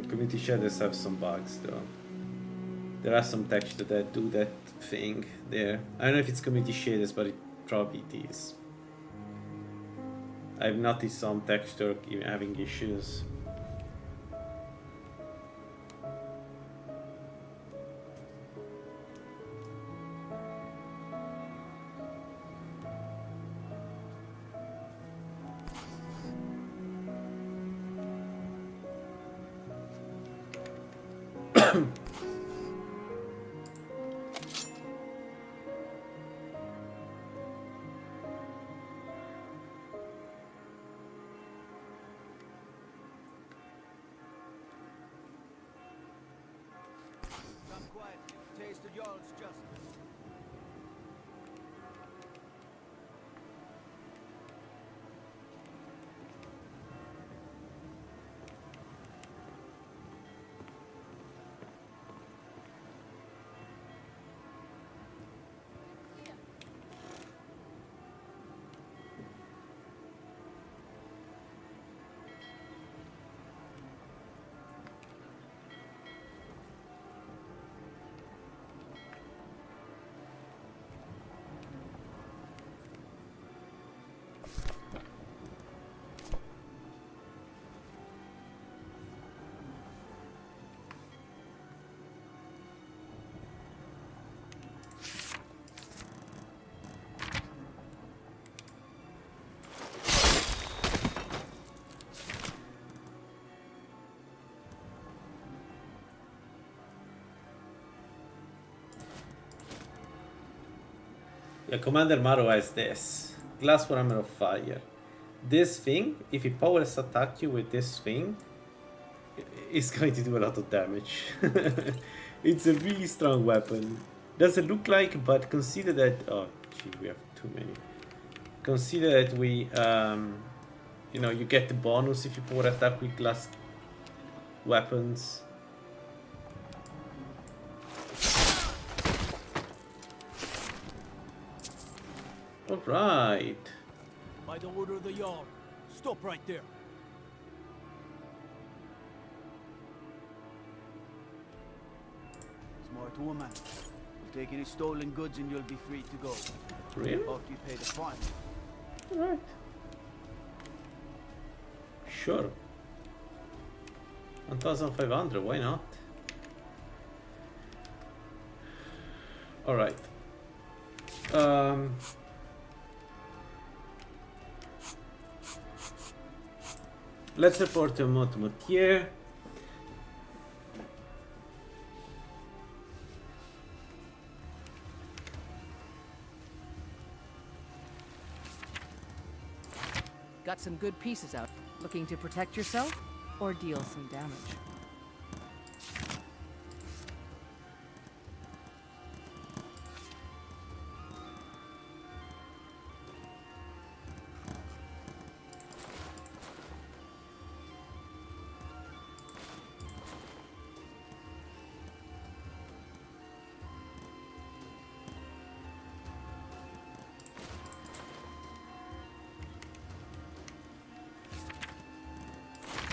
S1: Community shaders have some bugs though. There are some textures that do that thing there. I don't know if it's community shaders, but it probably is. I've noticed some texture having issues.
S3: quiet. Taste of y'all's justice.
S1: Yeah, Commander Maro has this. Glass parameter of fire. This thing, if he powers attack you with this thing, it's going to do a lot of damage. It's a really strong weapon. Doesn't look like, but consider that... Oh, gee, we have too many. Consider that we... you know, you get the bonus if you power attack with glass weapons. Alright.
S16: By the order of the Jarl, stop right there.
S3: Smart woman. We'll take any stolen goods and you'll be free to go.
S1: Really?
S3: After you pay the fine.
S1: Alright. Sure. 1,500, why not? Alright. Let's report to Motier.
S2: Got some good pieces out. Looking to protect yourself or deal some damage?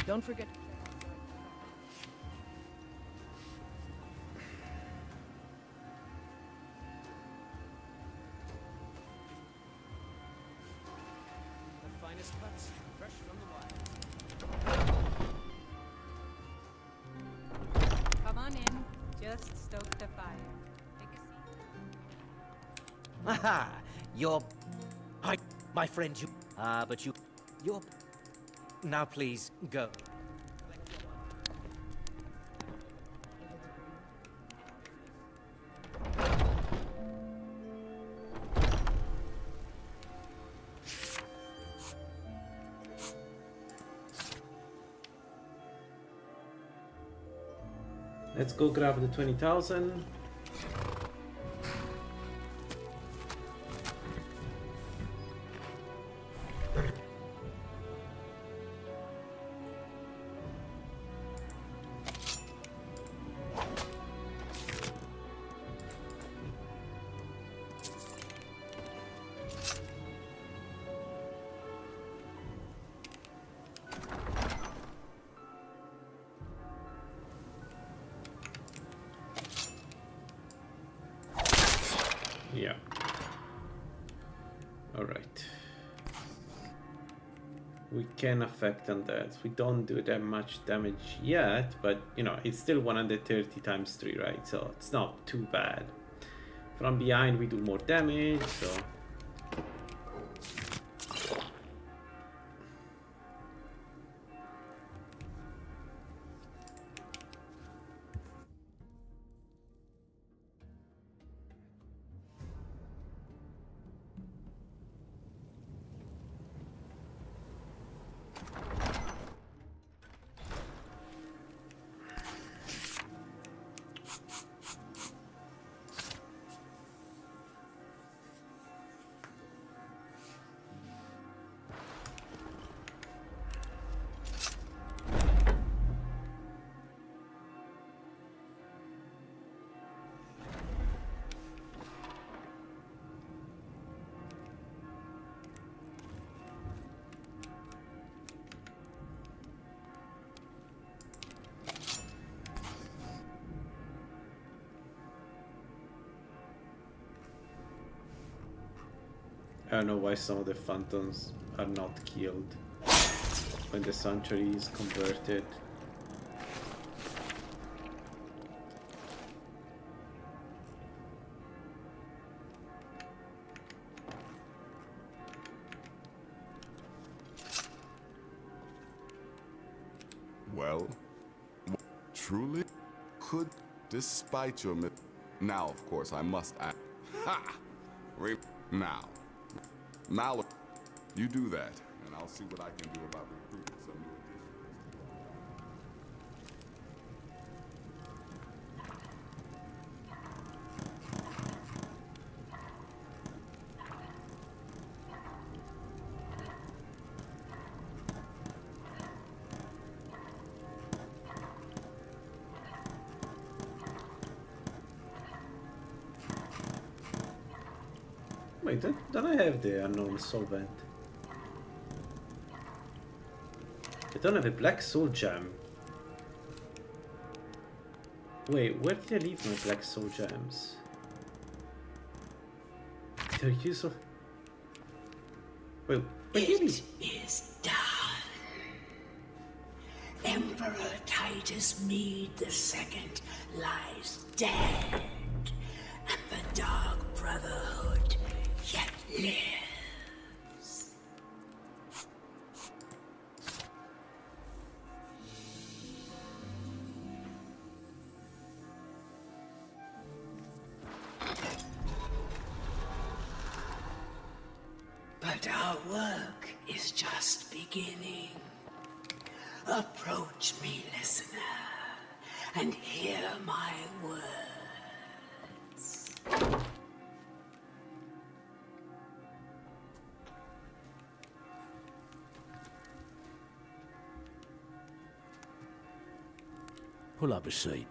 S2: Don't forget.
S16: The finest cuts, fresh from the wild.
S15: Come on in. Just stoke the fire. Take a seat.
S5: Aha! You're... Hi, my friend, you... but you're... Now please, go.
S1: Let's go grab the 20,000. Yeah. All right. We can affect on that. We don't do that much damage yet, but you know, it's still 130 times 3, right? So it's not too bad. From behind we do more damage, so... don't know why some of the phantoms are not killed when the sanctuary is converted.
S11: Well, truly could, despite your now, of course, I must act. Ha! Now, Mallory, you do that, and I'll see what I can do about recruiting some new additions.
S1: Wait, don't I have the unknown solvent? I don't have a black soul gem. Wait, where did I leave my black soul gems? They're useful. Wait,
S17: It is done. Emperor Titus Mede II lies dead, and the Dark Brotherhood yet lives. But our work is just beginning. Approach me, listener, and hear my words.
S21: Pull up a seat.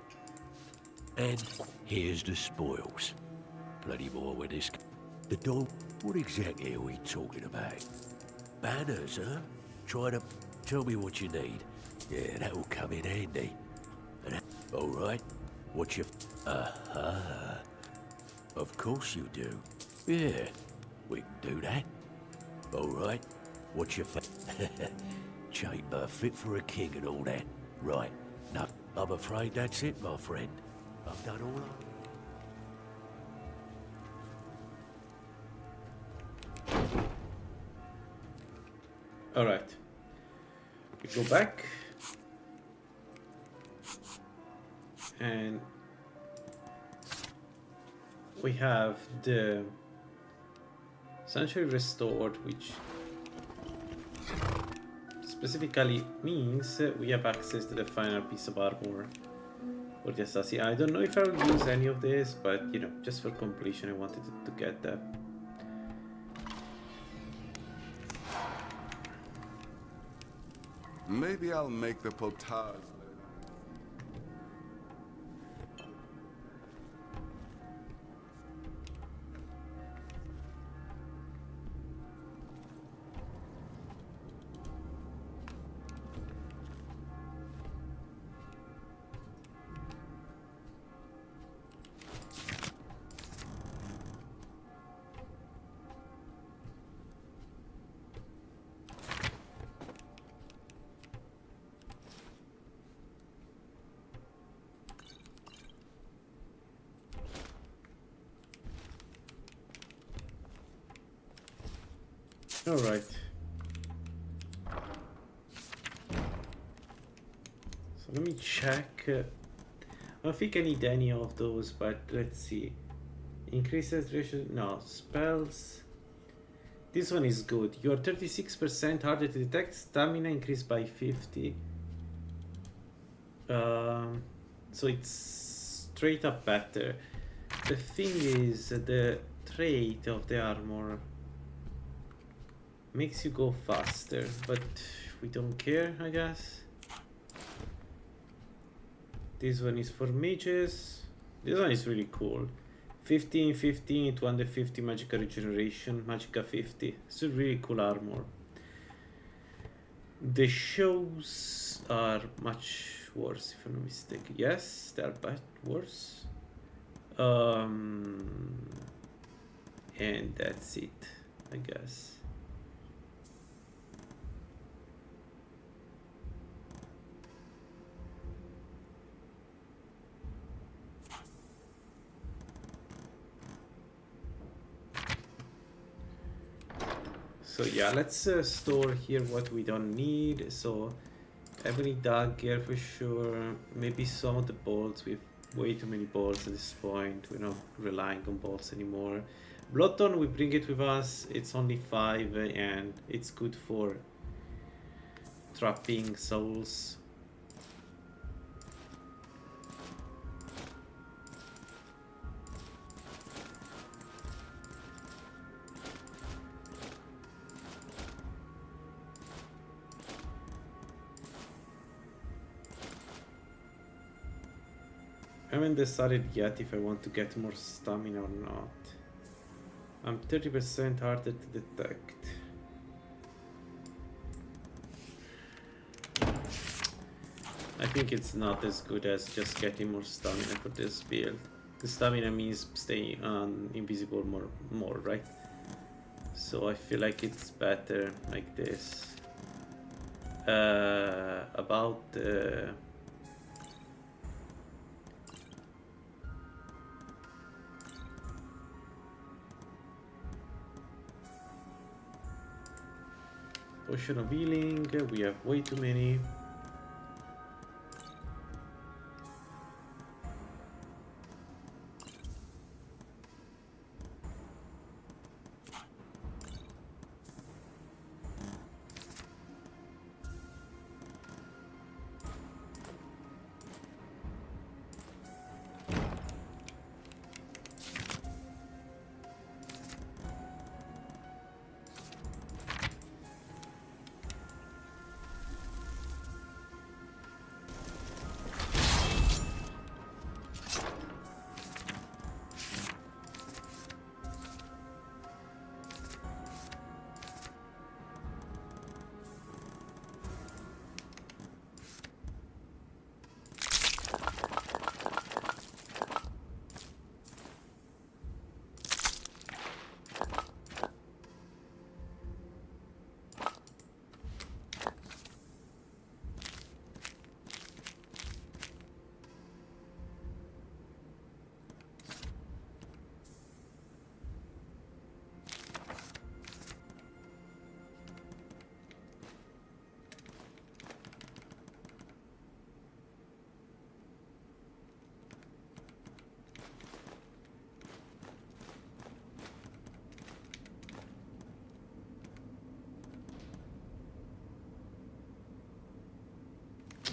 S21: And here's the spoils. Plenty more with this. The dog. What exactly are we talking about? Banners, huh? Try to tell me what you need. Yeah, that will come in handy. All right. What's your? Of course you do. Yeah, we can do that. All right. What's your? Chamber fit for a king and all that. Right. No, I'm afraid that's it, my friend. I've done all I.
S1: Alright. We go back. And we have the Sanctuary restored, which specifically means we have access to the final piece of armor for the assassin. I don't know if I will use any of this, but you know, just for completion I wanted to get that.
S11: Maybe I'll make the potage.
S1: All right. So let me check. I don't think I need any of those, but let's see. Increases ratio. No spells. This one is good. You are 36% harder to detect. Stamina increased by 50. So it's straight up better. The thing is, the trait of the armor makes you go faster, but we don't care, I guess. This one is for mages. This one is really cool. 15, 15, 250 magica regeneration, magica 50. It's a really cool armor. The shows are much worse, if I'm not mistaken. Yes, they are bad worse. And that's it. I guess. So yeah, let's store here what we don't need. So ebony dagger for sure. Maybe some of the bolts. We have way too many bolts at this point. We're not relying on bolts anymore. Bloodthorn, we bring it with us. It's only 5 and it's good for trapping souls. I haven't decided yet if I want to get more stamina or not. I'm 30% harder to detect. I think it's not as good as just getting more stamina for this build. The stamina means staying invisible more, right? So I feel like it's better like this. About potion of healing, we have way too many.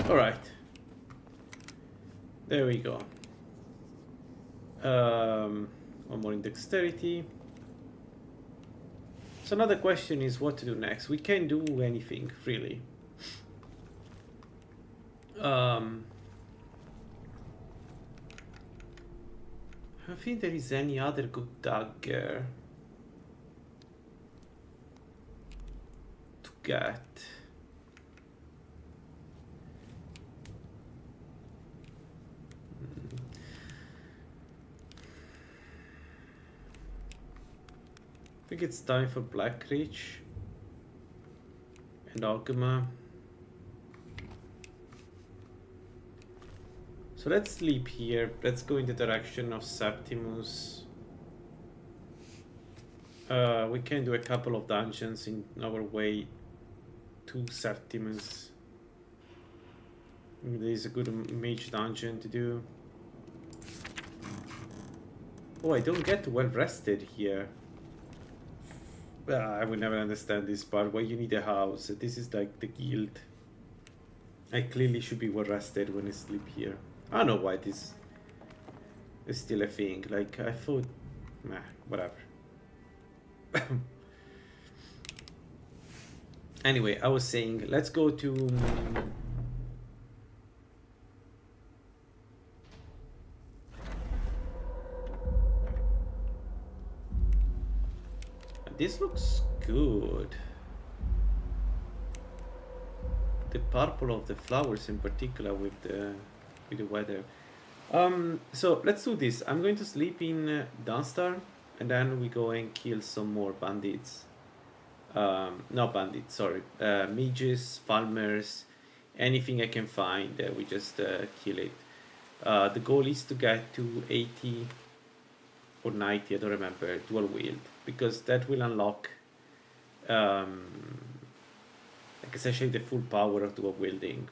S1: Alright. There we go. One more in dexterity. So another question is what to do next. We can't do anything, really. I don't think there is any other good dagger to get. I think it's time for Blackreach and Alchema. So let's sleep here. Let's go in the direction of Septimus. We can do a couple of dungeons in our way to Septimus. There is a good mage dungeon to do. Oh, I don't get well rested here. I will never understand this part. Why you need a house? This is like the guild. I clearly should be well rested when I sleep here. I don't know why this is still a thing. Like I thought, nah, whatever. Anyway, I was saying, let's go to. This looks good. The purple of the flowers in particular with the weather. So let's do this. I'm going to sleep in Dunstar and then we go and kill some more bandits. not bandits, sorry, mages, farmers, anything I can find, we just kill it. The goal is to get to 80 or 90, I don't remember, dual wield, because that will unlock like essentially the full power of dual wielding.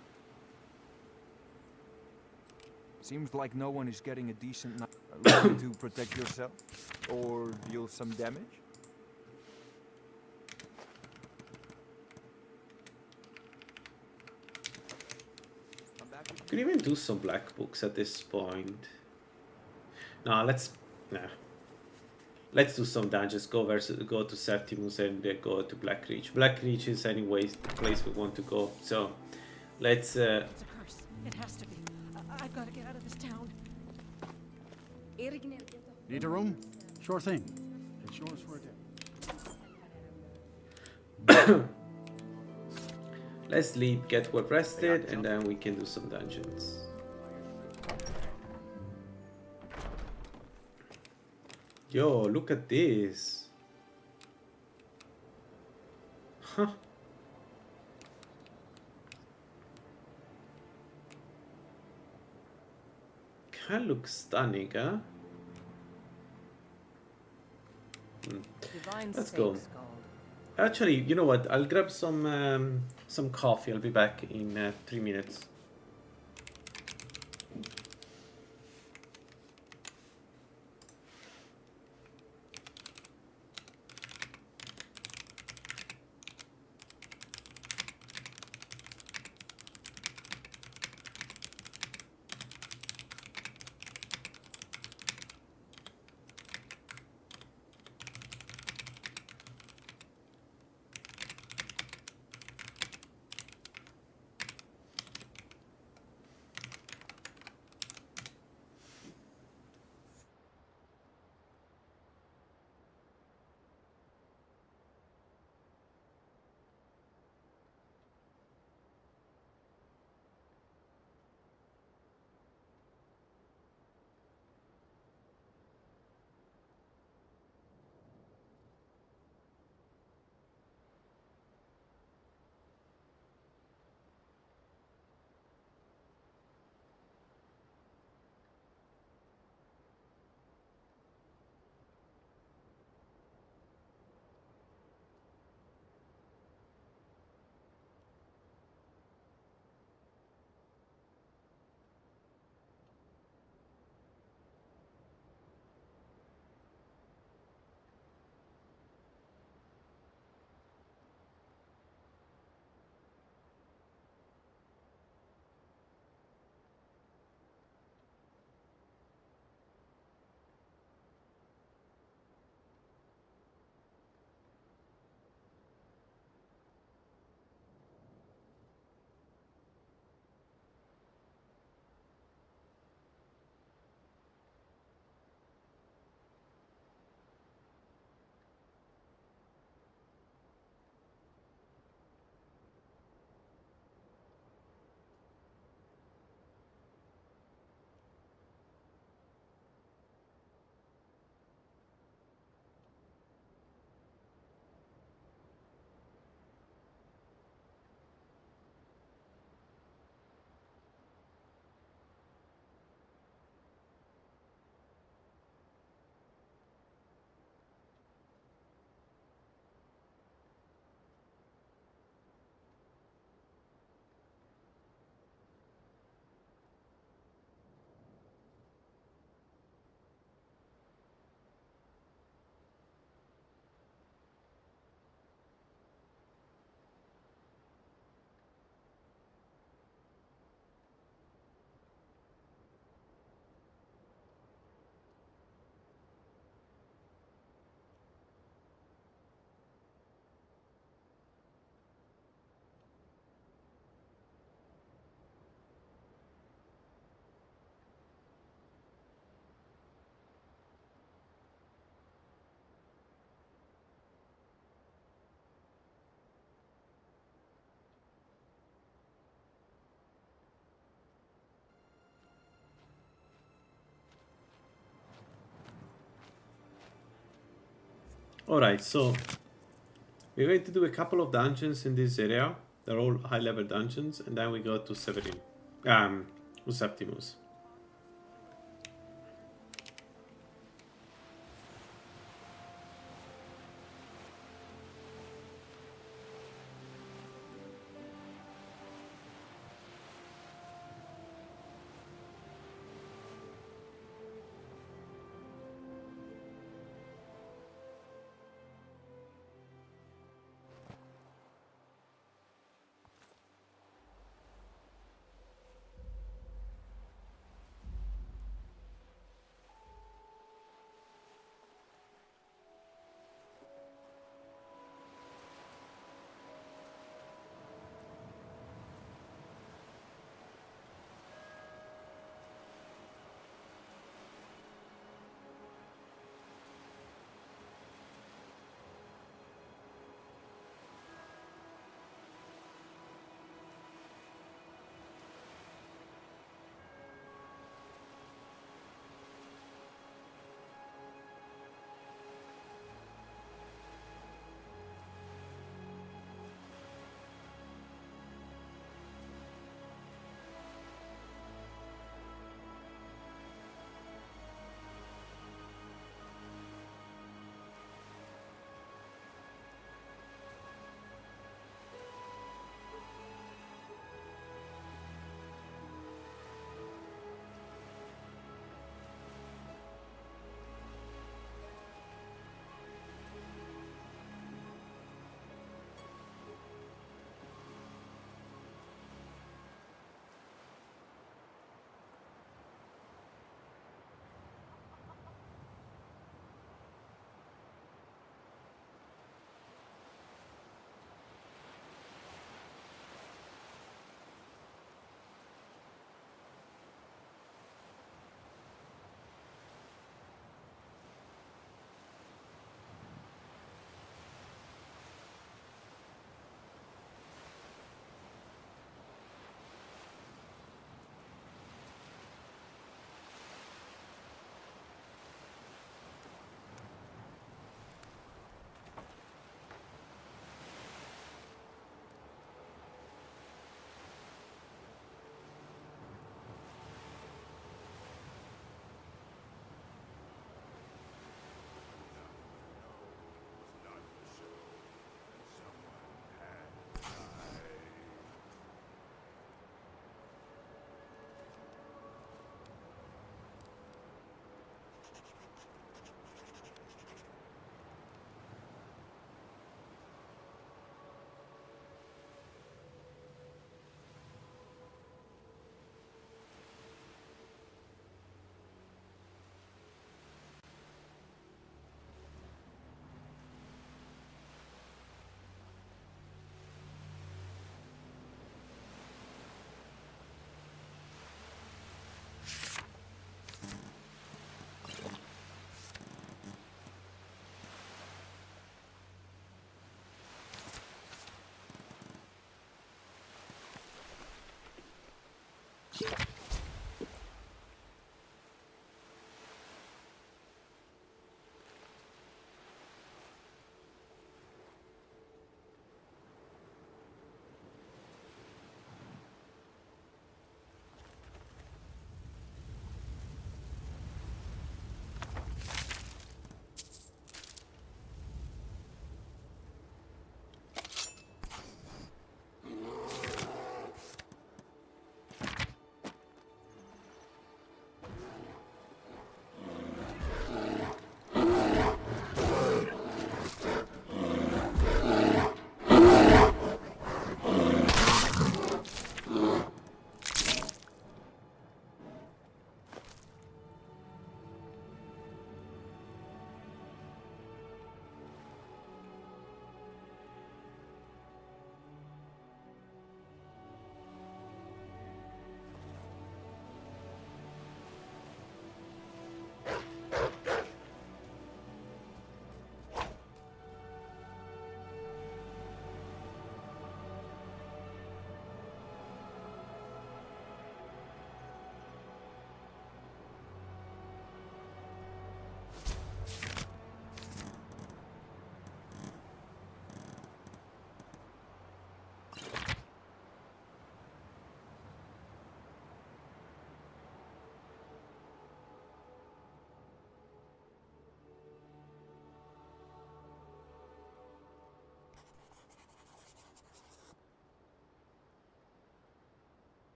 S8: Seems like no one is getting a decent knife. Looking to protect yourself or deal some damage?
S1: Could even do some black books at this point. No, let's do some dungeons. Go to Septimus and go to Blackreach. Blackreach is anyways the place we want to go. So let's.
S10: It's a curse. It has to be. I've got to get out of this town.
S9: Need a room? Sure thing. It's yours for a day.
S1: Let's sleep, get well rested, and then we can do some dungeons. Yo, look at this. Huh. Can look stunning, huh? Let's go. Actually, you know what? I'll grab some coffee. I'll be back in 3 minutes. Alright, so We're going to do a couple of dungeons in this area. They're all high-level dungeons, and then we go to Severin. Septimus.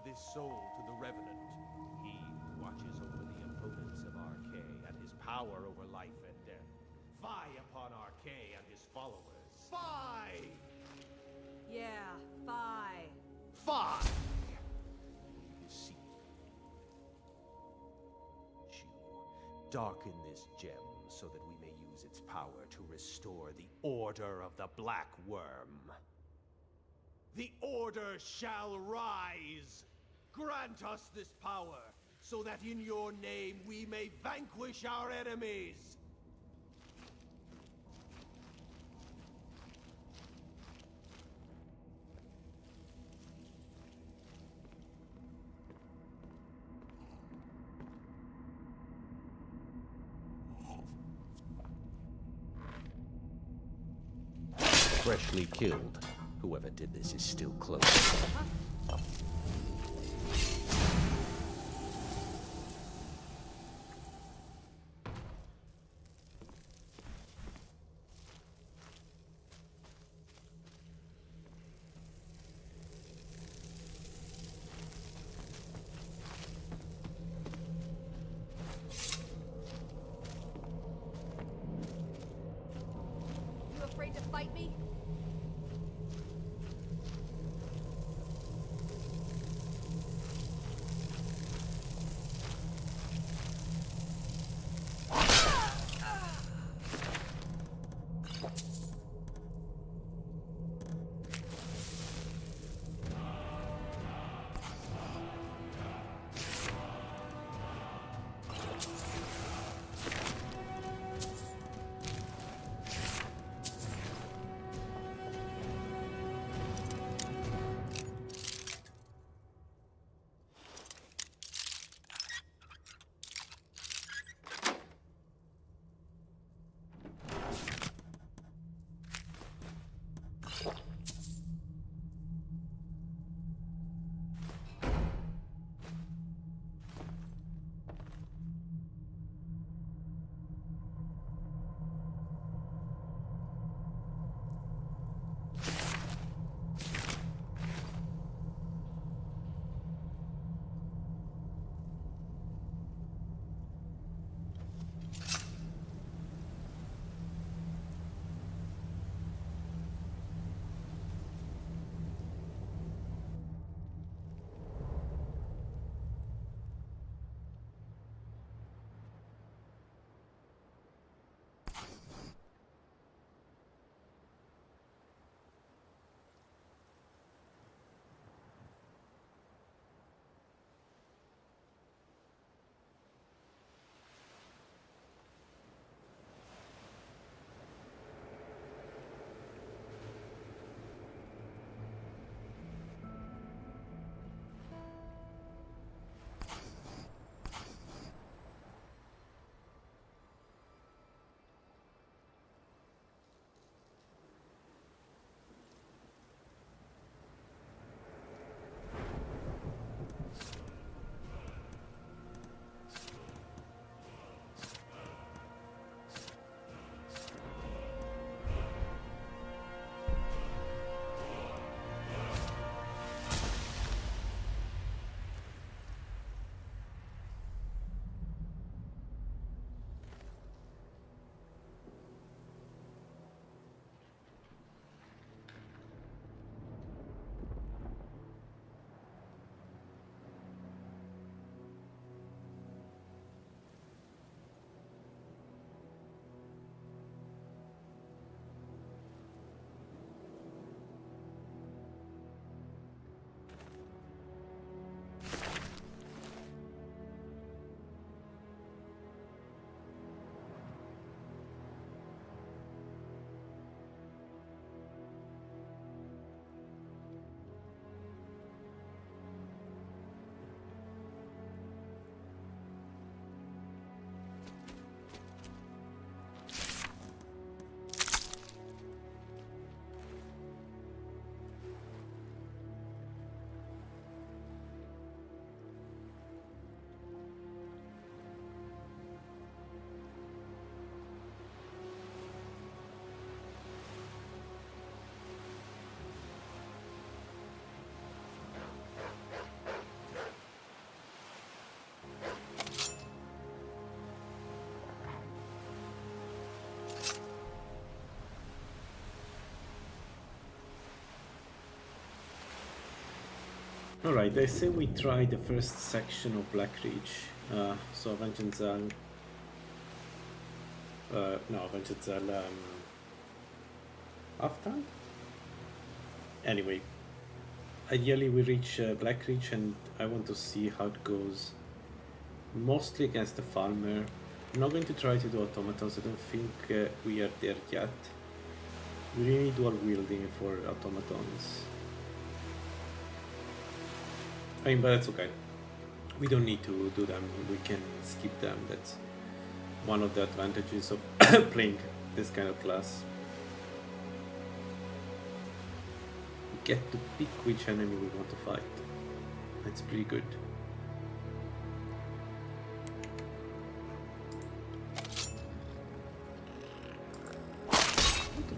S6: this soul to the Revenant. He who watches over the opponents of Arcay and his power over life and death. Fie upon Arcay and his followers. Fie!
S18: Yeah, fie.
S6: Fie! His seed. You darken this gem so that we may use its power to restore the Order of the Black Worm. The Order shall rise! Grant us this power, so that in your name we may vanquish our enemies! Freshly killed. Whoever did this is still close.
S18: You afraid to fight me?
S1: Alright, I say we try the first section of Black Reach. So Vengeance Zal. No, Vengeance Zal. After? Anyway, ideally we reach Black Reach, and I want to see how it goes. Mostly against the farmer. I'm not going to try to do automatons. I don't think we are there yet. We really need dual wielding for automatons. I mean, but that's okay. We don't need to do them. We can skip them. That's one of the advantages of playing this kind of class. We get to pick which enemy we want to fight. That's pretty good.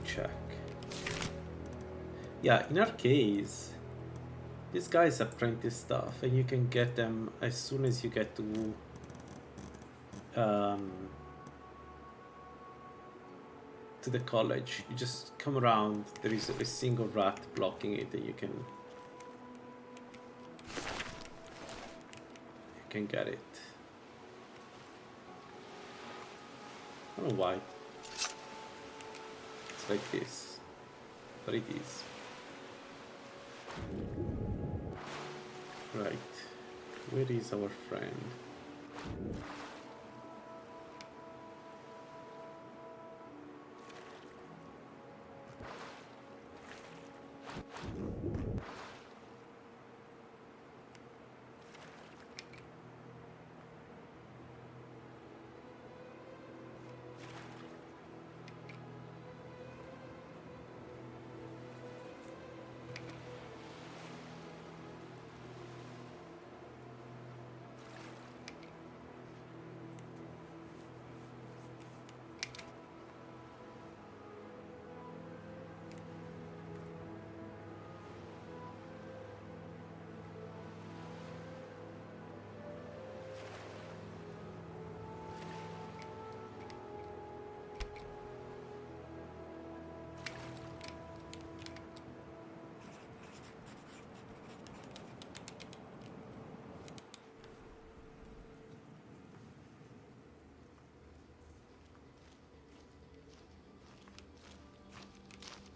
S1: Check. Yeah, in our case, these guys apprentice stuff, and you can get them as soon as you get to the college. You just come around, there is a single rat blocking it, and you can get it. I don't know why. Like this, but it is. Right, where is our friend?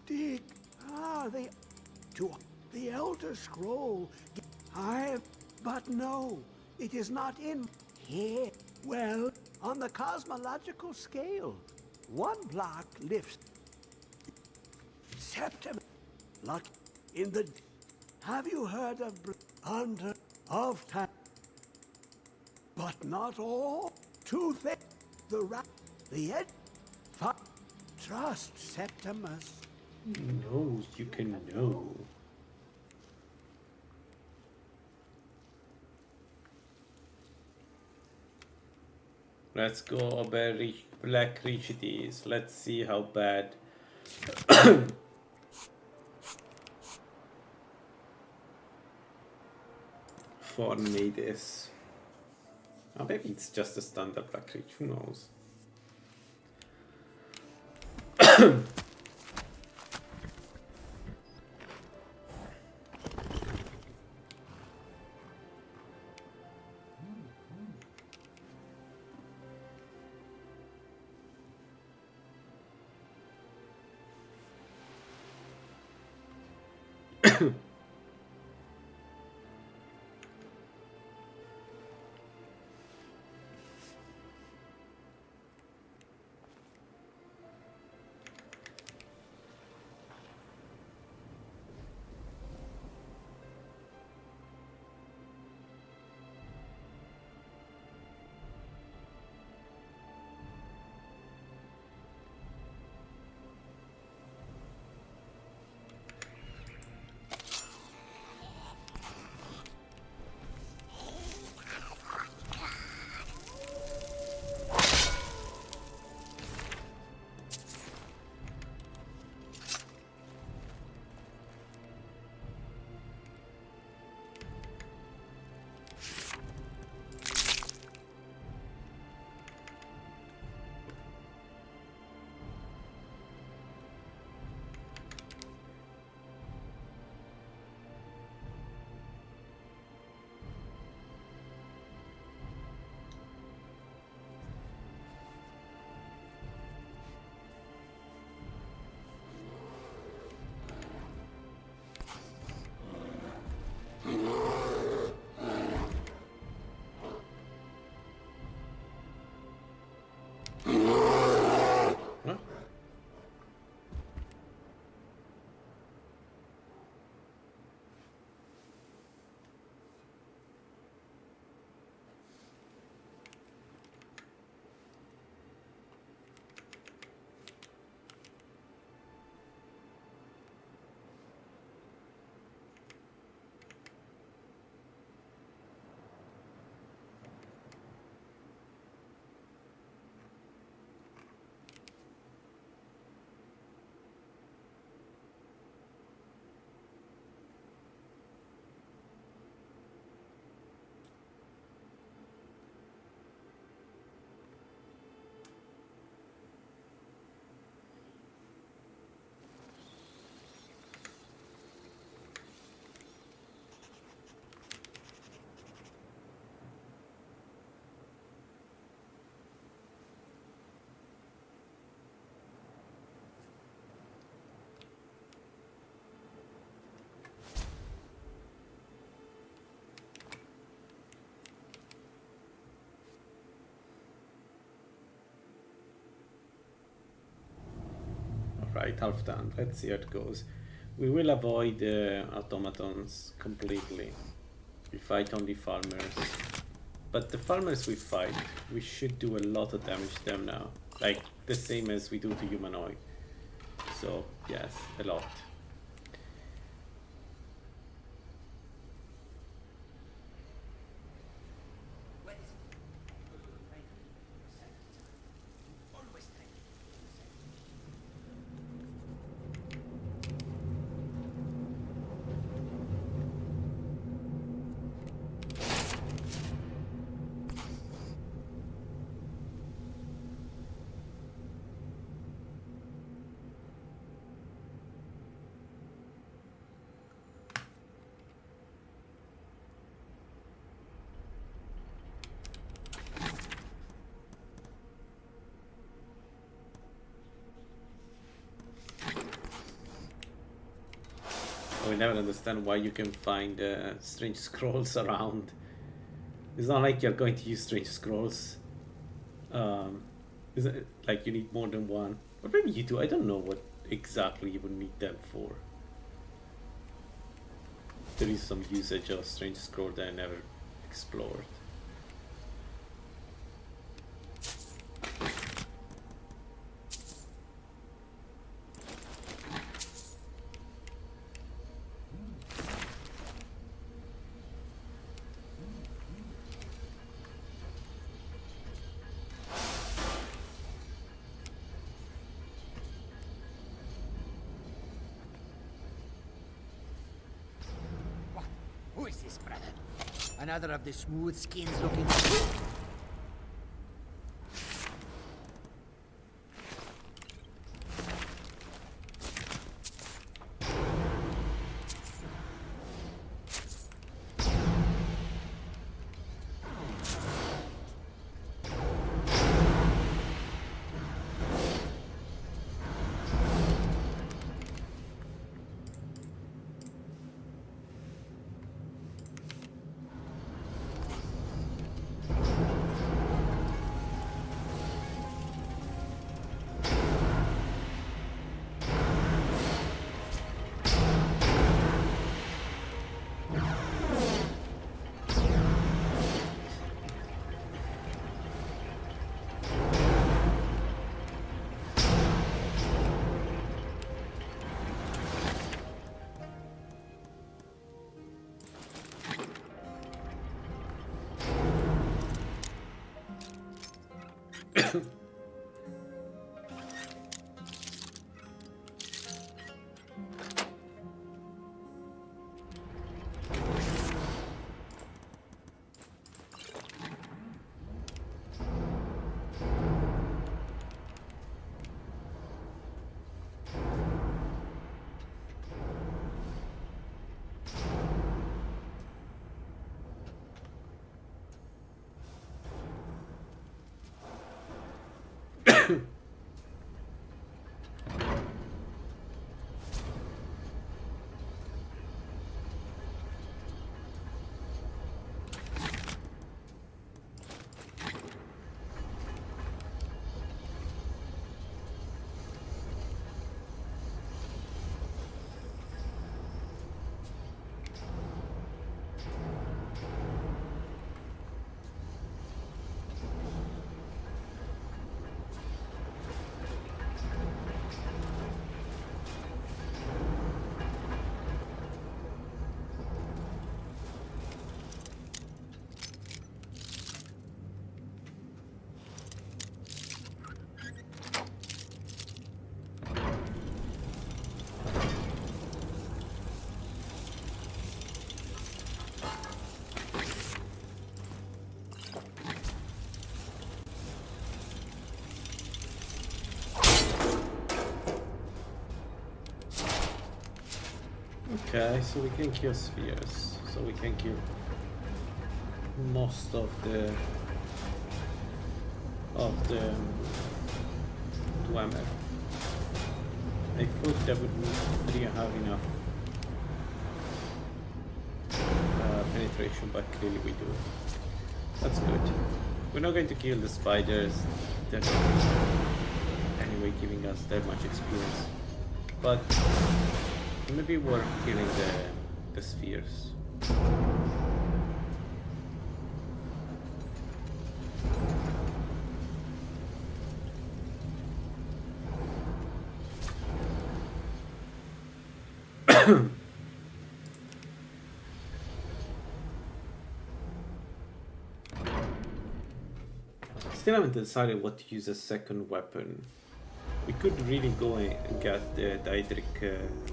S14: Dig. The Elder Scroll. But no, it is not in here. Well, on the cosmological scale, one block lifts. Septum. Luck in the. Have you heard of under of time? But not all. Two things. The rat. The ed. Trust Septimus.
S1: He knows you can know. Let's go Black Reach it is. Let's see how bad Fawn made this. Oh, maybe it's just a standard Black Reach, who knows? right? Half done. Let's see how it goes. We will avoid the automatons completely. We fight only farmers. But the farmers we fight, we should do a lot of damage to them now. Like the same as we do to humanoid. So yes, a lot. I never understand why you can find strange scrolls around. It's not like you're going to use strange scrolls. Is it like you need more than one? Or maybe you do. I don't know what exactly you would need them for. There is some usage of strange scroll that I never explored.
S13: Who is this, brother? Another of the smooth skins looking...
S1: Okay, so we can kill spheres, so we can kill most of the dwemer. I thought that we didn't have enough penetration, but clearly we do. That's good. We're not going to kill the spiders. They're not anyway giving us that much experience. but it may be worth killing the spheres. Still haven't decided what to use as second weapon. We could really go and get the Daedric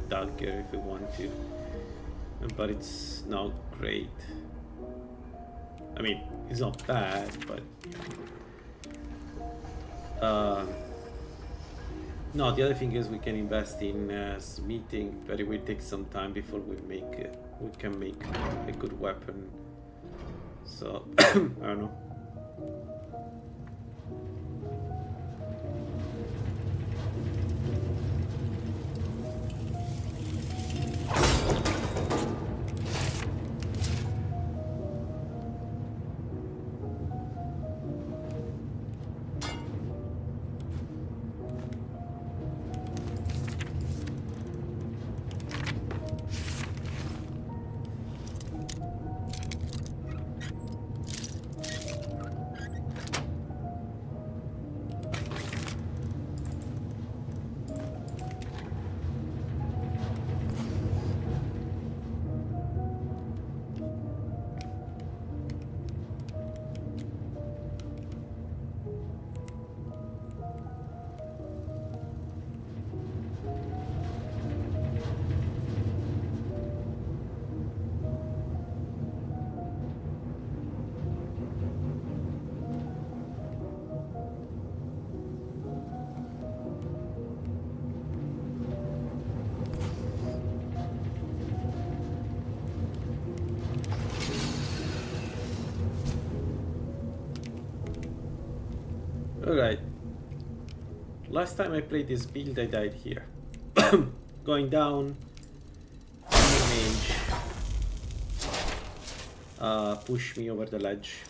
S1: dagger if we want to, but it's not great. I mean, it's not bad, but no. The other thing is we can invest in smithing, but it will take some time before we can make a good weapon. So I don't know. Alright. Last time I played this build I died here. Going down, mage pushed me over the ledge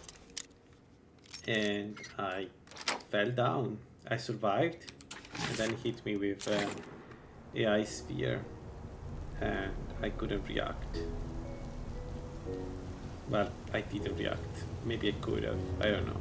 S1: and I fell down. I survived and then hit me with a ice sphere and I couldn't react. Well, I didn't react. Maybe I could have, I don't know.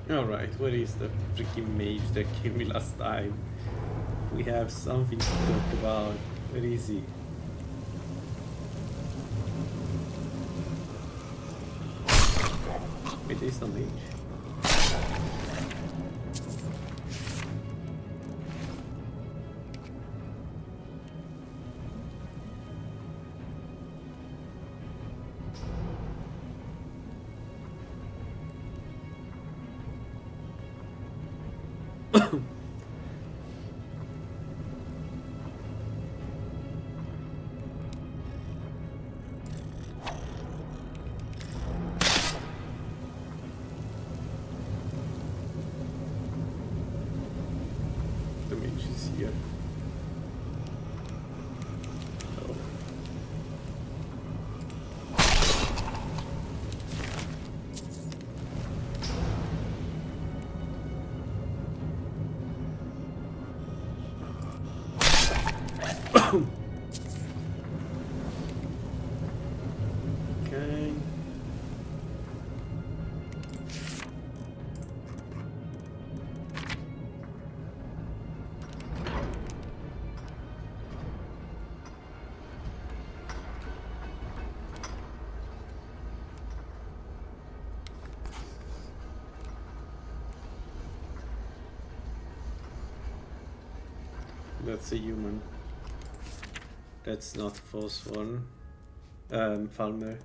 S1: Alright, where is the freaking mage that killed me last time? We have something to talk about. Where is he? Wait, there's no mage. The mage is here. Oh. Okay. That's a human. That's not a false one. Falmer.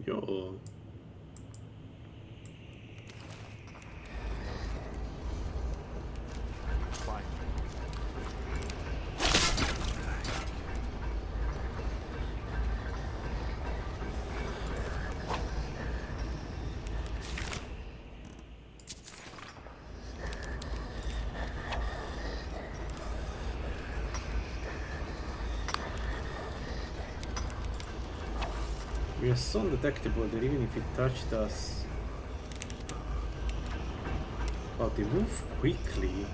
S1: Yo. We are so undetectable that even if it touched us... Oh, they move quickly.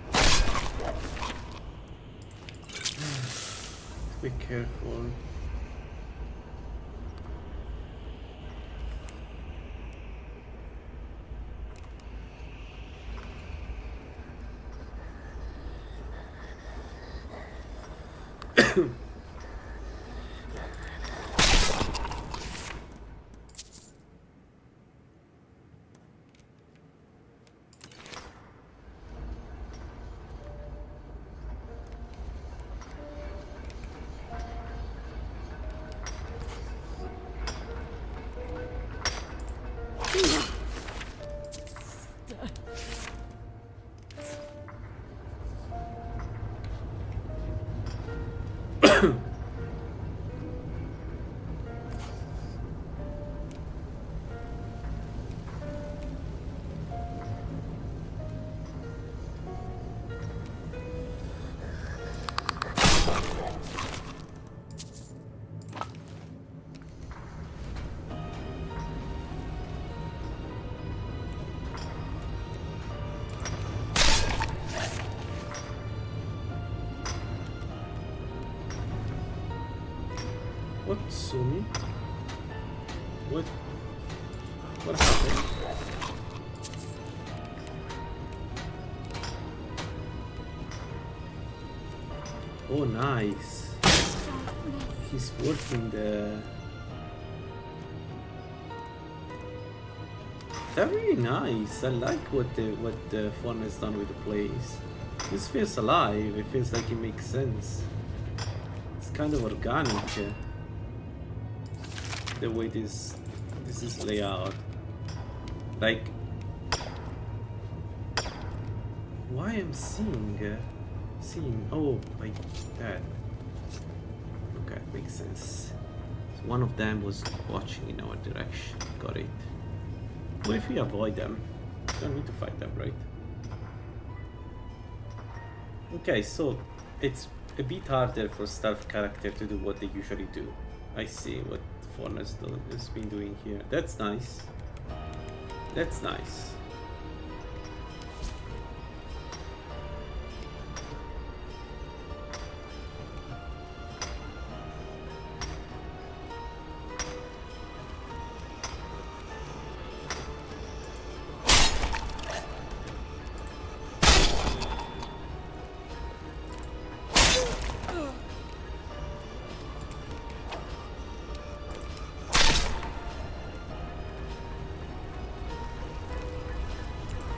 S1: Be careful. What, Sumi? What happened? Oh, nice. He's working there. That's really nice. I like what the Fawn has done with the place. This feels alive. It feels like it makes sense. It's kind of organic. The way this is laid out. Like, why I'm seeing oh, like that. Okay, makes sense. So one of them was watching in our direction. Got it. What if we avoid them? Don't need to fight them, right? Okay, so it's a bit harder for stealth character to do what they usually do. I see what Fornus has been doing here. That's nice. That's nice.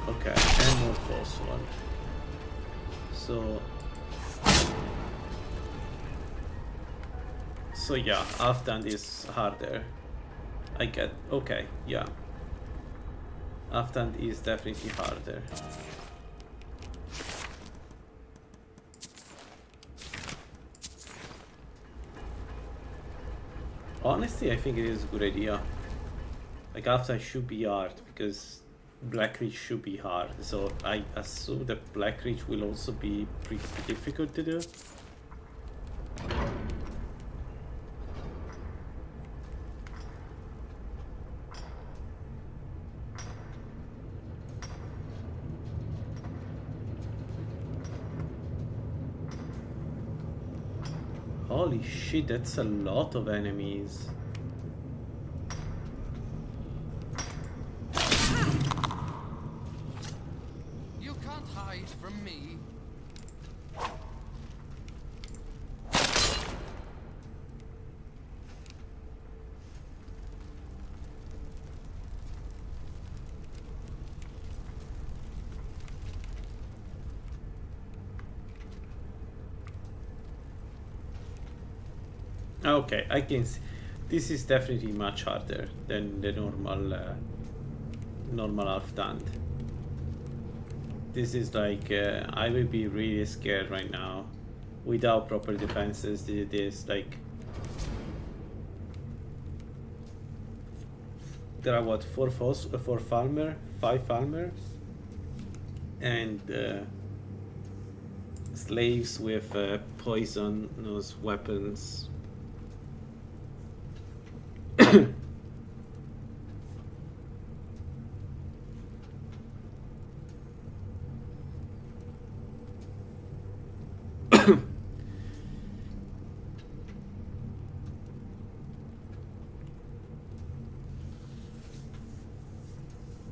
S1: Okay, and more false one. So yeah, Afghan is harder. I get, okay, yeah. Afghan is definitely harder. Honestly, I think it is a good idea. Like Afghan should be hard because Blackreach should be hard, so I assume that Blackreach will also be pretty difficult to do. Holy shit, that's a lot of enemies.
S7: You can't hide from me.
S1: Okay, I can see. This is definitely much harder than the normal half-stand. This is like, I will be really scared right now. Without proper defenses, it is like... There are what, 4 Falmer, 5 Falmer, and slaves with poisonous weapons.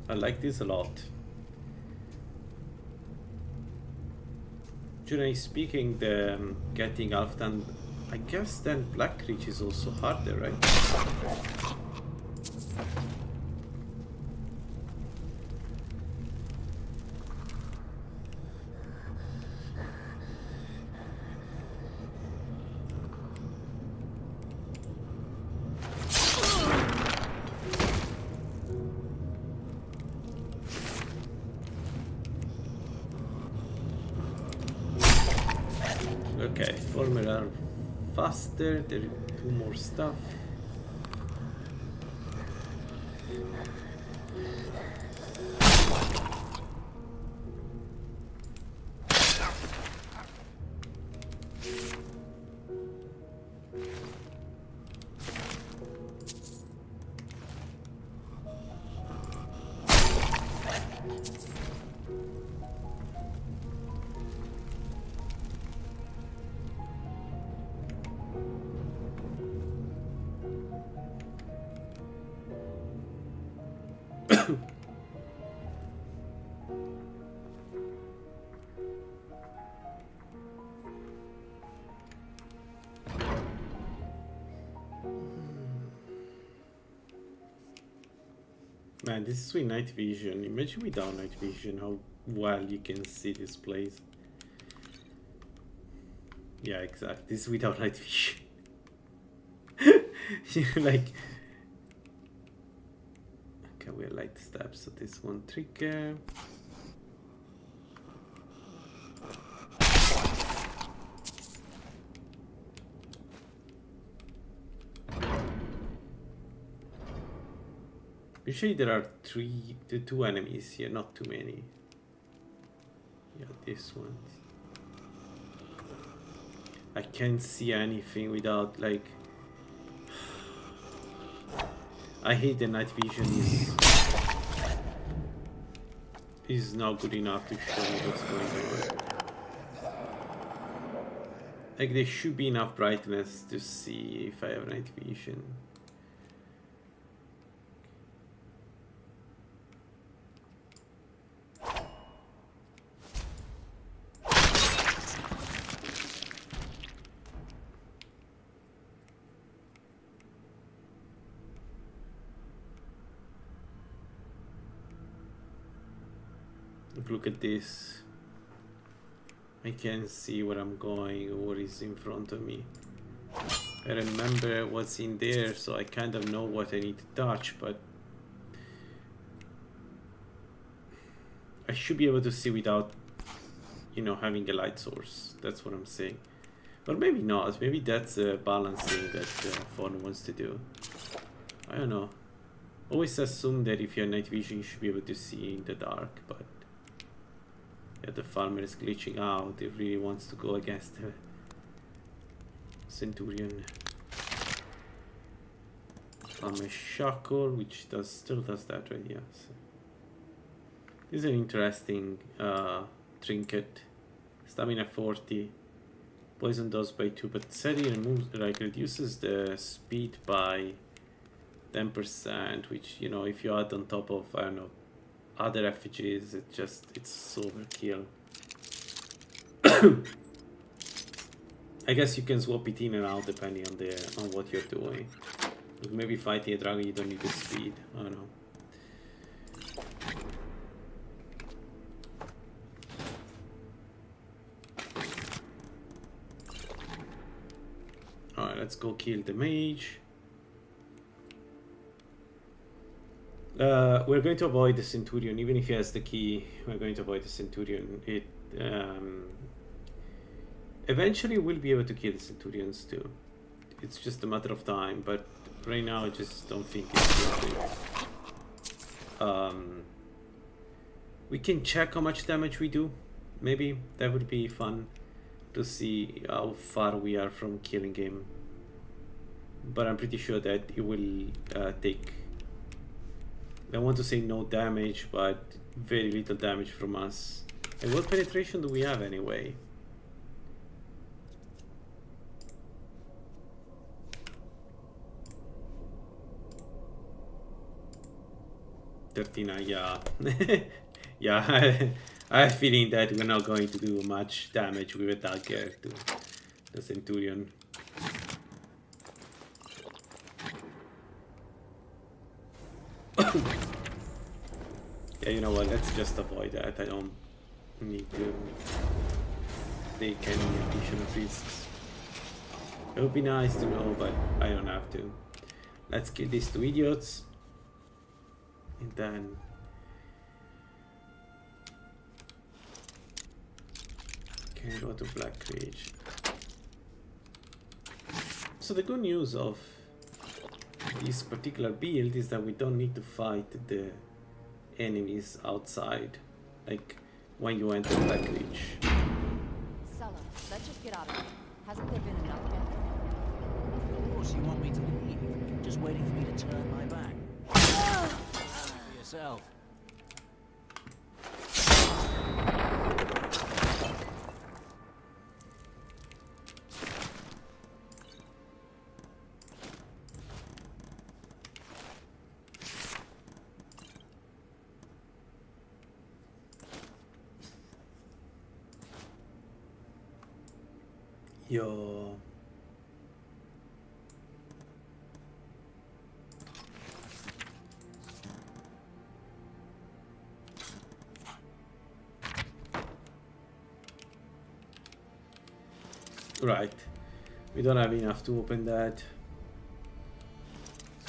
S1: I like this a lot. Generally speaking, the getting Halfdan, I guess then Blackreach is also harder, right? Okay, Former are faster, there do more stuff. Man, this is with night vision. Imagine without night vision how well you can see this place. Yeah, exactly. This is without night vision. You're like... Okay, we have light steps, so this one trigger. Usually there are two enemies here, not too many. Yeah, this one. I can't see anything without like. I hate the night vision is not good enough to show me what's going on. Like there should be enough brightness to see if I have night vision. Look at this. I can see where I'm going or what is in front of me. I remember what's in there, so I kind of know what I need to touch, but I should be able to see without, you know, having a light source. That's what I'm saying. Or maybe not. Maybe that's a balancing that Fawn wants to do. I don't know. Always assume that if you have night vision, you should be able to see in the dark, but yeah, the farmer is glitching out. He really wants to go against the Centurion. Farmer Shackle, which still does that, right? Yeah. So this is an interesting trinket. Stamina 40, poison dose by 2, but Seti removes, like, reduces the speed by 10%, which, you know, if you add on top of, I don't know, other effigies, it's overkill. I guess you can swap it in and out depending on what you're doing. Like maybe fighting a dragon you don't need the speed. I don't know. Alright, let's go kill the mage. We're going to avoid the Centurion, even if he has the key. We're going to avoid the Centurion. Eventually we'll be able to kill the Centurions too. It's just a matter of time, but right now I just don't think it's worth it. We can check how much damage we do. Maybe that would be fun to see how far we are from killing him. But I'm pretty sure that it will take, I want to say no damage, but very little damage from us. And what penetration do we have anyway? Yeah. Yeah, I have a feeling that we're not going to do much damage with a dagger to the Centurion. Yeah, you know what, let's just avoid that. I don't need to take any additional risks. It would be nice to know, but I don't have to. Let's kill these two idiots. And then can go to Black Ridge. So the good news of this particular build is that we don't need to fight the enemies outside, like when you enter Black Ridge.
S2: Sella, let's just get out of here. Hasn't there been enough death?
S16: Of course you want me to leave. Just waiting for me to turn my back. For yourself.
S1: Yo. Right. We don't have enough to open that.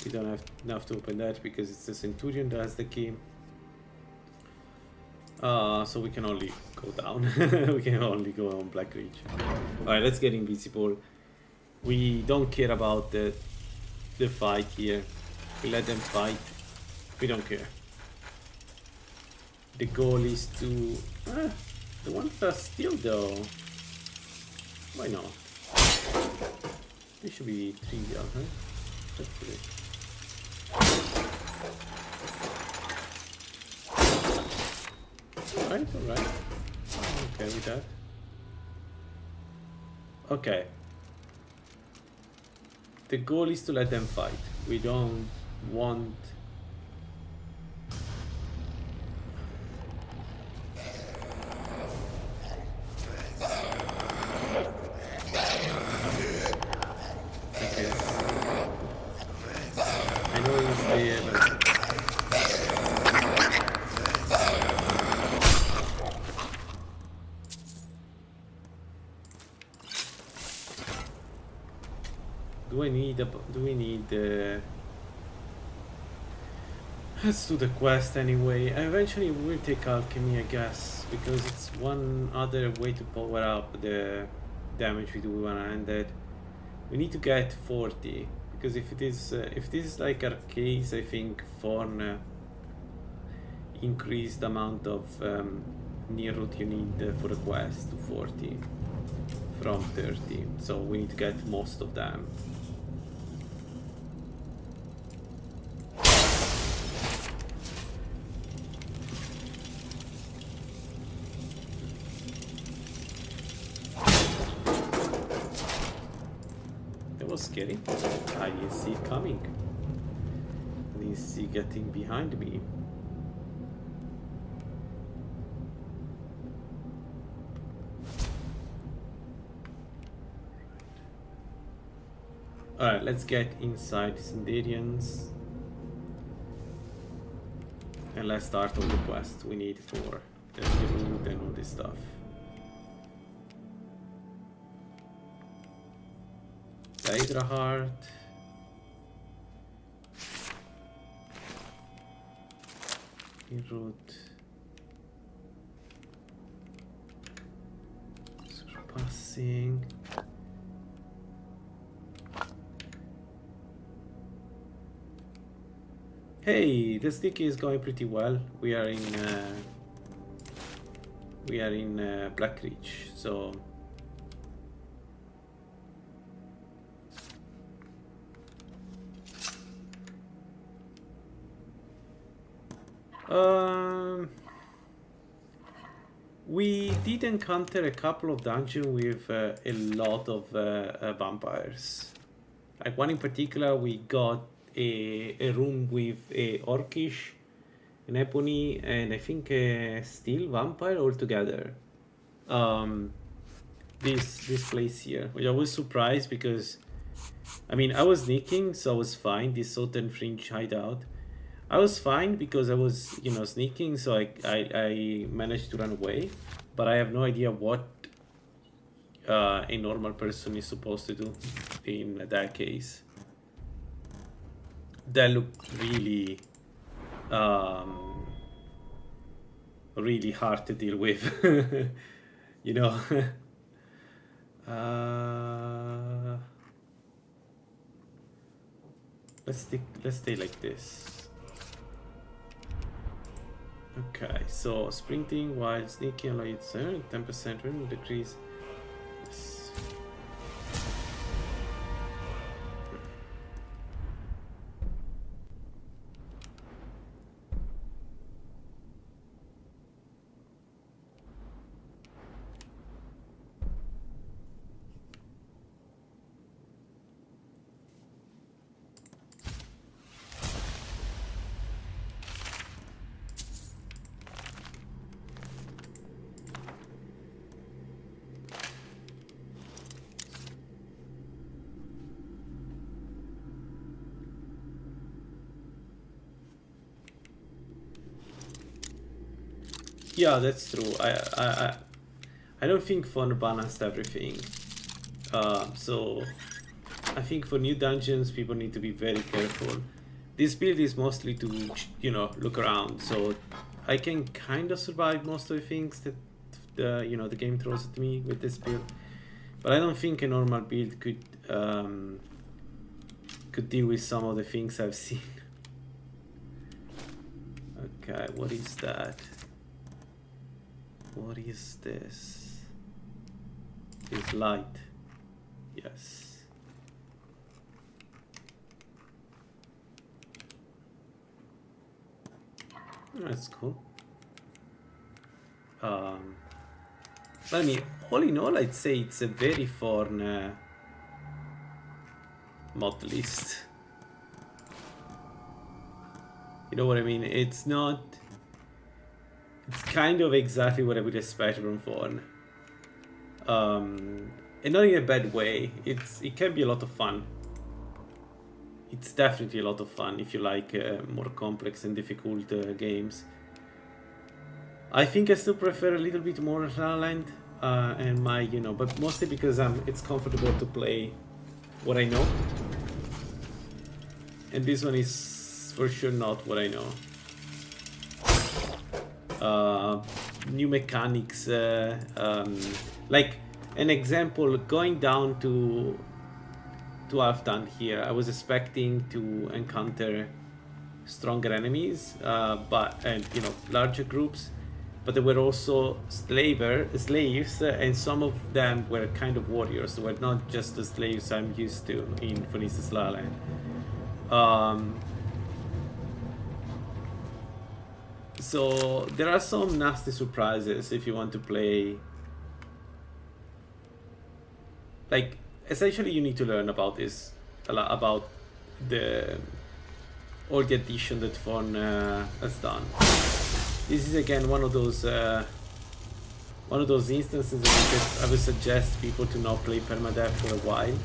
S1: We don't have enough to open that because it's the Centurion that has the key. So we can only go down. We can only go on Black Ridge. Alright, let's get invisible. We don't care about the fight here. We let them fight. We don't care. The goal is to... the one that's still though. Why not? This should be trivial, huh? Hopefully. Alright, alright. I'm okay with that. Okay. The goal is to let them fight. We don't want... Okay. I know he's there, but... Do we need let's do the quest anyway. Eventually we'll take alchemy, I guess, because it's one other way to power up the damage we do one-handed. We need to get 40, because if this is like arcades, I think Forn increased amount of near root you need for the quest to 40 from 30, so we need to get most of them. Scary. I didn't see it coming. I didn't see it getting behind me. Alright, let's get inside Sindarians. And let's start on the quest we need for the route and all this stuff. Hydra Heart. Root. Surpassing. Hey, the stick is going pretty well. We are in Black Ridge, so. We did encounter a couple of dungeons with a lot of vampires. Like one in particular, we got a room with a orcish, an ebony, and I think a steel vampire all together. This place here, which I was surprised because, I mean, I was sneaking, so I was fine. This Southern Fringe hideout. I was fine because I was, you know, sneaking, so I managed to run away. But I have no idea what a normal person is supposed to do in that case. That looked really, really hard to deal with, you know. Let's stay like this. Okay, so sprinting while sneaking allow you to 10% random decrease. Yes. Yeah, that's true. I don't think Fun balanced everything. So I think for new dungeons, people need to be very careful. This build is mostly to, you know, look around. So I can kind of survive most of the things that the game throws at me with this build. But I don't think a normal build could deal with some of the things I've seen. Okay, what is that? What is this? It's light. Yes. That's cool. I mean, all in all, I'd say it's a very fun mod list. You know what I mean? It's not... It's kind of exactly what I would expect from Fawn. And not in a bad way. It can be a lot of fun. It's definitely a lot of fun if you like more complex and difficult games. I think I still prefer a little bit more La La Land and my, you know, but mostly because it's comfortable to play what I know. And this one is for sure not what I know. New mechanics, like an example, going down to Halfdan here, I was expecting to encounter stronger enemies, and you know, larger groups, but there were also slaves, and some of them were kind of warriors, so were not just the slaves I'm used to in, for instance, La La Land. So there are some nasty surprises if you want to play. Like, essentially you need to learn about this, about all the addition that Fawn has done. This is again one of those instances that I would suggest people to not play permadeath for a while.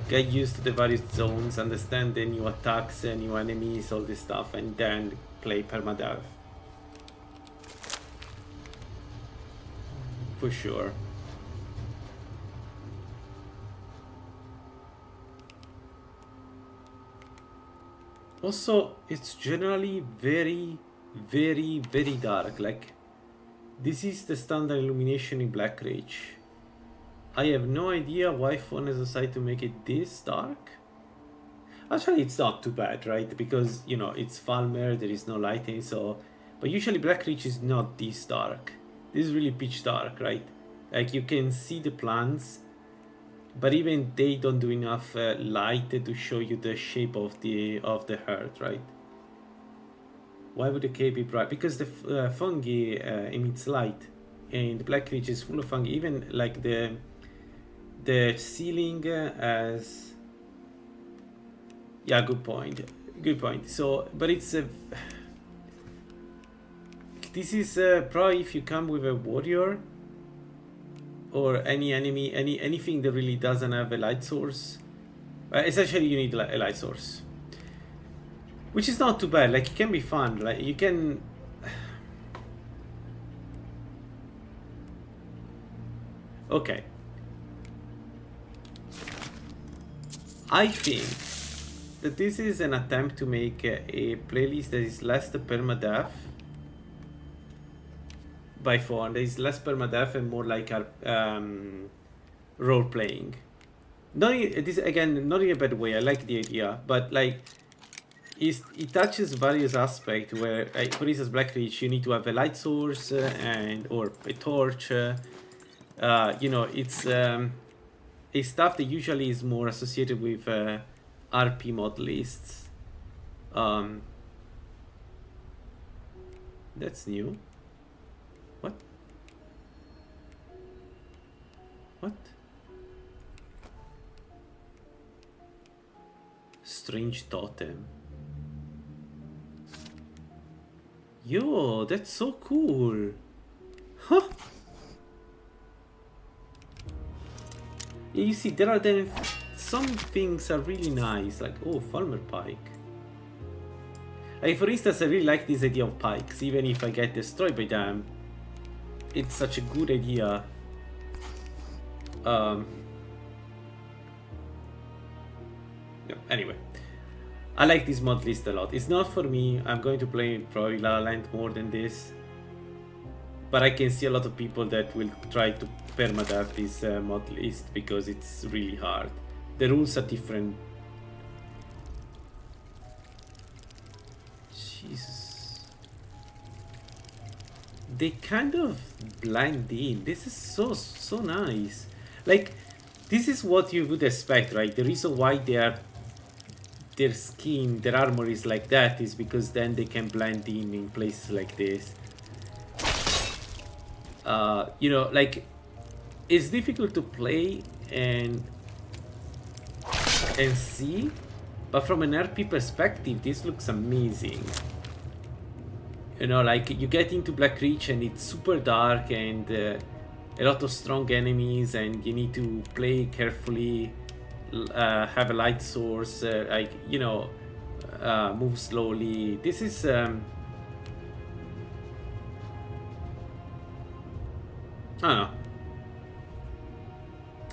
S1: Get used to the various zones, understand the new attacks, new enemies, all this stuff, and then play permadeath. For sure. Also, it's generally very, very, very dark. Like, this is the standard illumination in Black Ridge. I have no idea why Fawn has decided to make it this dark. Actually, it's not too bad, right? Because, you know, it's Falmer, there is no lighting, so... But usually Black Ridge is not this dark. This is really pitch dark, right? Like, you can see the plants, but even they don't do enough light to show you the shape of the heart, right? Why would the cave be bright? Because the fungi emits light, and the Black Ridge is full of fungi. Even like the ceiling has... Yeah, good point. Good point. So, but it's a... This is probably if you come with a warrior or any enemy, anything that really doesn't have a light source. Essentially, you need a light source, which is not too bad. Like, it can be fun. Like, you can. Okay. I think that this is an attempt to make a playlist that is less the permadeath. By Fawn, there is less permadeath and more like role playing. This again, not in a bad way. I like the idea, but like it touches various aspects. Where, like, for instance, Black Ridge, you need to have a light source or a torch. You know, it's a stuff that usually is more associated with RP mod lists. That's new. What? What? Strange totem. Yo, that's so cool. Huh? You see, there are then some things are really nice, like, oh, Falmer Pike. Like, for instance, I really like this idea of pikes, even if I get destroyed by them. It's such a good idea. Yeah, anyway, I like this mod list a lot. It's not for me. I'm going to play probably La La Land more than this, but I can see a lot of people that will try to permadeath this mod list because it's really hard. The rules are different. Jesus. They kind of blend in. This is so nice. Like, this is what you would expect, right? The reason why they are their skin, their armor is like that is because then they can blend in places like this. You know, like, it's difficult to play and see, but from an RP perspective, this looks amazing. You know, like, you get into Black Reach and it's super dark and a lot of strong enemies, and you need to play carefully, have a light source, like, you know, move slowly. This is I don't know.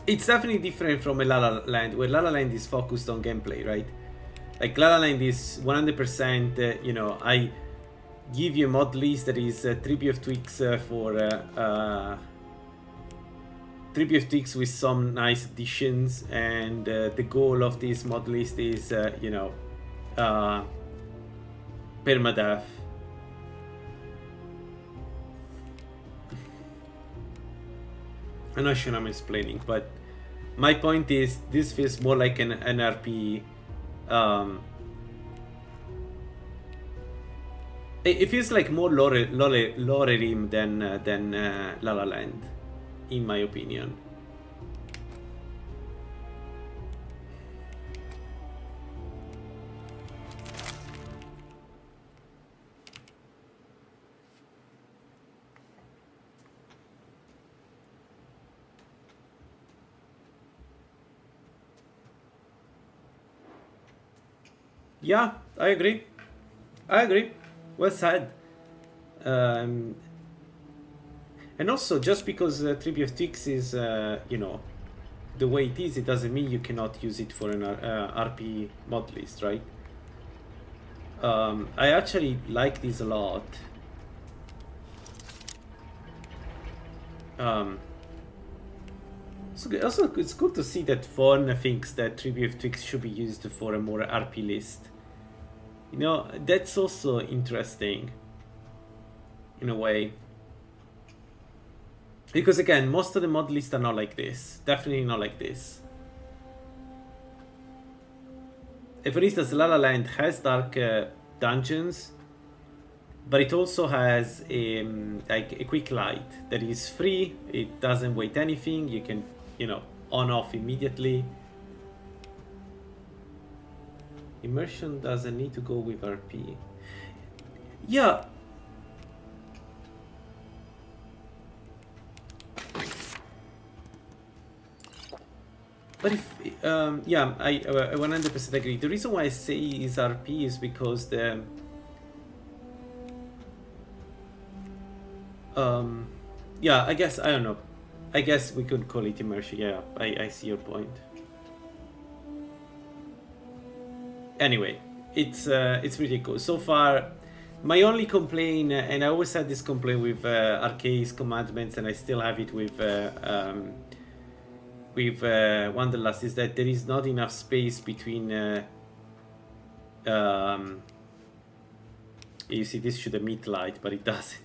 S1: It's definitely different from a La La Land, where La La Land is focused on gameplay, right? Like, La La Land is 100%, you know, I give you a mod list that is 3 BF tweaks for 3 BF tweaks with some nice additions, and the goal of this mod list is, you know, permadeath. I'm not sure I'm explaining, but my point is this feels more like an RP. It feels like more Lorerim than La La Land, in my opinion. Yeah, I agree. I agree. Well said. And also, just because 3BF6 is, you know, the way it is, it doesn't mean you cannot use it for an RP mod list, right? I actually like this a lot. So also, it's good to see that Fawn thinks that 3BF6 should be used for a more RP list. You know, that's also interesting, in a way. Because again, most of the mod lists are not like this. Definitely not like this. For instance, La La Land has dark dungeons, but it also has like a quick light that is free. It doesn't wait anything. You can, you know, on off immediately. Immersion doesn't need to go with RP. Yeah. But if, yeah, I 100% agree. The reason why I say is RP is because the, yeah, I guess, I don't know. I guess we could call it immersion. Yeah, I see your point. Anyway, it's really cool. So far, my only complaint, and I always had this complaint with Arcade's Commandments, and I still have it with Wanderlust, is that there is not enough space between you see, this should emit light, but it doesn't.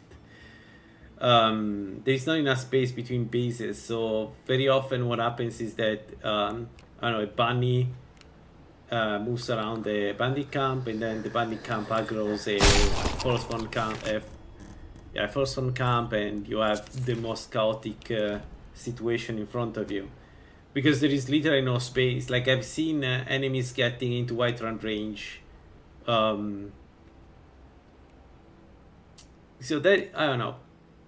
S1: There is not enough space between bases, so very often what happens is that I don't know, a bunny moves around the bandit camp, and then the bandit camp aggroes a Forsworn camp, Forsworn camp, and you have the most chaotic situation in front of you. Because there is literally no space. Like, I've seen enemies getting into Whiterun range. So that, I don't know.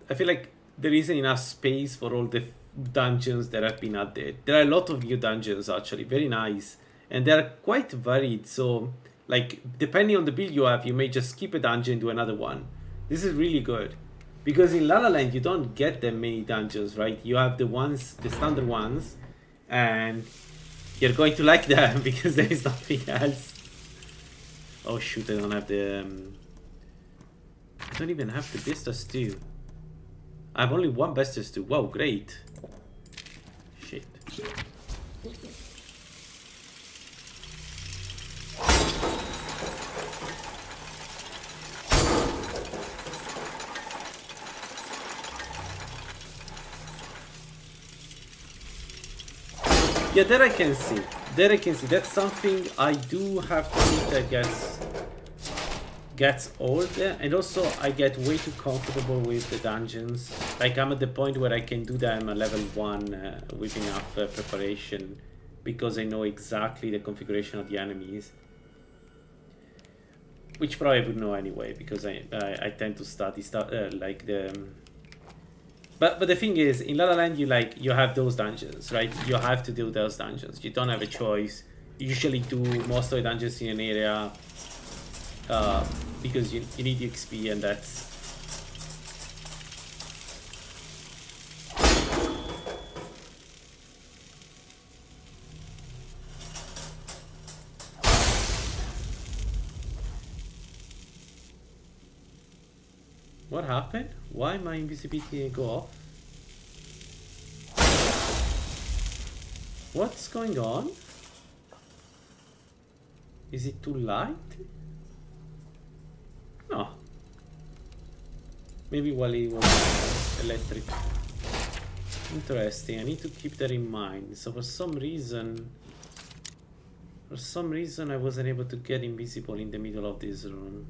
S1: I feel like there isn't enough space for all the dungeons that have been added. There are a lot of new dungeons, actually. Very nice. And they're quite varied. So, like, depending on the build you have, you may just skip a dungeon and do another one. This is really good. Because in La La Land, you don't get that many dungeons, right? You have the ones, the standard ones. And you're going to like them because there is nothing else. Oh shoot, I don't have the... I don't even have the Besta Stew. I have only one Besta Stew. Wow, great. Shit. Yeah, that I can see. there I can see that's something I do have to admit that gets old, and also I get way too comfortable with the dungeons. Like I'm at the point where I can do them at level 1 with enough preparation because I know exactly the configuration of the enemies, which probably would know anyway because I tend to study stuff like the. But the thing is, in La La Land you have those dungeons, right? You have to do those dungeons. You don't have a choice. You usually do most of the dungeons in an area. Because you need the XP, and that's what happened? Why my invisibility didn't go off? What's going on? Is it too light? No. Maybe while it was electric. Interesting. I need to keep that in mind. So for some reason I wasn't able to get invisible in the middle of this room.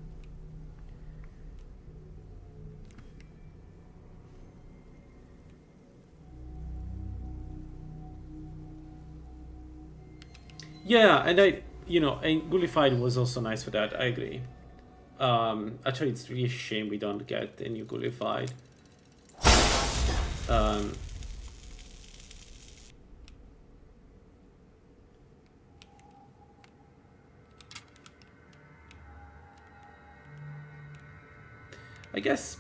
S1: Yeah, and and Gullified was also nice for that. I agree. Actually, it's really a shame we don't get a new Gullified. I guess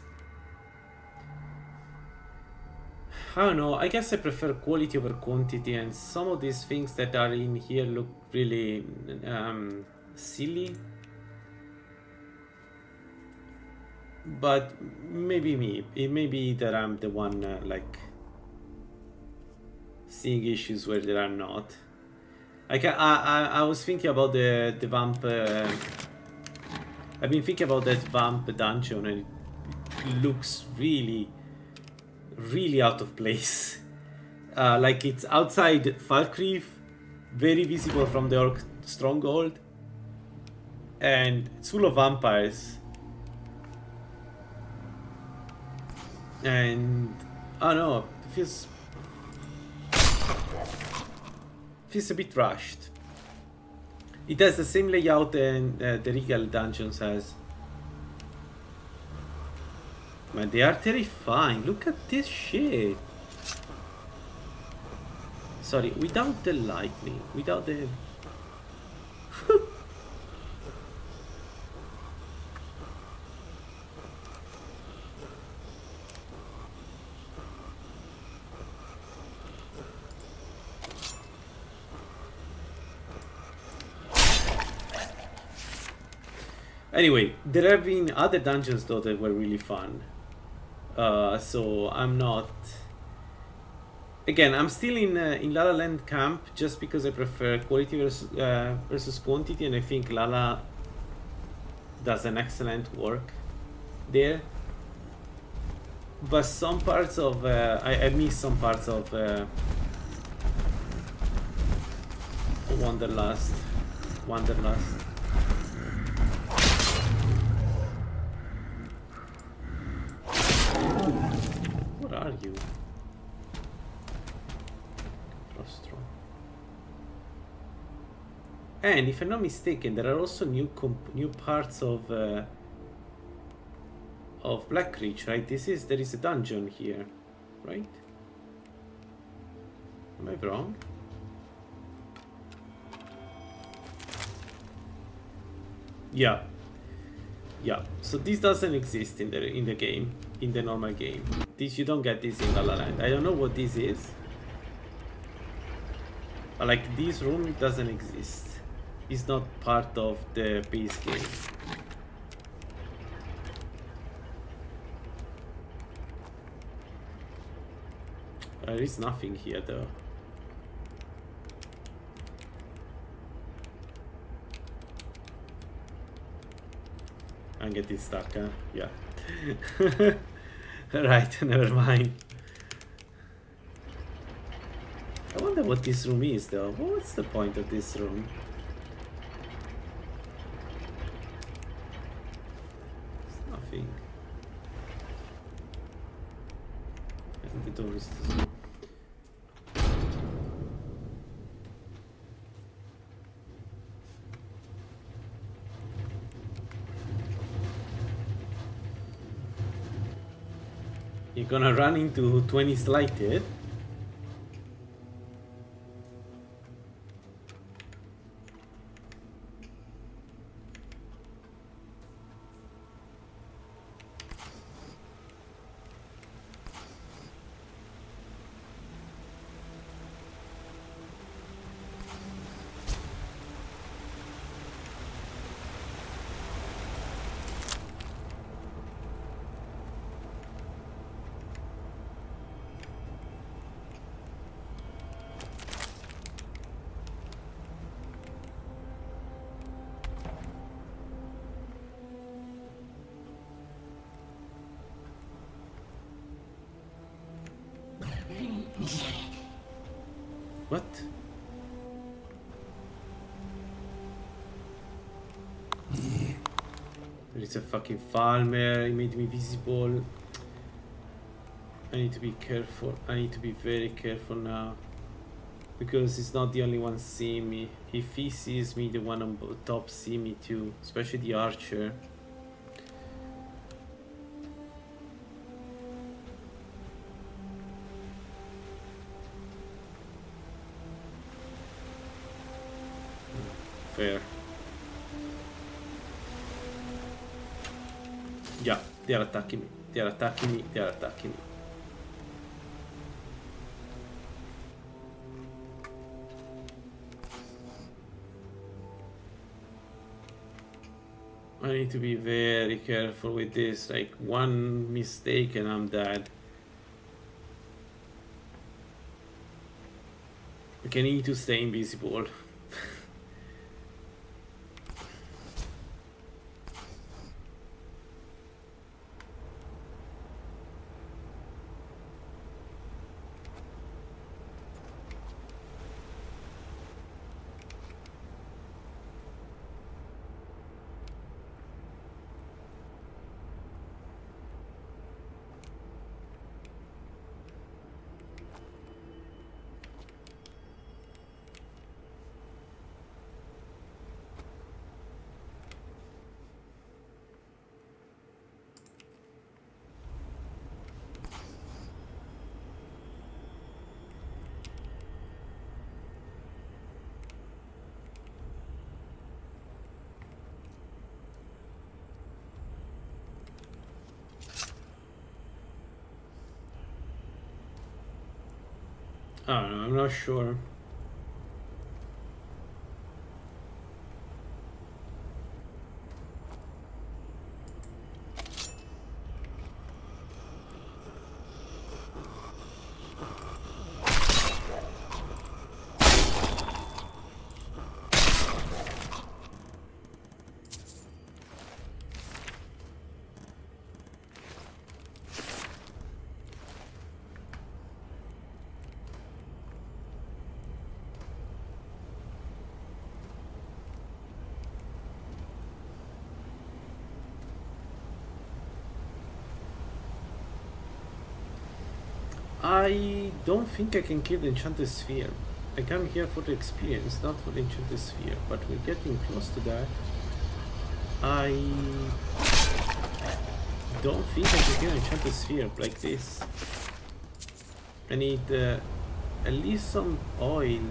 S1: I don't know. I guess I prefer quality over quantity, and some of these things that are in here look really silly. But maybe me. It may be that I'm the one like seeing issues where there are not. Like I was thinking about the vamp. I've been thinking about that vamp dungeon, and it looks really out of place. Like it's outside Falkreath, very visible from the Orc stronghold, and it's full of vampires. And I don't know, it feels a bit rushed. It has the same layout the Regal dungeons has. Man, they are terrifying. Look at this shit. Sorry, without the lightning, without the... Anyway, there have been other dungeons though that were really fun. So I'm not... Again, I'm still in La La Land camp just because I prefer quality versus quantity, and I think Lala does an excellent work there. But some parts of... I miss some parts of Wanderlust. What are you? Rostro. And if I'm not mistaken, there are also new parts of Blackreach, right? There is a dungeon here, right? Am I wrong? Yeah. Yeah. So this doesn't exist in the game, in the normal game. You don't get this in La La Land. I don't know what this is. But like this room doesn't exist. It's not part of the base game. There is nothing here though. I'm getting stuck, huh? Yeah. Right, never mind. I wonder what this room is though. What's the point of this room? Nothing. And the door is this room. You're gonna run into 20 slighted. What? There is a fucking farmer. He made me visible. I need to be careful. I need to be very careful now. Because he's not the only one seeing me. If he sees me, the one on top see me too. Especially the archer. Fair. Yeah, they are attacking me. They are attacking me. They are attacking me. I need to be very careful with this. Like one mistake and I'm dead. Okay, I need to stay invisible. I don't know, I'm not sure. I don't think I can kill the enchanted sphere. I come here for the experience, not for the enchanted sphere, but we're getting close to that. I don't think I can kill an enchanted sphere like this. I need at least some oil.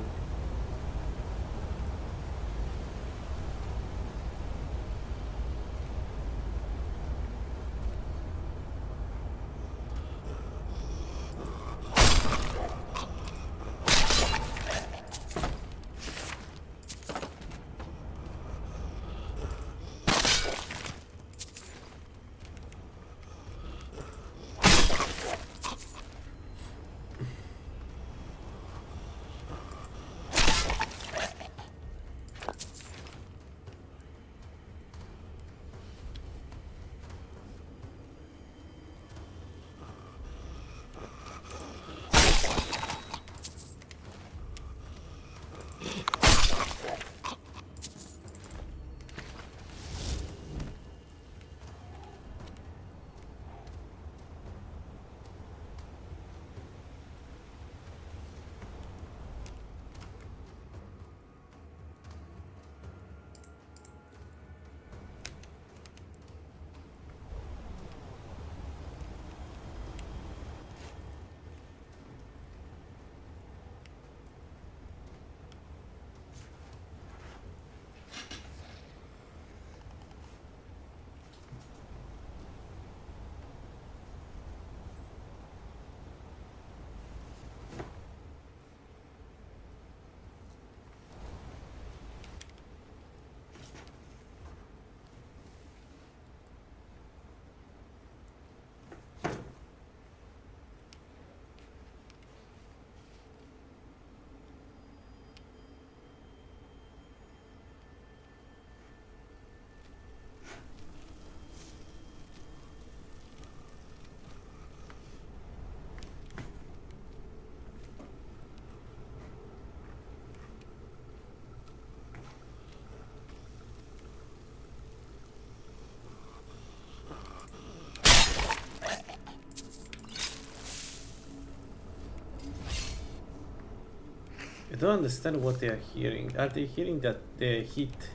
S1: I don't understand what they are hearing. Are they hearing that the heat?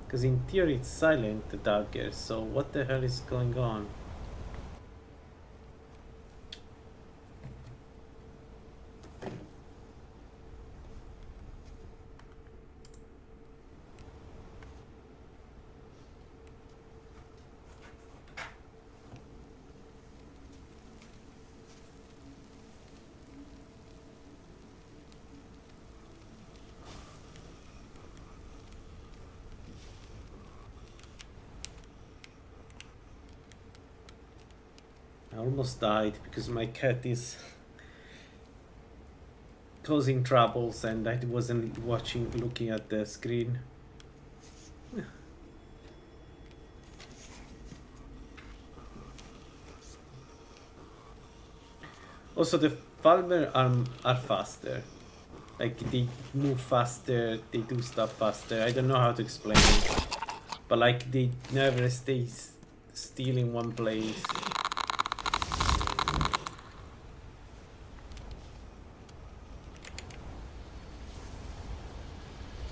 S1: Because in theory it's silent, the dagger, so what the hell is going on? I almost died because my cat is causing troubles and I wasn't looking at the screen. Also, the Falmer are faster. Like, they move faster, they do stuff faster. I don't know how to explain it. But, like, they never stay still in one place.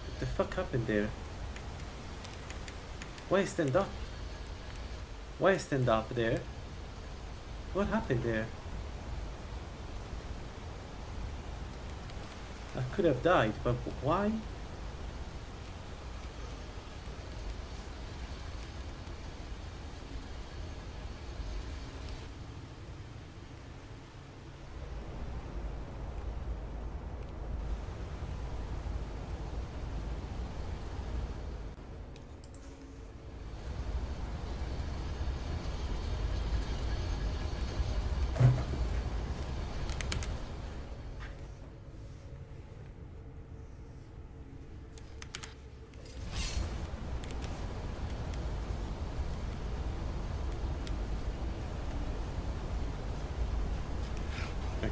S1: What the fuck happened there? Why stand up? Why stand up there? What happened there? I could have died, but why?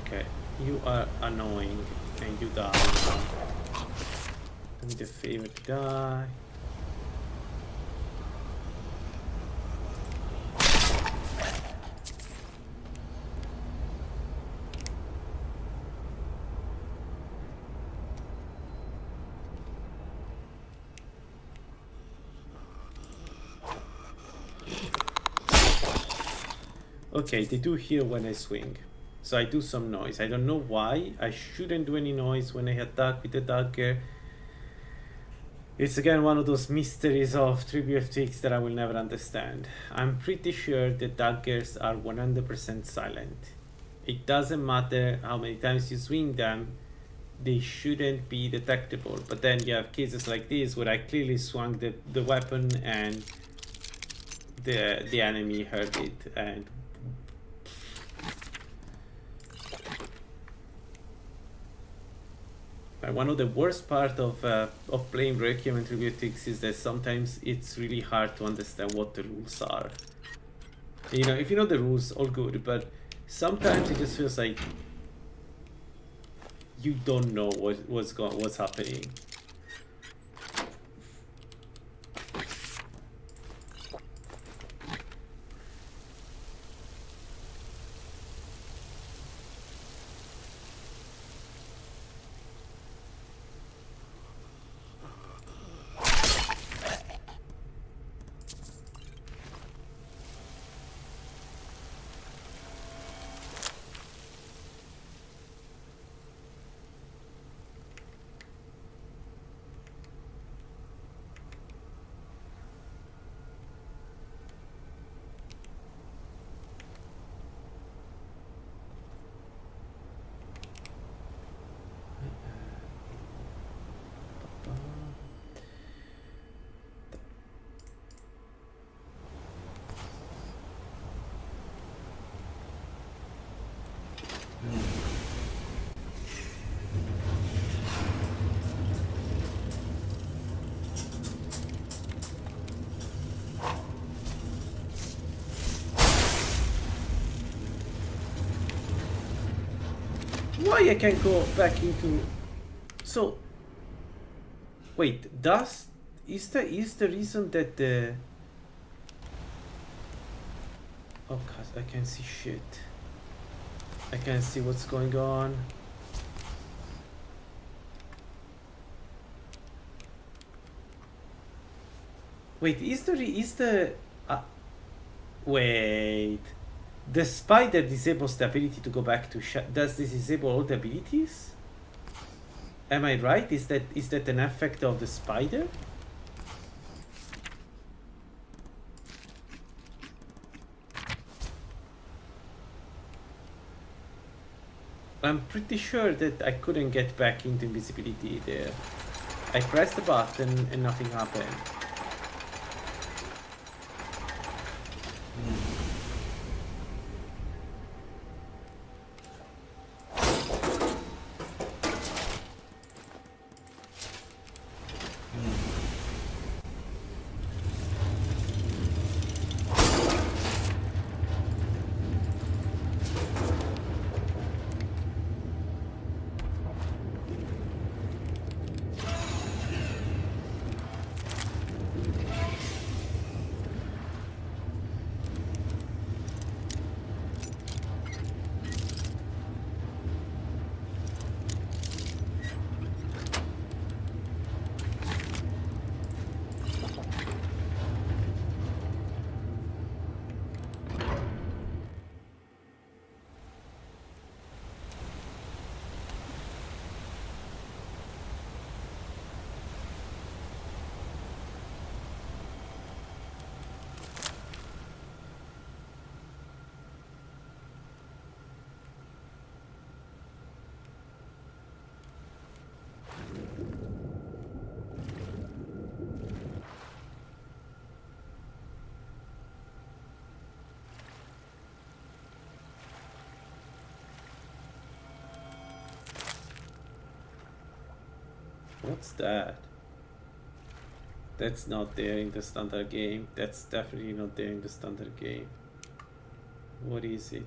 S1: Okay, you are annoying and you die. Do me the favor to die. Okay, they do hear when I swing. So I do some noise. I don't know why. I shouldn't do any noise when I attack with the dagger. It's again one of those mysteries of tribute tricks that I will never understand. I'm pretty sure the daggers are 100% silent. It doesn't matter how many times you swing them, they shouldn't be detectable. But then you have cases like this where I clearly swung the weapon and the enemy heard it and one of the worst part of playing Requiem and Tributics is that sometimes it's really hard to understand what the rules are. You know, if you know the rules, all good, but sometimes it just feels like you don't know what's happening. Why I can't go back into... So... Wait, is the reason that the... Oh god, I can't see shit. I can't see what's going on. Wait, wait. The spider disables the ability to go back to does this disable all the abilities? Am I right? Is that an effect of the spider? I'm pretty sure that I couldn't get back into invisibility there. I pressed the button and nothing happened. What's that? That's not there in the standard game. That's definitely not there in the standard game. What is it?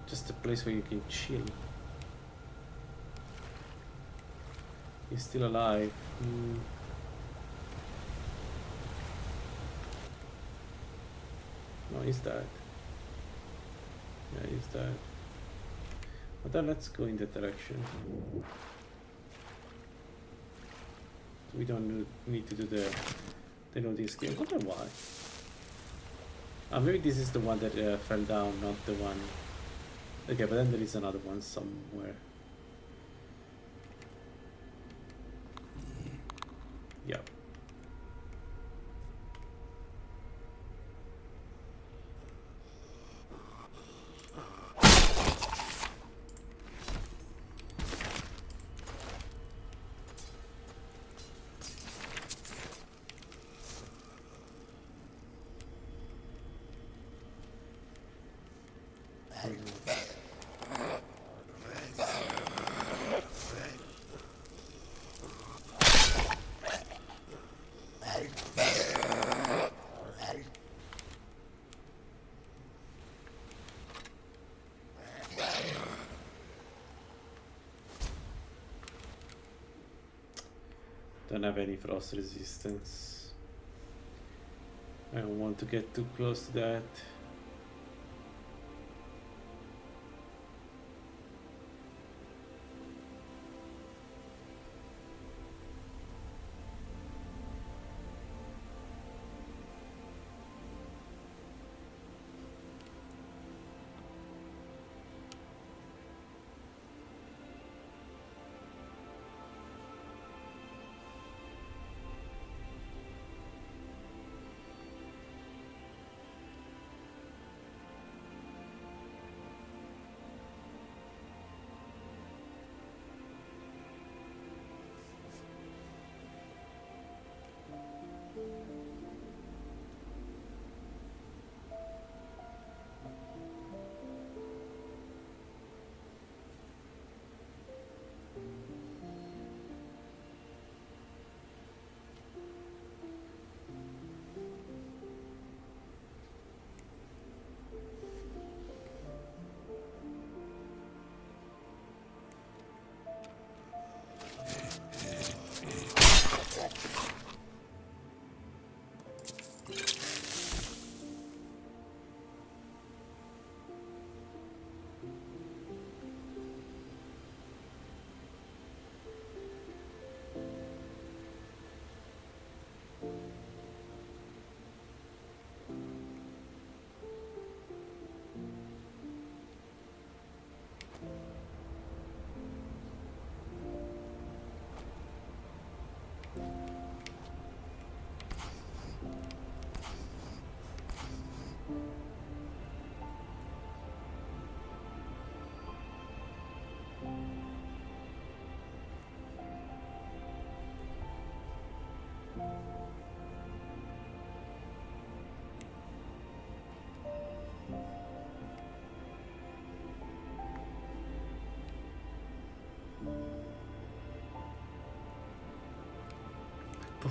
S1: Just a place where you can chill. He's still alive. No, he's dead. Yeah, he's dead. But then let's go in that direction. We don't need to do the loading screen. I don't know why. Maybe this is the one that fell down, not the one. Okay, but then there is another one somewhere. Yeah. Don't have any frost resistance. I don't want to get too close to that.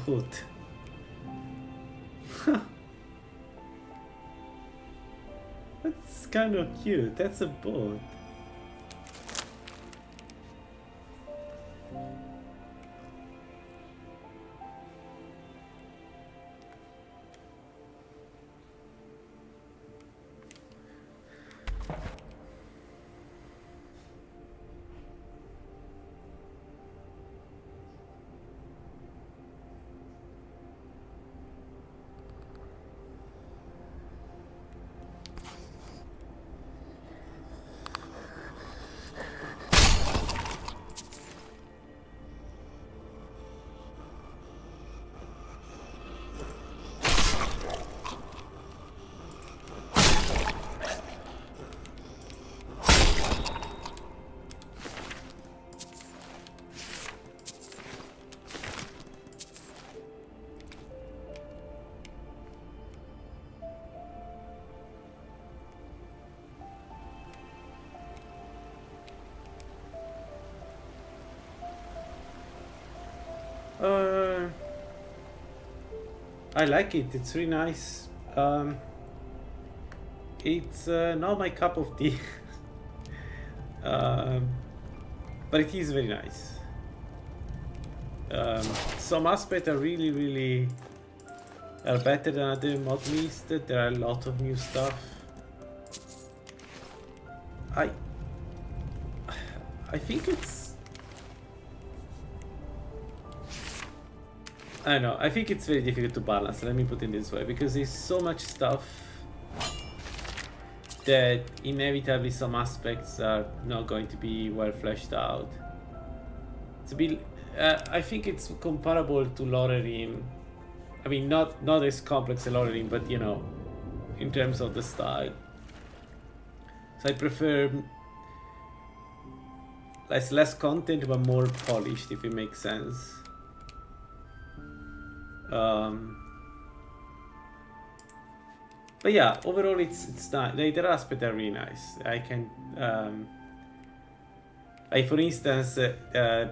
S1: boat. That's kind of cute. That's a boat. I like it. It's really nice. It's not my cup of tea, but it is very nice. Some aspects are really are better than other mod list. There are a lot of new stuff. I think it's, I don't know, I think it's very difficult to balance, let me put it this way, because there's so much stuff that inevitably some aspects are not going to be well fleshed out. It's a bit, I think it's comparable to Lorelin. I mean, not as complex as Lorelin, but you know, in terms of the style. So I prefer less content but more polished, if it makes sense. But yeah, overall it's nice. The aspects are really nice. I can like for instance,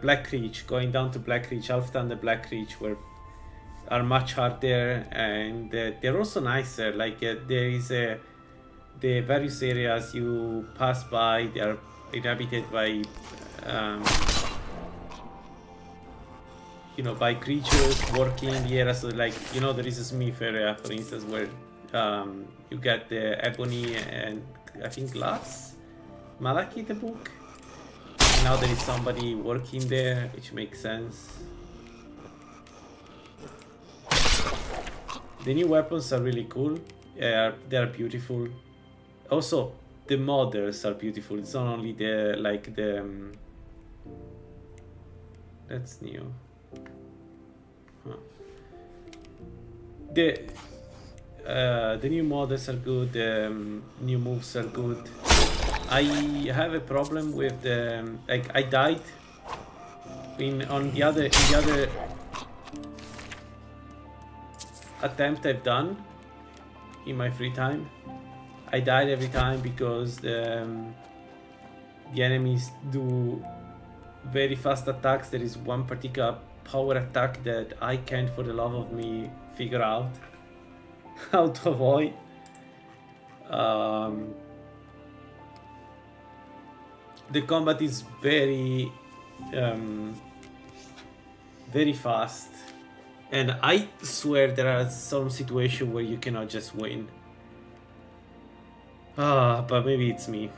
S1: Black Reach, going down to Black Reach, Half Thunder Black Reach are much harder, and they're also nicer. Like there is the various areas you pass by, they are inhabited by you know, by creatures working in the area. So like, you know, there is a smith area, for instance, where you get the ebony and I think glass malachite the book. And now there is somebody working there, which makes sense. The new weapons are really cool. They are beautiful. Also, the models are beautiful. It's not only the like the that's new. Huh. The new models are good. The new moves are good. I have a problem with the like I died in the other attempt I've done in my free time. I died every time because the enemies do very fast attacks. There is one particular power attack that I can't for the love of me figure out how to avoid. The combat is very very fast, and I swear there are some situations where you cannot just win. But maybe it's me.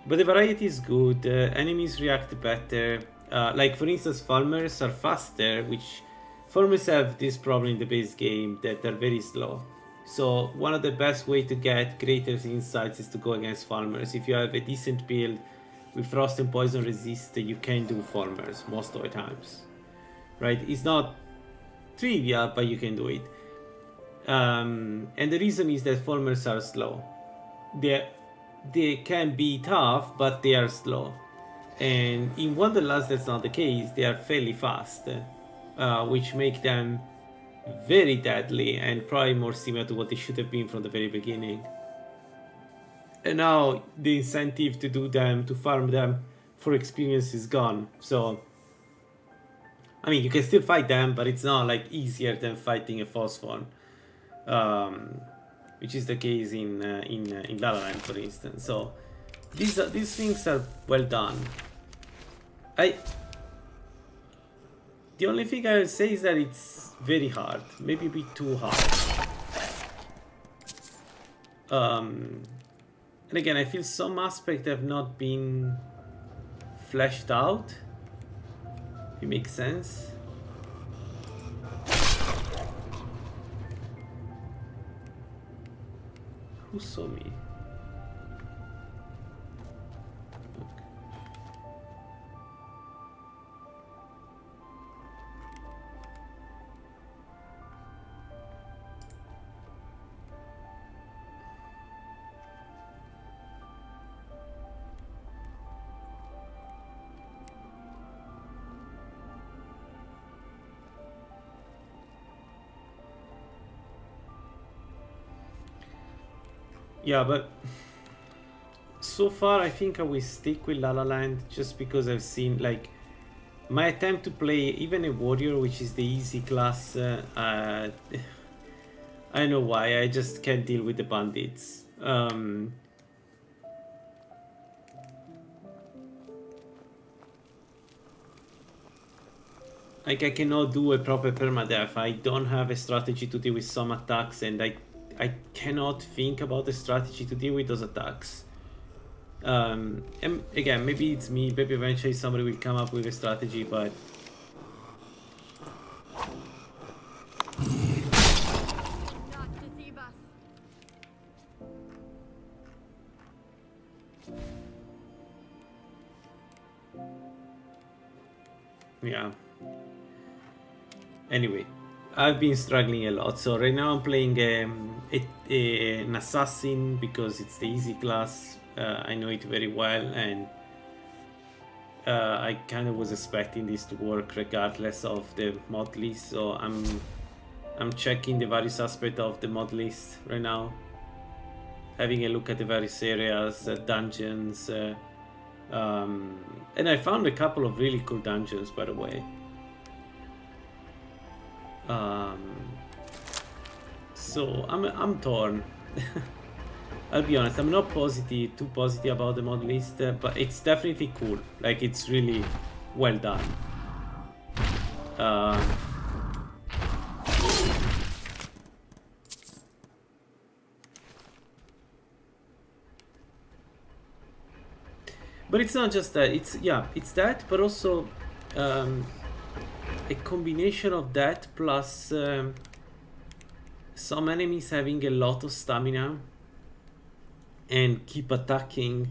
S1: But the variety is good. Enemies react better. Like for instance, farmers are faster, which farmers have this problem in the base game that they're very slow. So one of the best way to get greater insights is to go against farmers. If you have a decent build with frost and poison resist, you can do farmers most of the times, right? It's not trivial, but you can do it. And the reason is that farmers are slow. They can be tough, but they are slow. And in Wanderlust, that's not the case. They are fairly fast, which make them very deadly and probably more similar to what they should have been from the very beginning. And now the incentive to do them, to farm them for experience is gone. So I mean, you can still fight them, but it's not like easier than fighting a false form, which is the case in La La Land, for instance. So these things are well done. The only thing I would say is that it's very hard, maybe a bit too hard. And again, I feel some aspects have not been fleshed out. If it makes sense. Who saw me? Yeah, but so far I think I will stick with La La Land just because I've seen, like, my attempt to play even a warrior, which is the easy class, I don't know why, I just can't deal with the bandits. Like, I cannot do a proper permadeath. I don't have a strategy to deal with some attacks, and I cannot think about a strategy to deal with those attacks. And again, maybe it's me, maybe eventually somebody will come up with a strategy, but yeah. Anyway, I've been struggling a lot. So right now I'm playing an assassin because it's the easy class. I know it very well, and I kind of was expecting this to work regardless of the mod list. So I'm checking the various aspects of the mod list right now, having a look at the various areas, dungeons, and I found a couple of really cool dungeons, by the way. So I'm torn. I'll be honest, I'm not too positive about the mod list, but it's definitely cool. Like, it's really well done. But it's not just that. It's that, but also a combination of that plus some enemies having a lot of stamina and keep attacking,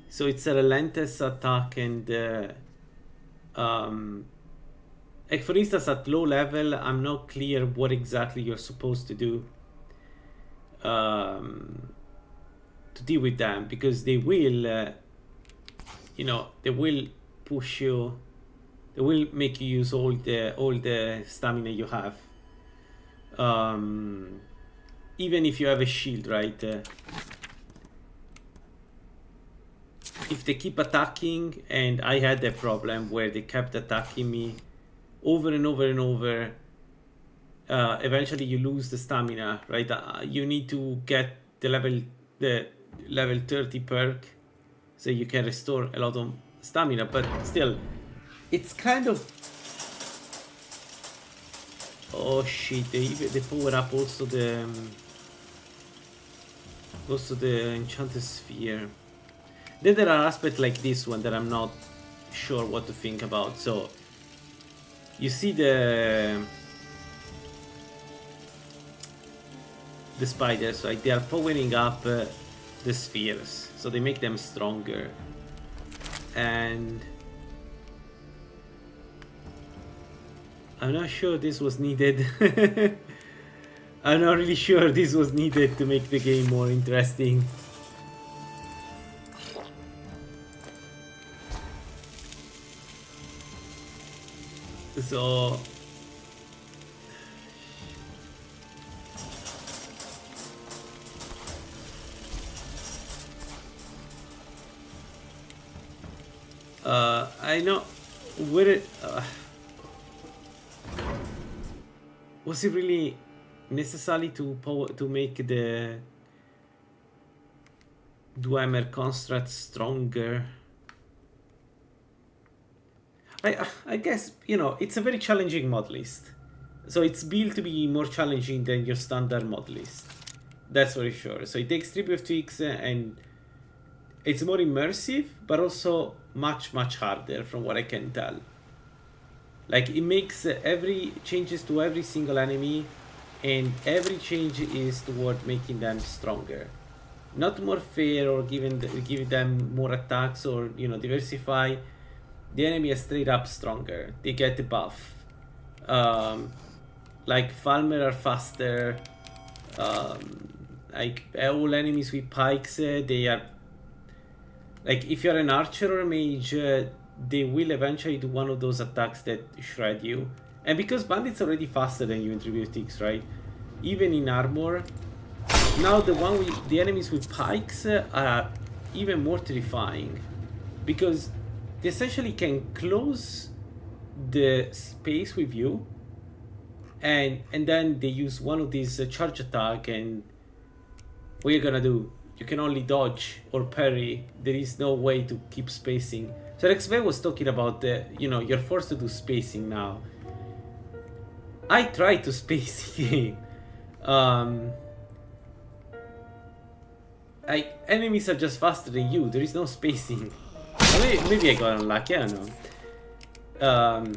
S1: so it's a relentless attack. And like, for instance, at low level I'm not clear what exactly you're supposed to do to deal with them, because they will they will push you. It will make you use all the stamina you have, even if you have a shield, right? If they keep attacking, and I had that problem where they kept attacking me over and over and over, eventually you lose the stamina, right? You need to get the level 30 perk so you can restore a lot of stamina, but still. It's kind of... Oh shit, they power up also the enchanted sphere. Then there are aspects like this one that I'm not sure what to think about. So you see the spiders, right? They are powering up the spheres, so they make them stronger. And I'm not sure this was needed. I'm not really sure this was needed to make the game more interesting. So I know where it, Was it really necessary to make the Dwemer construct stronger? I guess, you know, it's a very challenging mod list. So it's built to be more challenging than your standard mod list. That's for sure. So it takes 3 tweaks and it's more immersive, but also much harder from what I can tell. Like, it makes every changes to every single enemy, and every change is toward making them stronger. Not more fair or giving them more attacks or, you know, diversify. The enemy is straight up stronger. They get a buff. Like Falmer are faster. Like all enemies with pikes, they are like, if you're an archer or a mage, they will eventually do one of those attacks that shred you. And because bandits are already faster than you in Tributics, right? Even in armor. Now the enemies with pikes are even more terrifying, because they essentially can close the space with you, and then they use one of these charge attack, and what you're gonna do? You can only dodge or parry. There is no way to keep spacing. So XV was talking about the, you know, you're forced to do spacing now. I tried to space the game. Like, enemies are just faster than you. There is no spacing. Maybe I got unlucky, I don't know.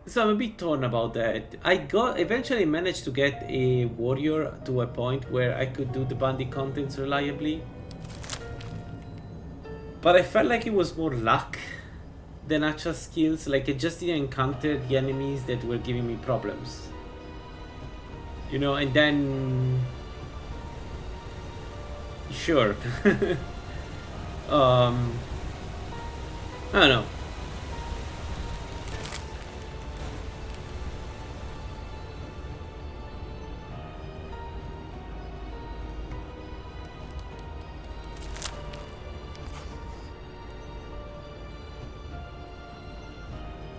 S1: So I'm a bit torn about that. I eventually managed to get a warrior to a point where I could do the bandit contents reliably. But I felt like it was more luck than actual skills. Like, I just didn't encounter the enemies that were giving me problems. You know, and then... Sure. I don't know.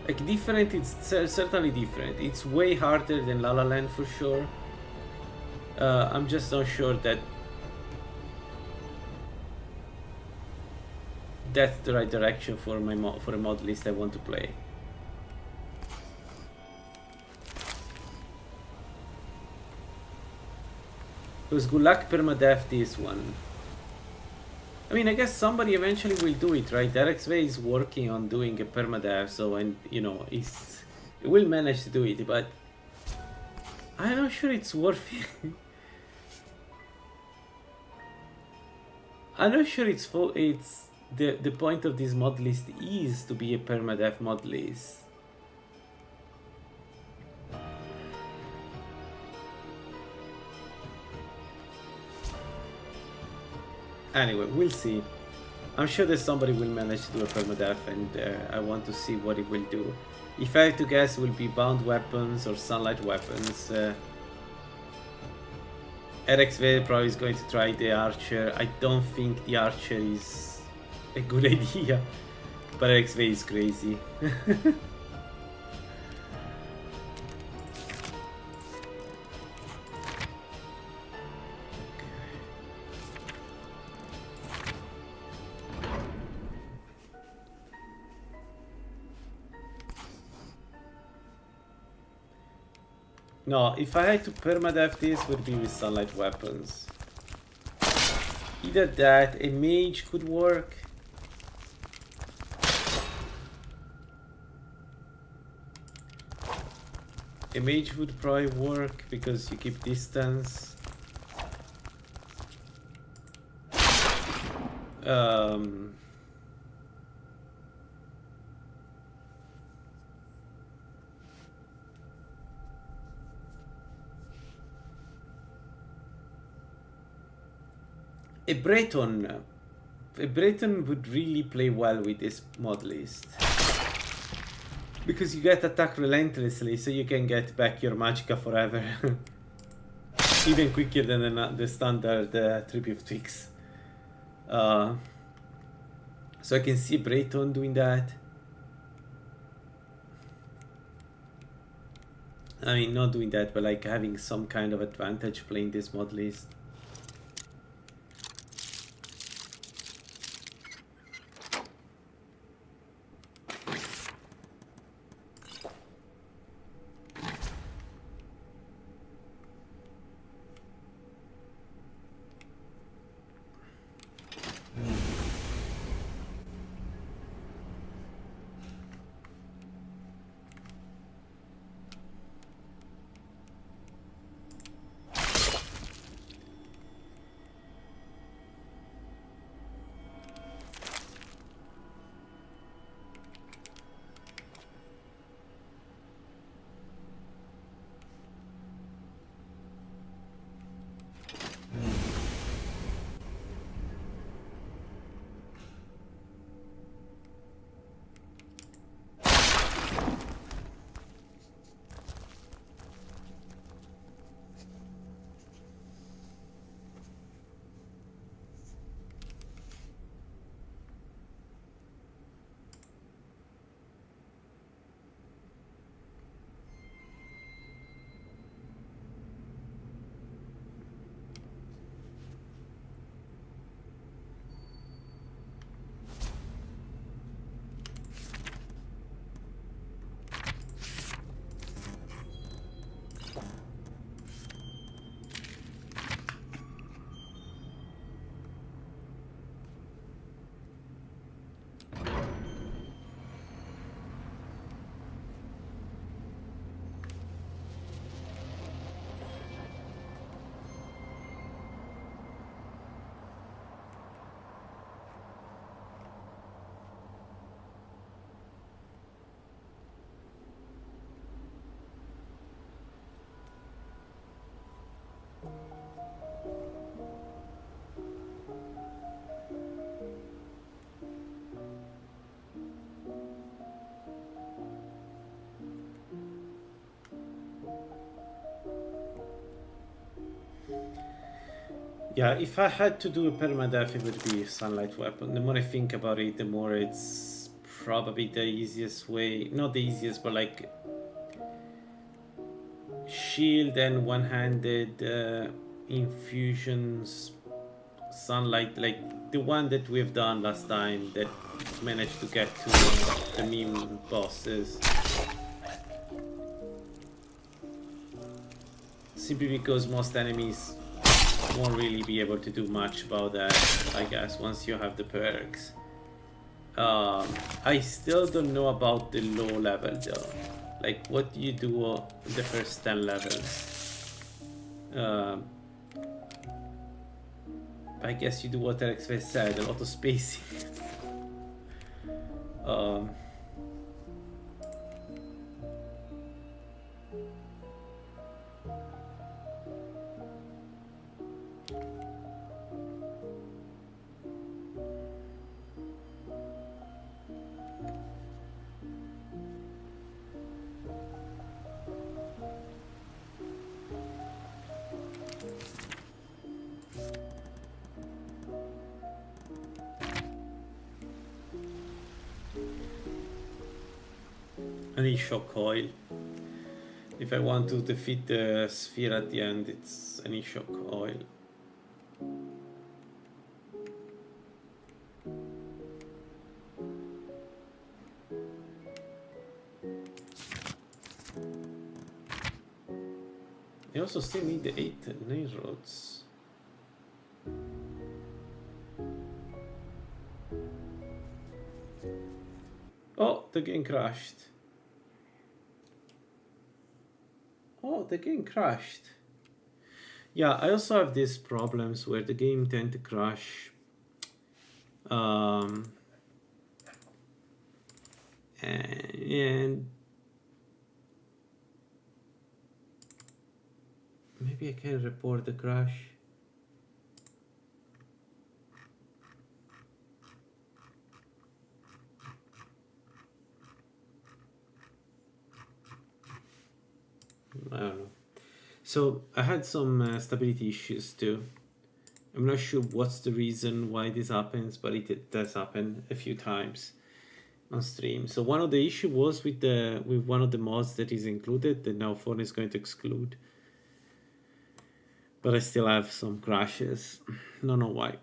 S1: Like, different, it's certainly different. It's way harder than La La Land for sure. I'm just not sure that that's the right direction for my for a mod list I want to play. Because good luck permadeath this one. I mean, I guess somebody eventually will do it, right? RxV is working on doing a permadeath, so, and you know, it will manage to do it, but I'm not sure it's worth it. I'm not sure it's the point of this mod list is to be a permadeath mod list. Anyway, we'll see. I'm sure that somebody will manage to do a permadeath, and I want to see what it will do. If I have to guess, it will be bound weapons or sunlight weapons. RxV probably is going to try the archer. I don't think the archer is a good idea, but RxV is crazy. No, if I had to permadeath this, would be with sunlight weapons. Either that, a mage could work. A mage would probably work because you keep distance. A Breton would really play well with this mod list. Because you get attacked relentlessly, so you can get back your magicka forever. Even quicker than the standard Tribute Twix. So I can see Breton doing that. I mean, not doing that, but like having some kind of advantage playing this mod list. Yeah, if I had to do a permadeath, it would be sunlight weapon. The more I think about it, the more it's probably the easiest way. Not the easiest, but like shield and one-handed infusions, sunlight, like the one that we've done last time that managed to get to the meme bosses. Simply because most enemies won't really be able to do much about that, I guess, once you have the perks. I still don't know about the low level though. Like, what do you do the first 10 levels? I guess you do what RxF said, a lot of spacing. Any shock oil. If I want to defeat the sphere at the end, it's any shock oil. I also still need the 8 nail rods. Oh, the game crashed. Oh, the game crashed. Yeah, I also have these problems where the game tend to crash. And maybe I can report the crash. I don't know. So I had some stability issues too. I'm not sure what's the reason why this happens, but it does happen a few times. on stream. So one of the issue was with one of the mods that is included that now phone is going to exclude. But I still have some crashes. Don't know why.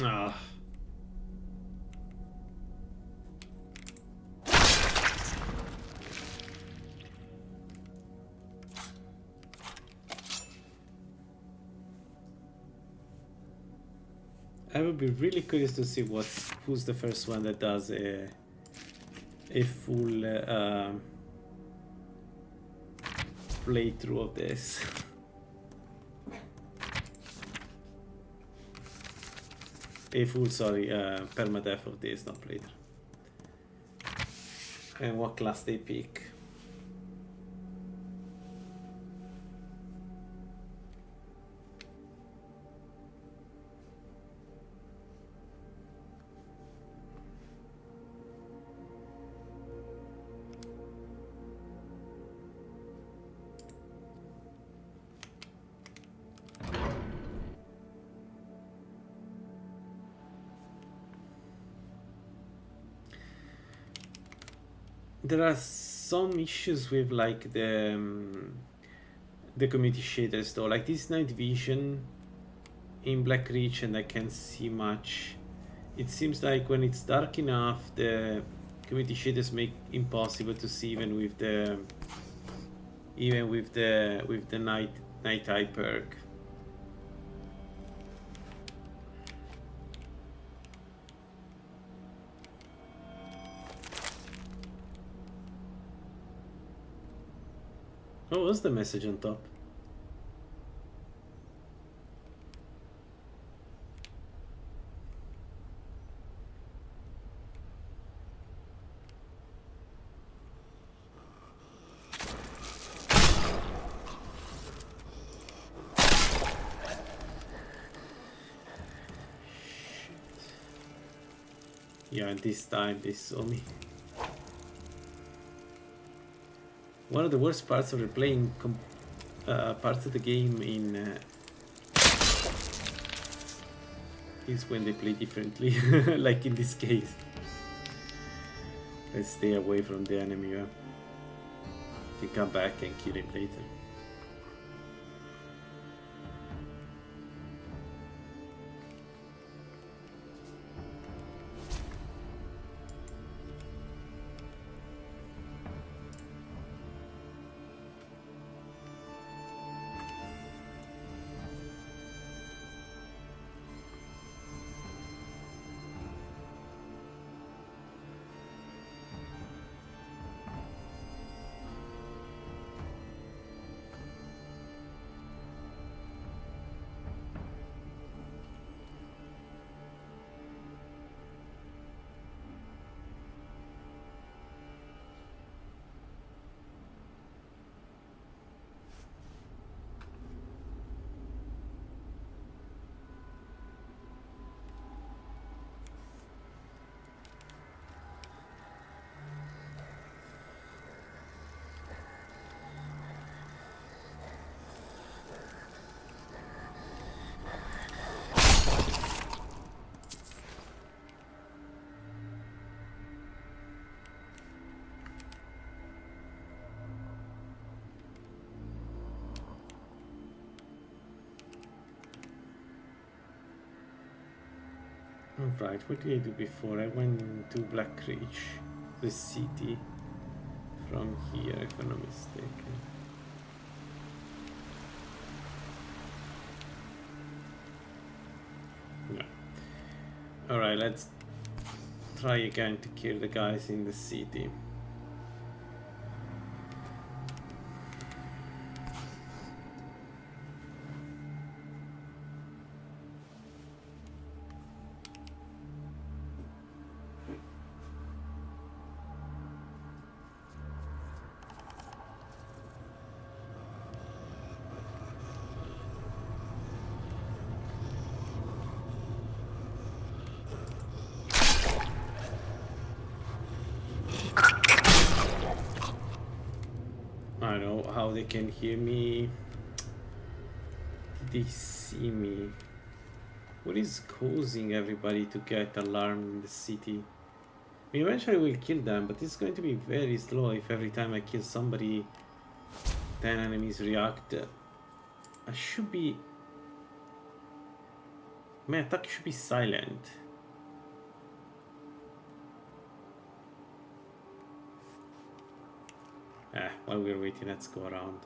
S1: Ah. I would be really curious to see who's the first one that does a full playthrough of this. A full, sorry, permadeath of this, not playthrough. And what class they pick. There are some issues with like the community shaders though, like this night vision in Black Reach, and I can't see much. It seems like when it's dark enough, the community shaders make impossible to see even with the night eye perk. What was the message on top? Yeah, and this time they saw me. One of the worst parts of replaying parts of the game is when they play differently, like in this case. Let's stay away from the enemy. Yeah? You come back and kill him later. Right, what did I do before? I went to Black Ridge, the city, from here, if I'm not mistaken. No. Alright, let's try again to kill the guys in the city. I don't know how they can hear me. Did they see me? What is causing everybody to get alarmed in the city? I mean, eventually I will kill them, but it's going to be very slow if every time I kill somebody 10 enemies react. I should be... My attack should be silent. While we're waiting, let's go around.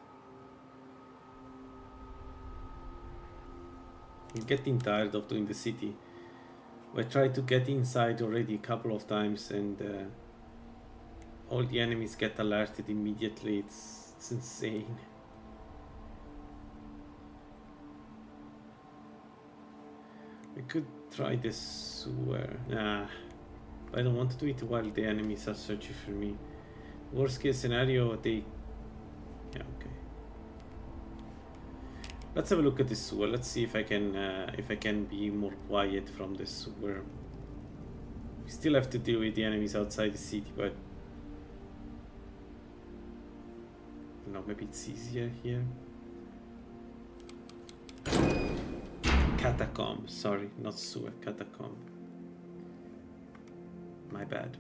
S1: I'm getting tired of doing the city. I tried to get inside already a couple of times and all the enemies get alerted immediately. It's insane. I could try this sewer. Nah, I don't want to do it while the enemies are searching for me. Worst case scenario, they... Yeah, okay. Let's have a look at this sewer. Let's see if I can be more quiet from this sewer. We still have to deal with the enemies outside the city, but... No, maybe it's easier here. Catacomb, sorry, not sewer, catacomb. My bad.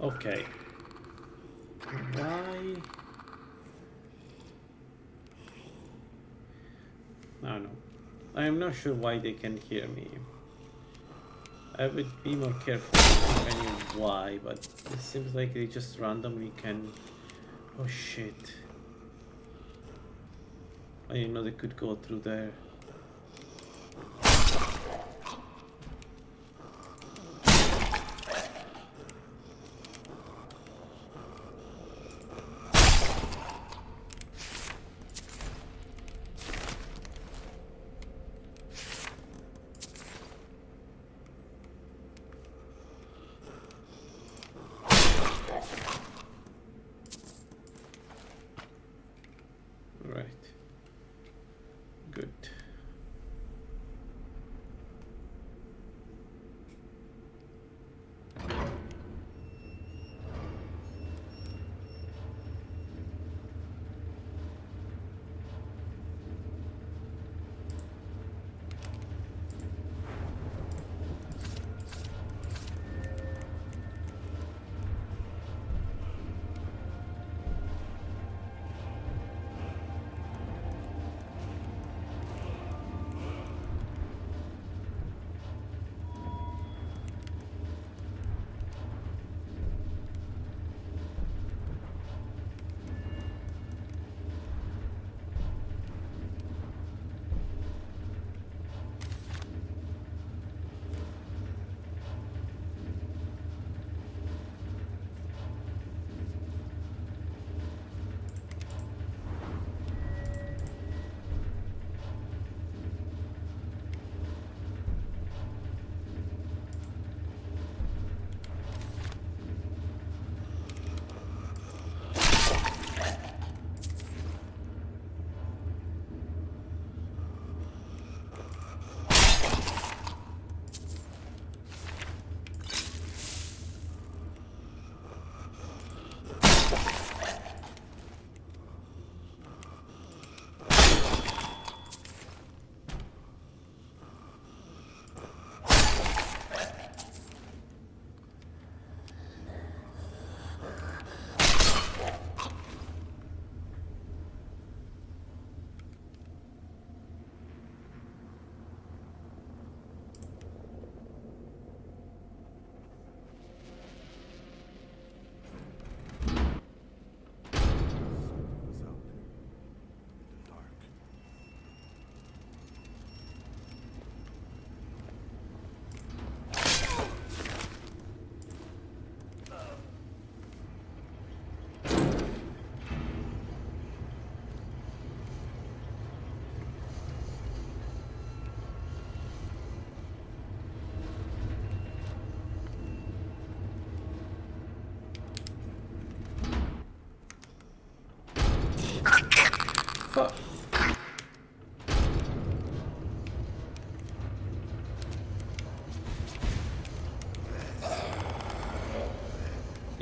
S1: Okay. Why? I don't know. I am not sure why they can hear me. I would be more careful if I knew why, but it seems like they just randomly can... Oh shit. I didn't know they could go through there.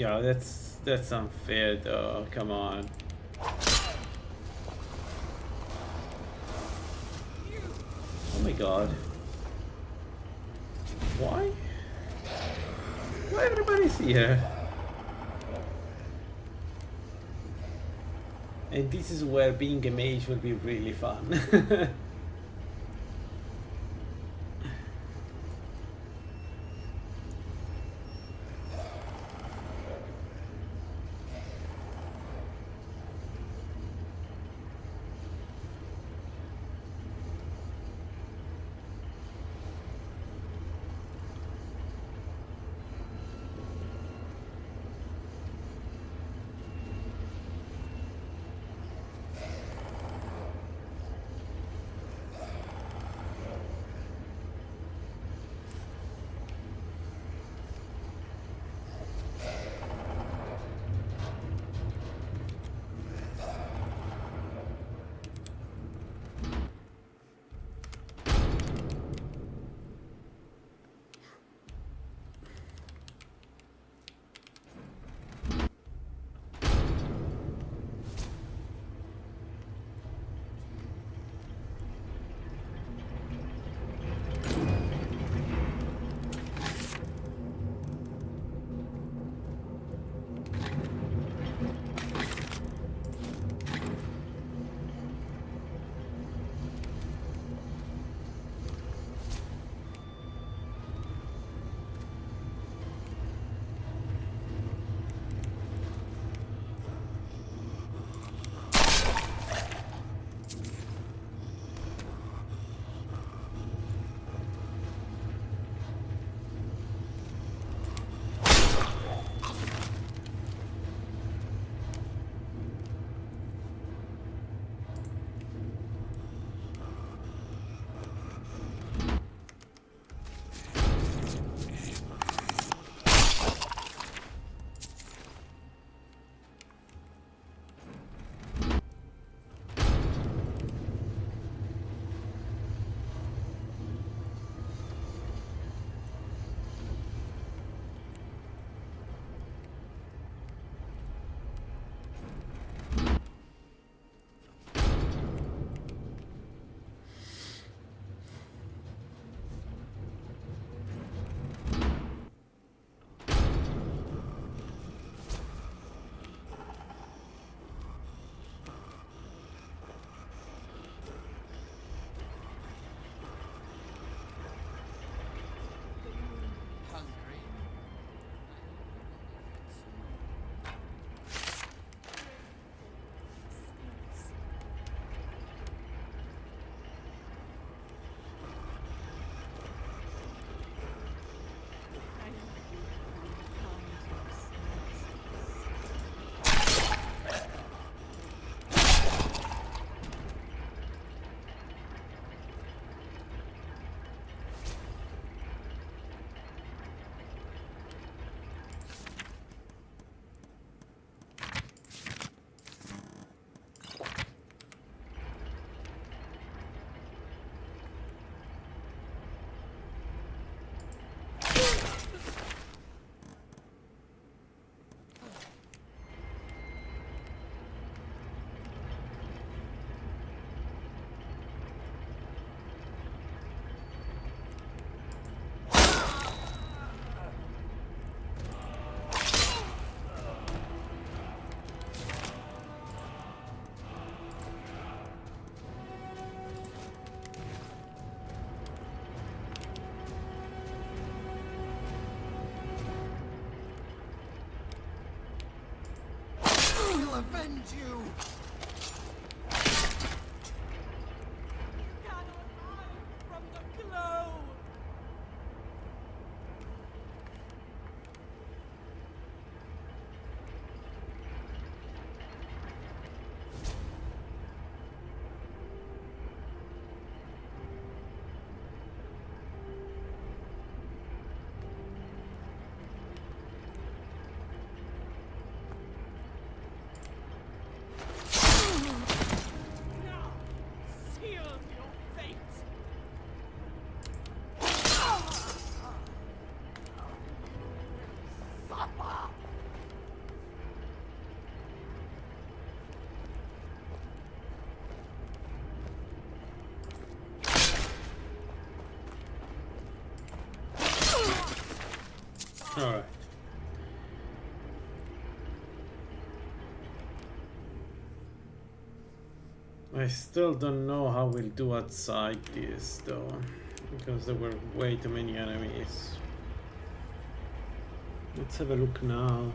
S1: Yeah, that's unfair though. Come on. Oh my god. Why? Why everybody's here? And this is where being a mage will be really fun.
S13: avenge you!
S10: From the glow! Seal your fate!
S1: Alright. I still don't know how we'll do outside this though, because there were way too many enemies. Let's have a look now.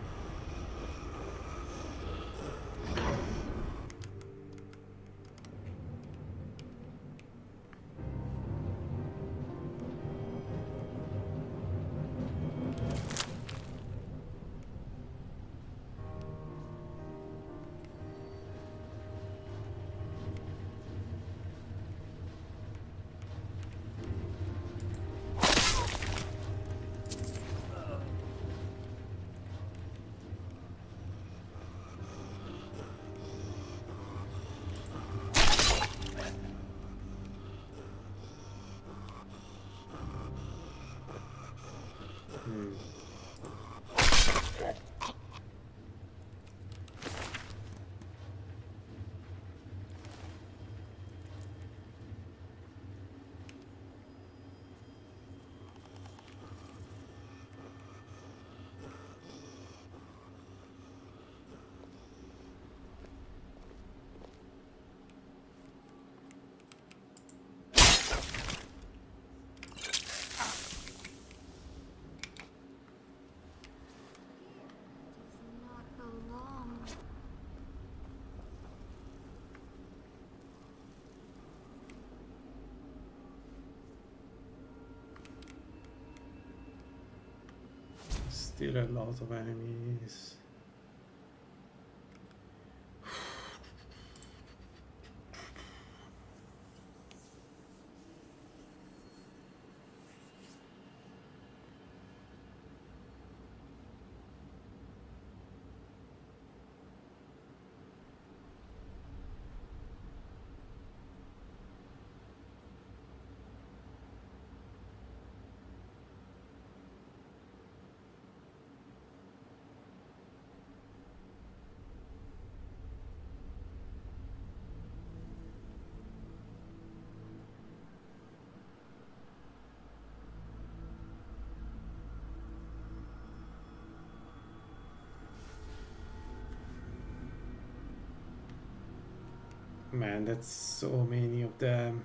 S1: Still a lot of enemies. Man, that's so many of them.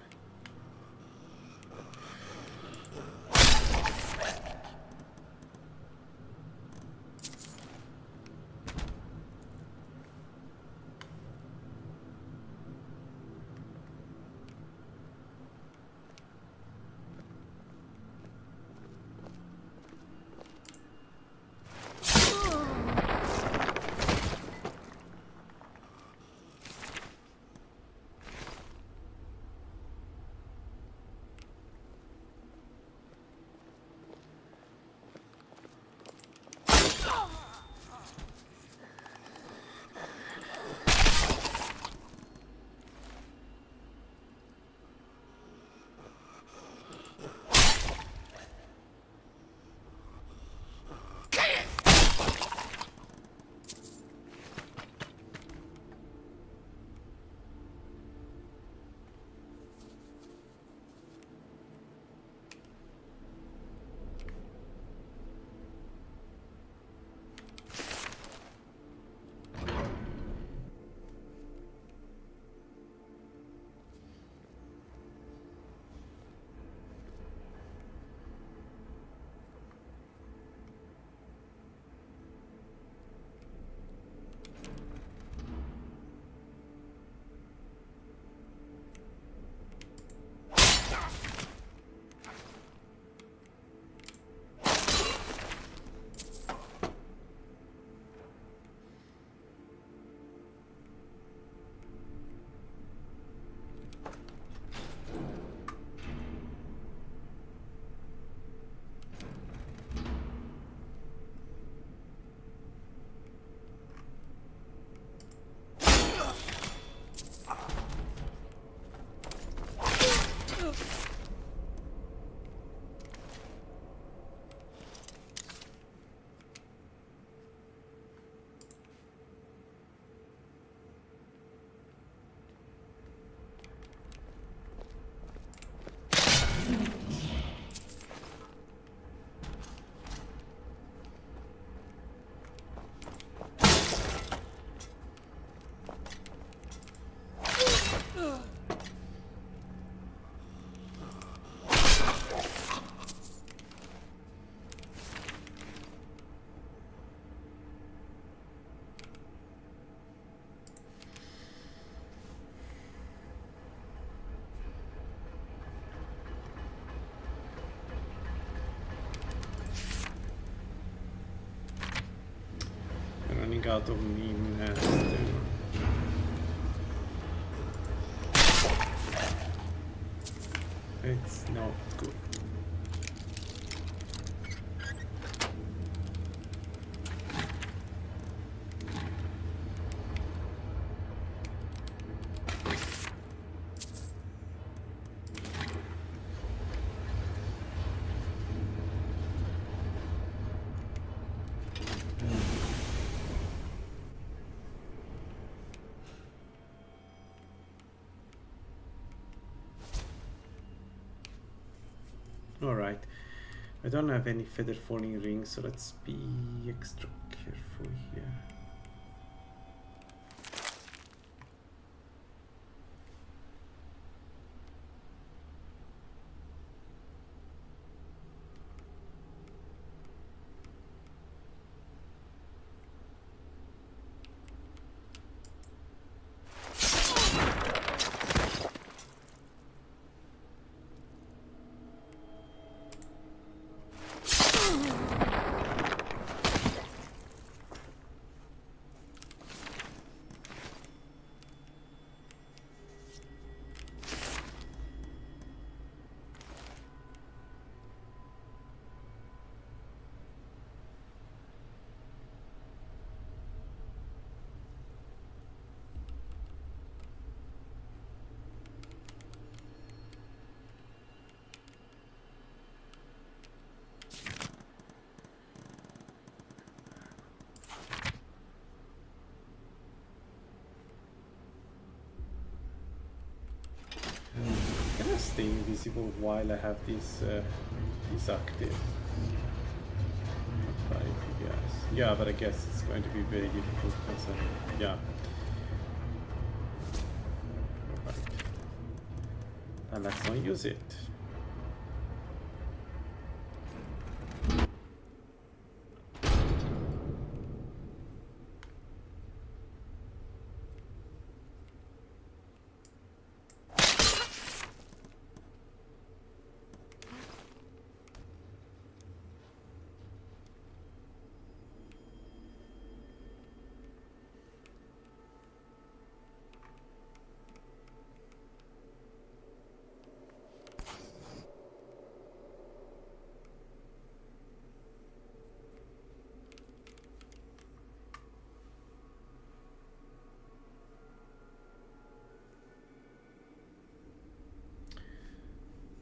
S1: out of me, master. It's not good. Alright, I don't have any feather falling rings, so let's be extra careful here. Can I stay invisible while I have this active? Yeah, but I guess it's going to be very difficult because, yeah. Right. And let's not use it.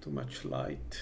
S1: Too much light.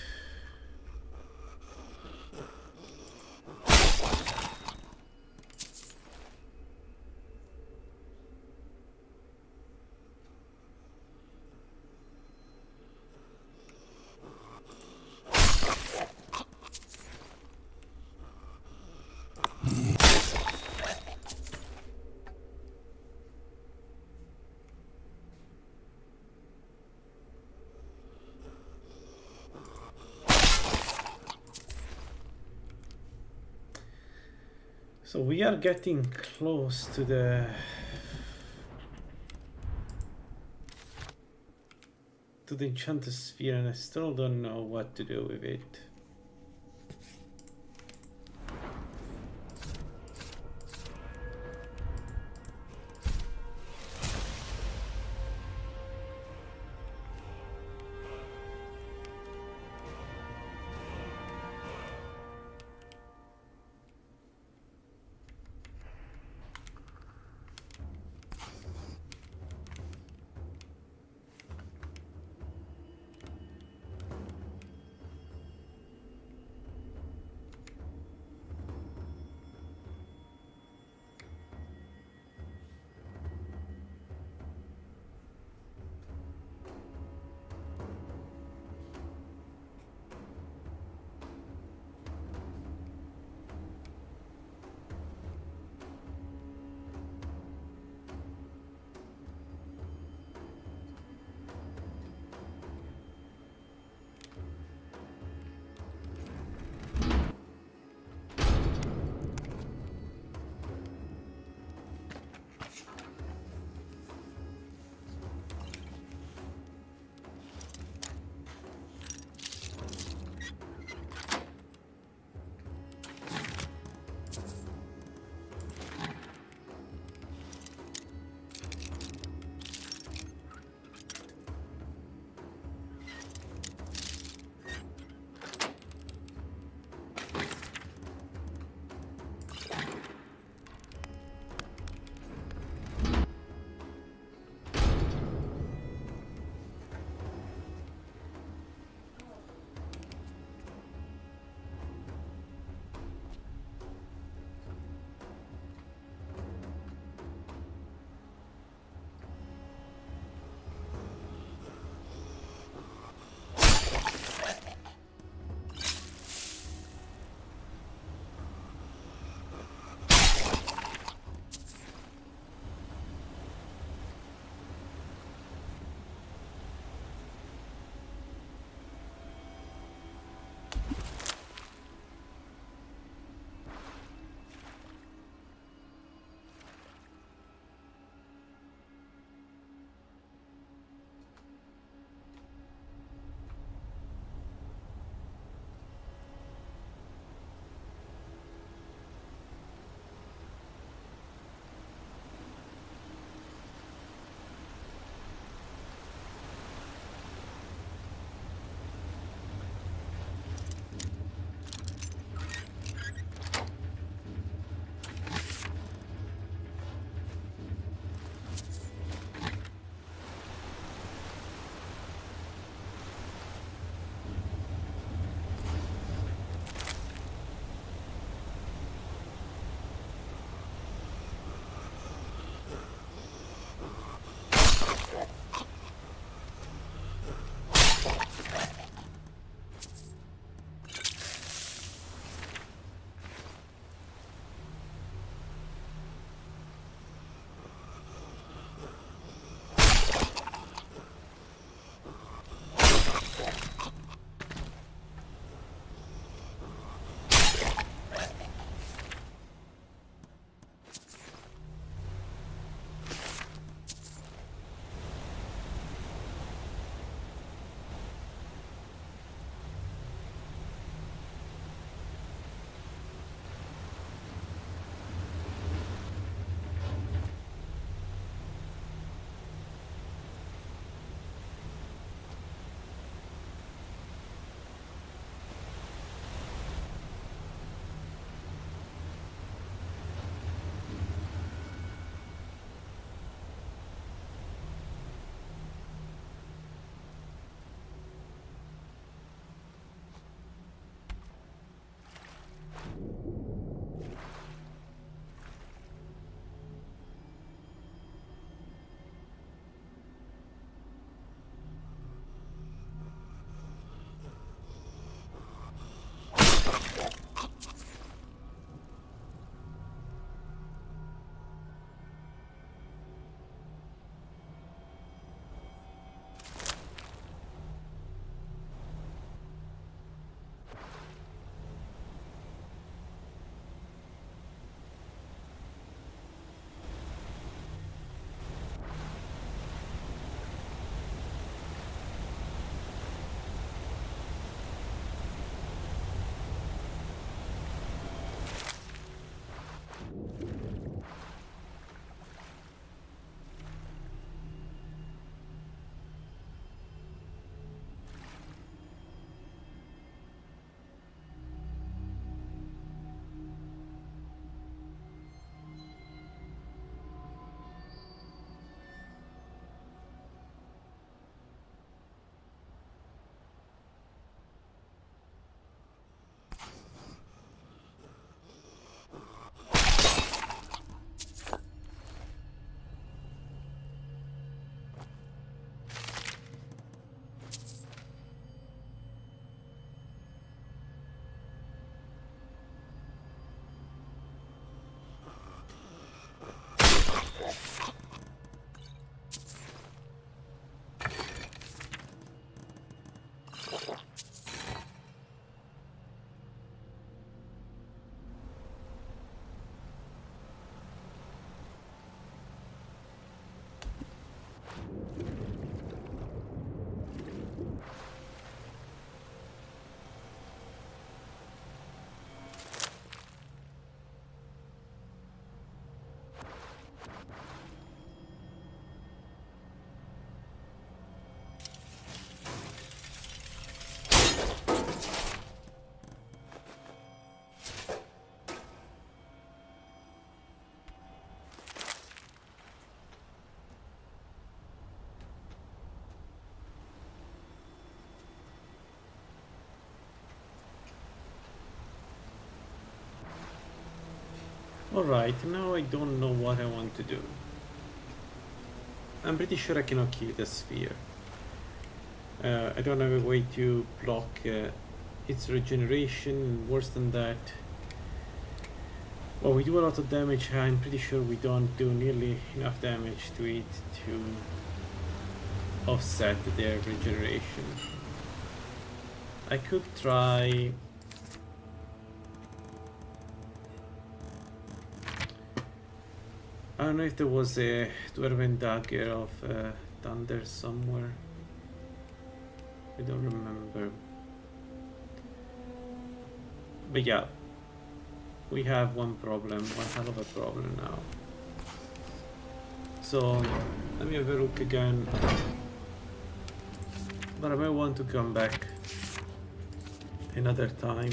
S1: So we are getting close to the enchanted sphere, and I still don't know what to do with it. Alright, now I don't know what I want to do. I'm pretty sure I cannot kill the sphere. I don't have a way to block its regeneration. Worse than that, well, we do a lot of damage. I'm pretty sure we don't do nearly enough damage to it to offset their regeneration. I could try... I don't know if there was a Dwarven Dagger of Thunder somewhere. I don't remember. But yeah, we have one problem, one hell of a problem now. So let me have a look again. But I may want to come back another time.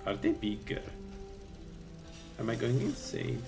S1: Are they bigger? Am I going insane?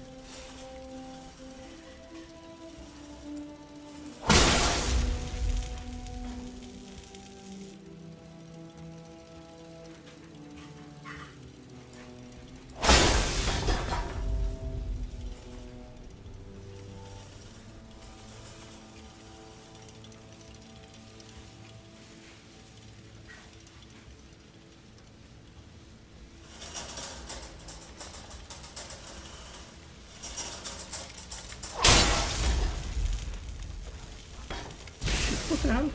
S1: What the hell?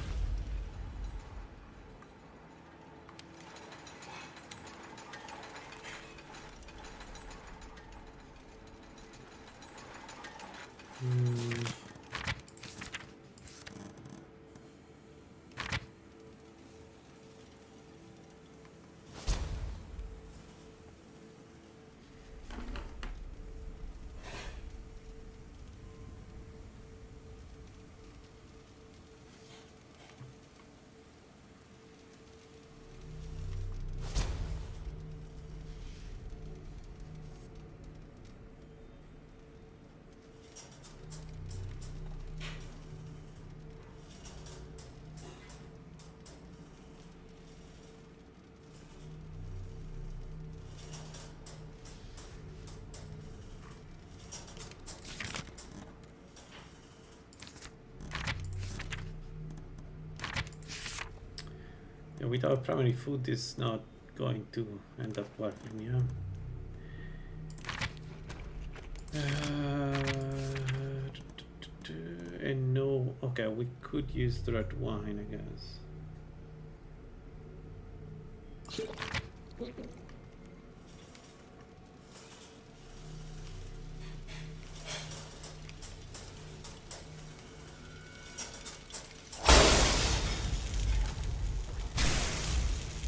S1: Without primary food, is not going to end up well for me, huh? And no, okay, we could use the red wine, I guess.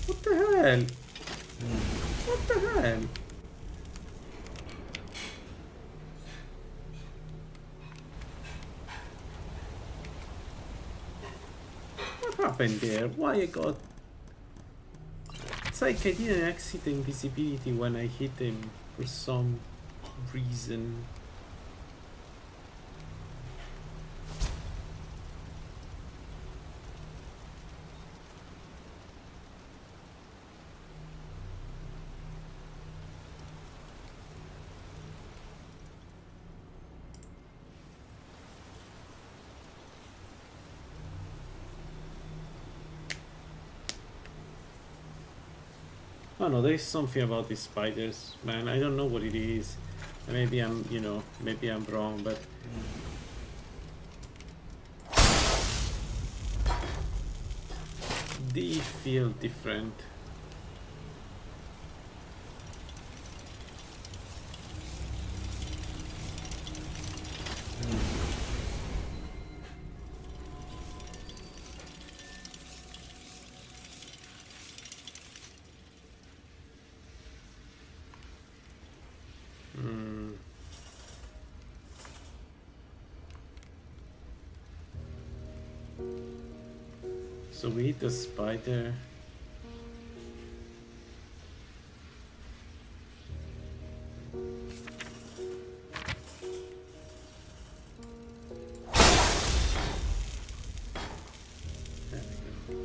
S1: What the hell? What the hell? What happened there? Why I got... It's like I didn't exit invisibility when I hit him for some reason. Oh no, there is something about these spiders, man. I don't know what it is. Maybe I'm, you know, maybe I'm wrong, but they feel different. So we hit the spider. There we go.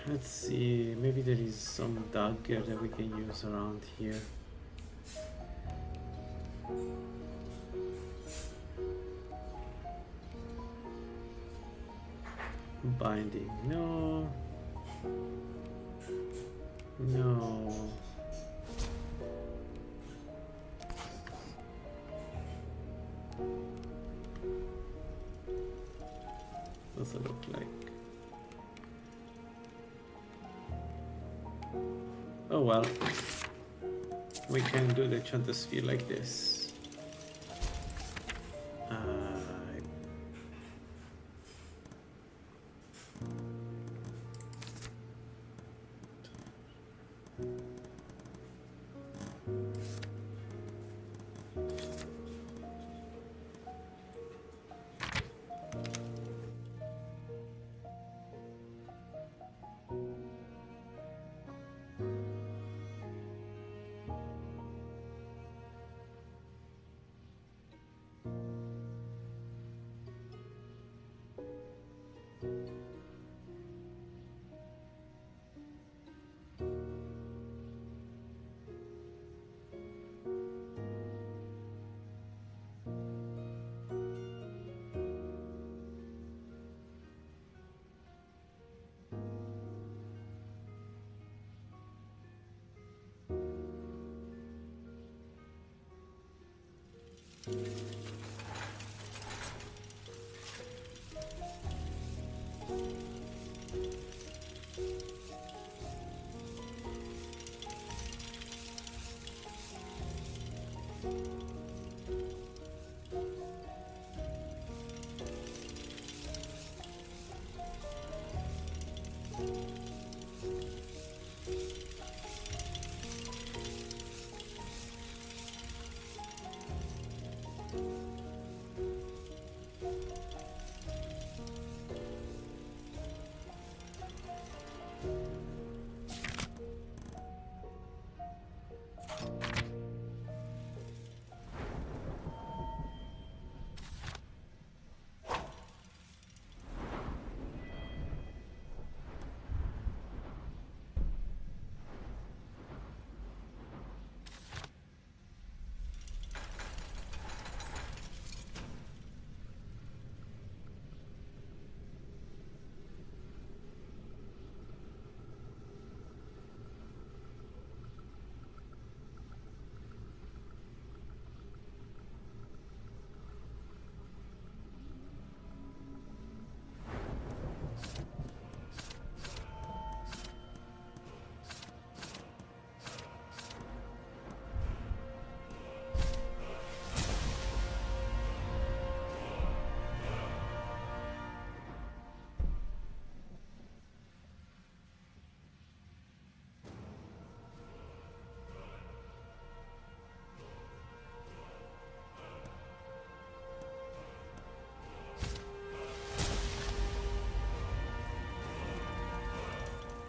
S1: Let's see, maybe there is some dagger that we can use around here. Binding, no. No. What's it look like? Oh well. We can do the Chantosphere like this.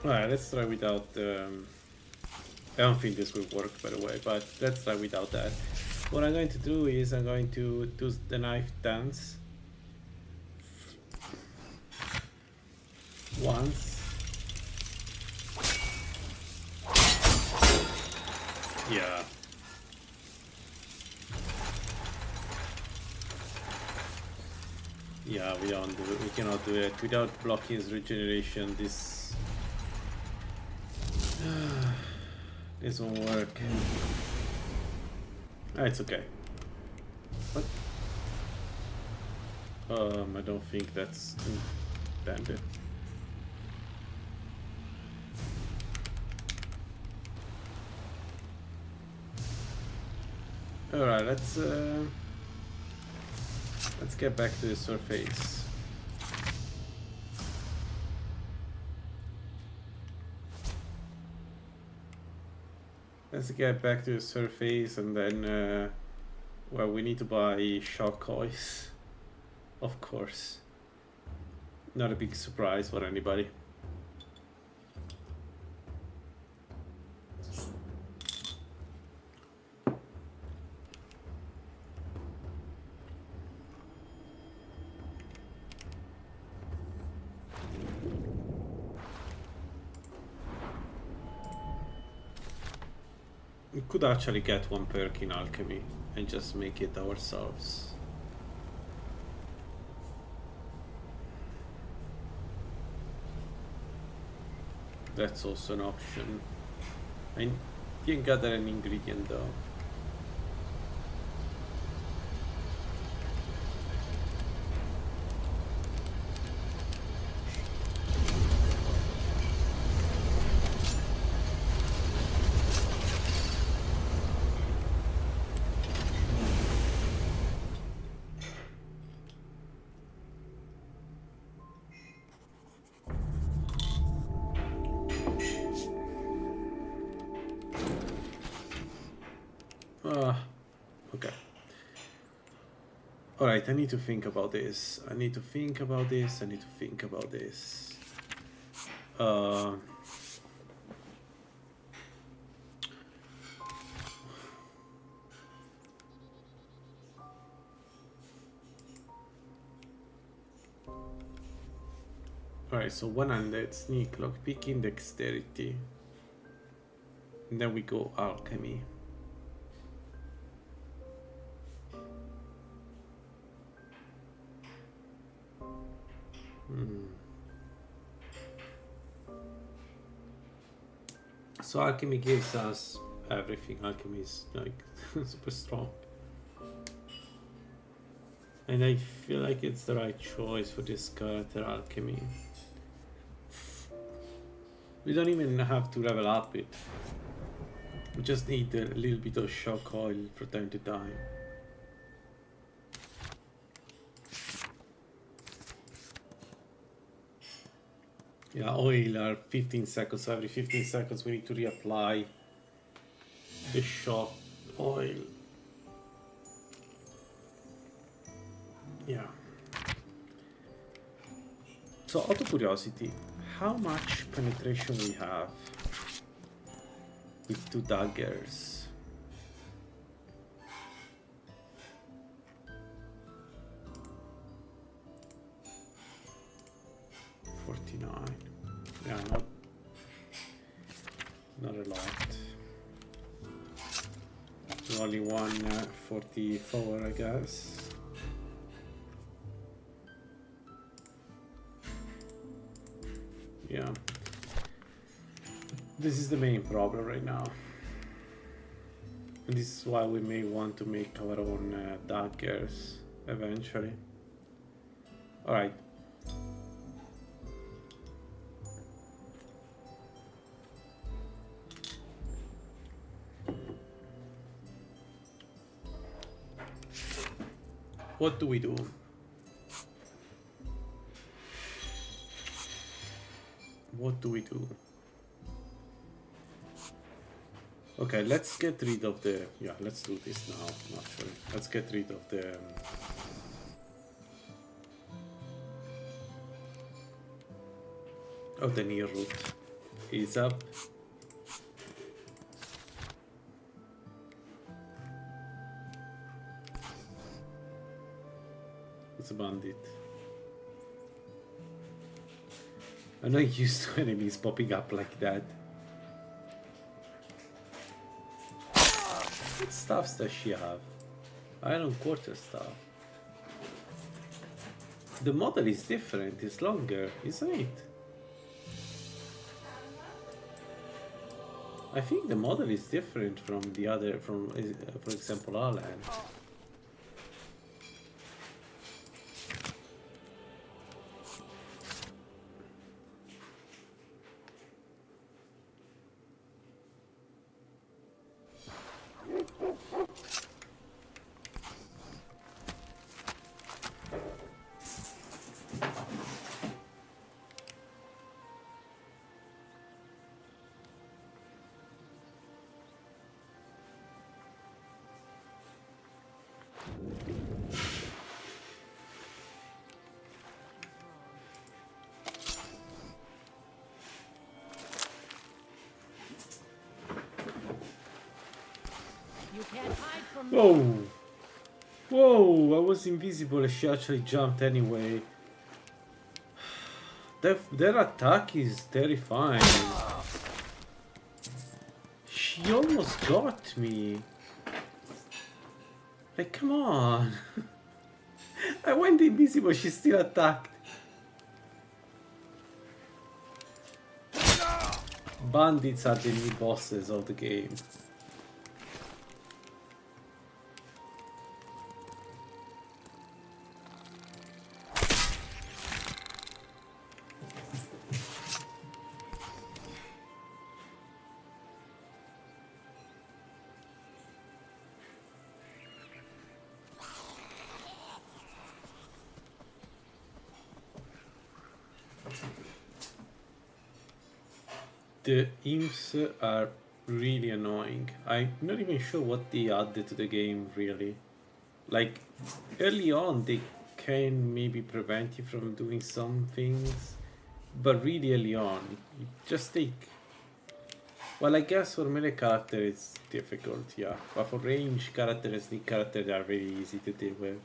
S1: Alright, let's try without I don't think this will work, by the way, but let's try without that. What I'm going to do is I'm going to do the knife dance once. Yeah. Yeah, we don't do it. We cannot do it without blocking his regeneration. This this won't work. Ah, it's okay. What? I don't think that's intended. All right, let's get back to the surface. Let's get back to the surface, and then well, we need to buy shock coils, of course. Not a big surprise for anybody. We could actually get one perk in alchemy and just make it ourselves. That's also an option. I didn't gather an ingredient though. Okay. Alright, I need to think about this. I need to think about this. I need to think about this. Alright, so 100 sneak, lock picking, dexterity. And then we go alchemy. So alchemy gives us everything. Alchemy is like super strong. And I feel like it's the right choice for this character, alchemy. We don't even have to level up it. We just need a little bit of shock oil from time to time. Yeah, oil are 15 seconds. So every 15 seconds we need to reapply the shock oil. Yeah. So out of curiosity, how much penetration we have with 2 daggers? Yeah, not a lot. Only 144, I guess. Yeah. This is the main problem right now. And this is why we may want to make our own daggers eventually. Alright. What do we do? What do we do? Okay, let's get rid of the... Yeah, let's do this now, actually. Let's get rid of the... of the near route. He's up. It's a bandit. I'm not used to enemies popping up like that. What stuffs does she have? Iron quarter stuff. The model is different, it's longer, isn't it? I think the model is different from the other, for example, Alan.
S10: You can't hide from me.
S1: Whoa! Whoa! I was invisible and she actually jumped anyway. Their attack is terrifying. She almost got me. Like, come on. I went invisible, she still attacked. Bandits are the new bosses of the game. The imps are really annoying. I'm not even sure what they added to the game, really. Like, early on they can maybe prevent you from doing some things, but really early on, you just take... Well, I guess for melee character it's difficult, yeah. But for range character and sneak character they are very easy to deal with.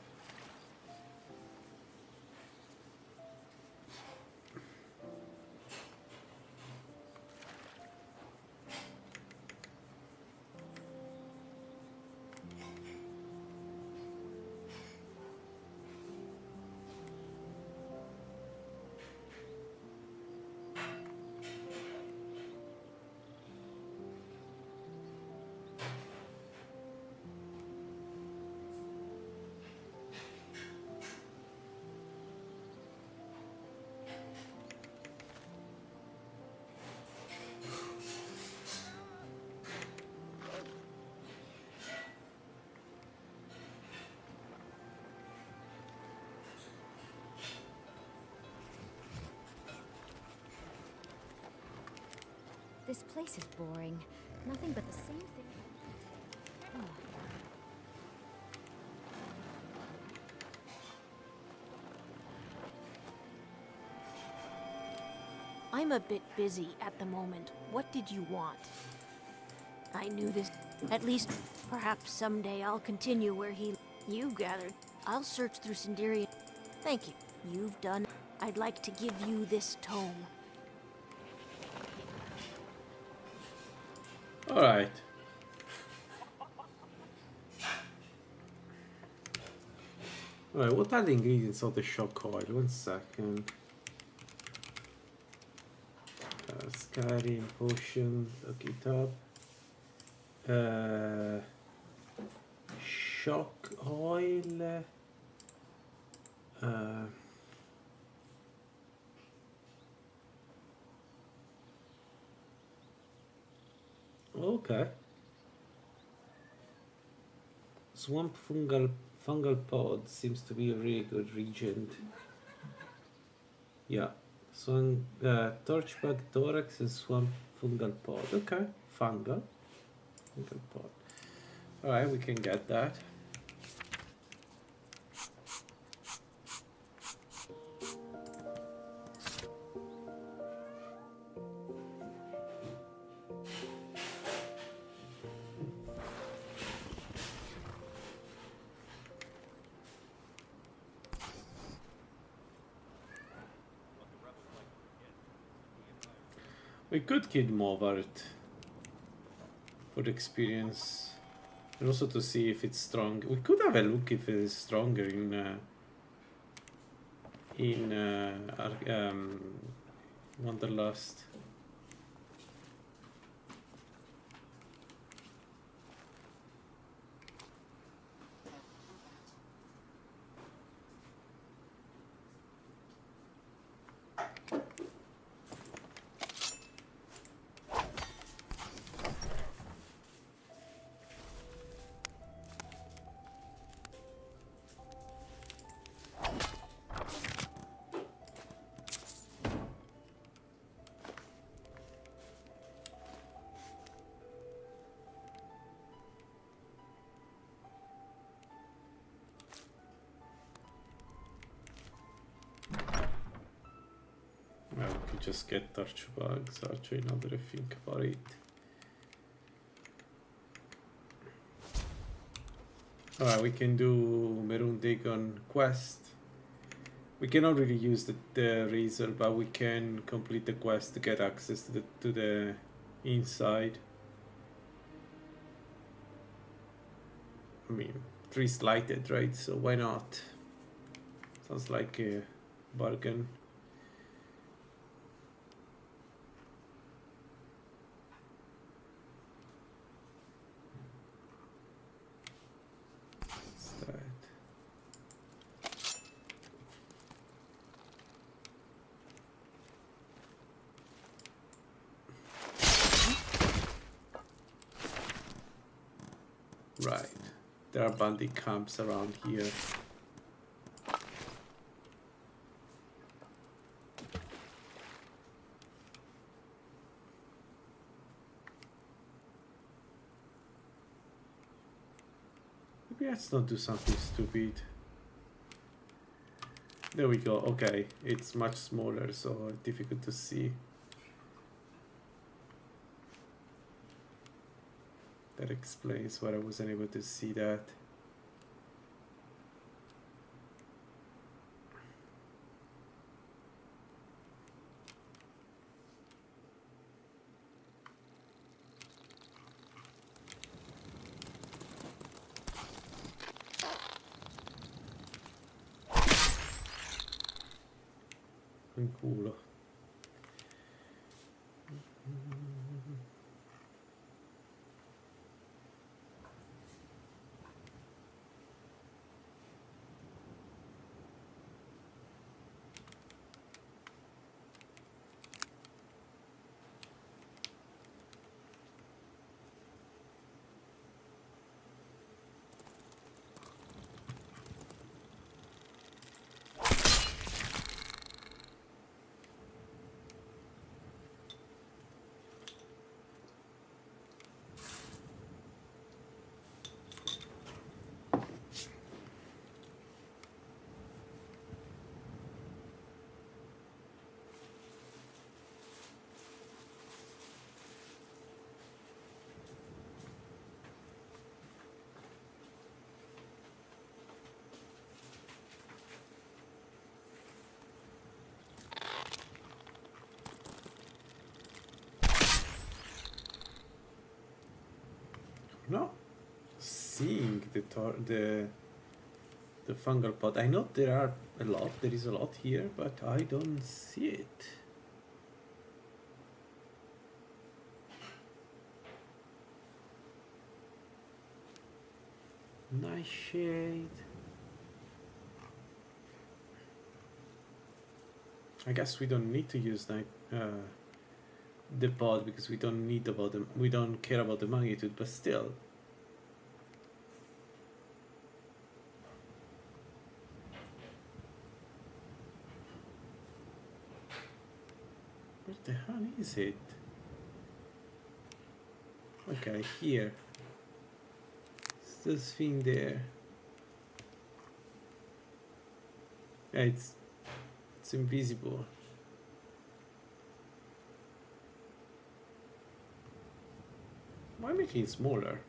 S12: This place is boring. Nothing but the same thing. Oh.
S22: I'm a bit busy at the moment. What did you want? I knew this. At least, perhaps someday I'll continue where you gathered. I'll search through Sindaria. Thank you. You've done. I'd like to give you this tome.
S1: Alright. Alright, what are the ingredients of the shock oil? 1 second. Skyrim potion, look it up. Shock oil. Okay. Swamp fungal pod seems to be a really good reagent. Yeah. So torchbug thorax and swamp fungal pod. Okay. Fungal pod. Alright, we can get that. We could kill Movart for the experience, and also to see if it's strong. We could have a look if it is stronger in Wanderlust. Well, we could just get torch bugs actually now that I think about it. Alright, we can do Maroon Dagon quest. We cannot really use the razor, but we can complete the quest to get access to the inside. I mean, tree's lighted, right? So why not? Sounds like a bargain. What's that? Right. There are bandit camps around here. Maybe let's not do something stupid. There we go. Okay, it's much smaller, so difficult to see. That explains why I wasn't able to see that. In culo. No, seeing the fungal pot. I know there are a lot. There is a lot here, but I don't see it. Nice shade. I guess we don't need to use the pod because we don't need about them. We don't care about the magnitude, but still. Where the hell is it? Okay, here. It's this thing there. Yeah, it's invisible. Why making it smaller?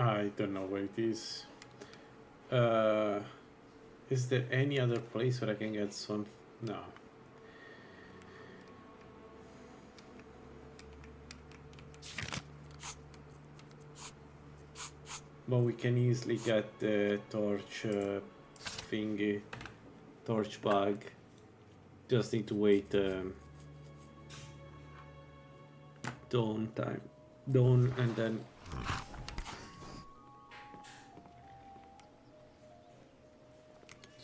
S1: I don't know where it is. Is there any other place where I can get some? No. But we can easily get the torch thingy, torch bug. Just need to wait dawn and then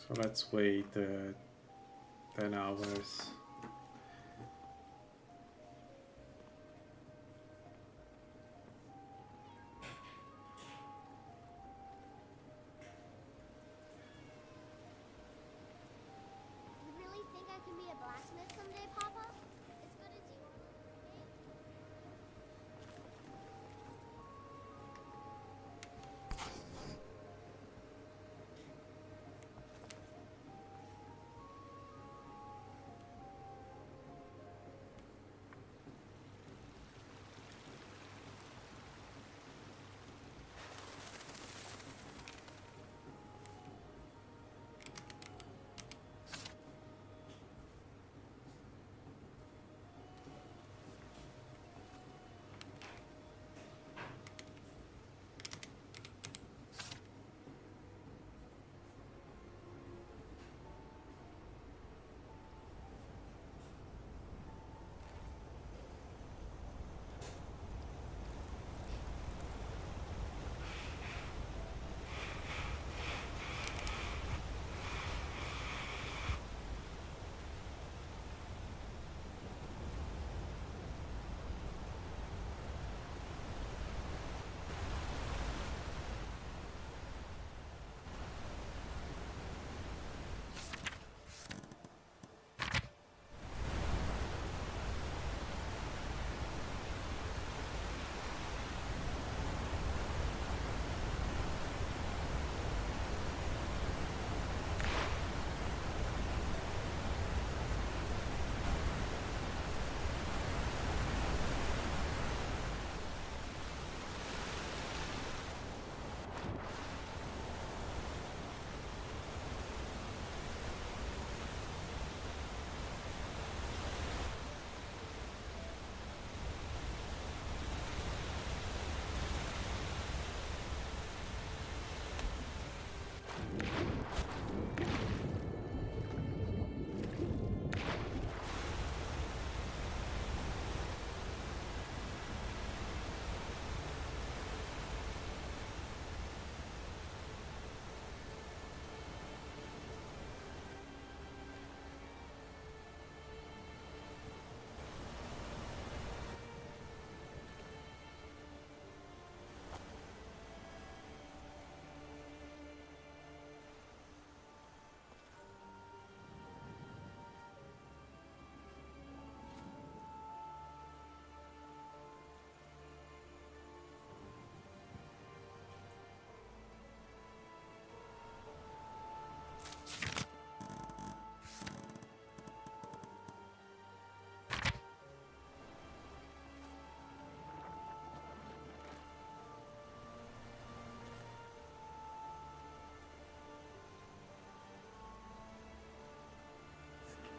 S1: so let's wait 10 hours.
S4: You really think I can be a blacksmith someday, Papa? As good as you are, little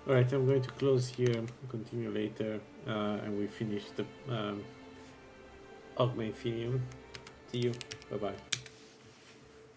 S1: Alright, I'm going to close here, continue later, and we finish the Augment Infinium. See you, bye bye.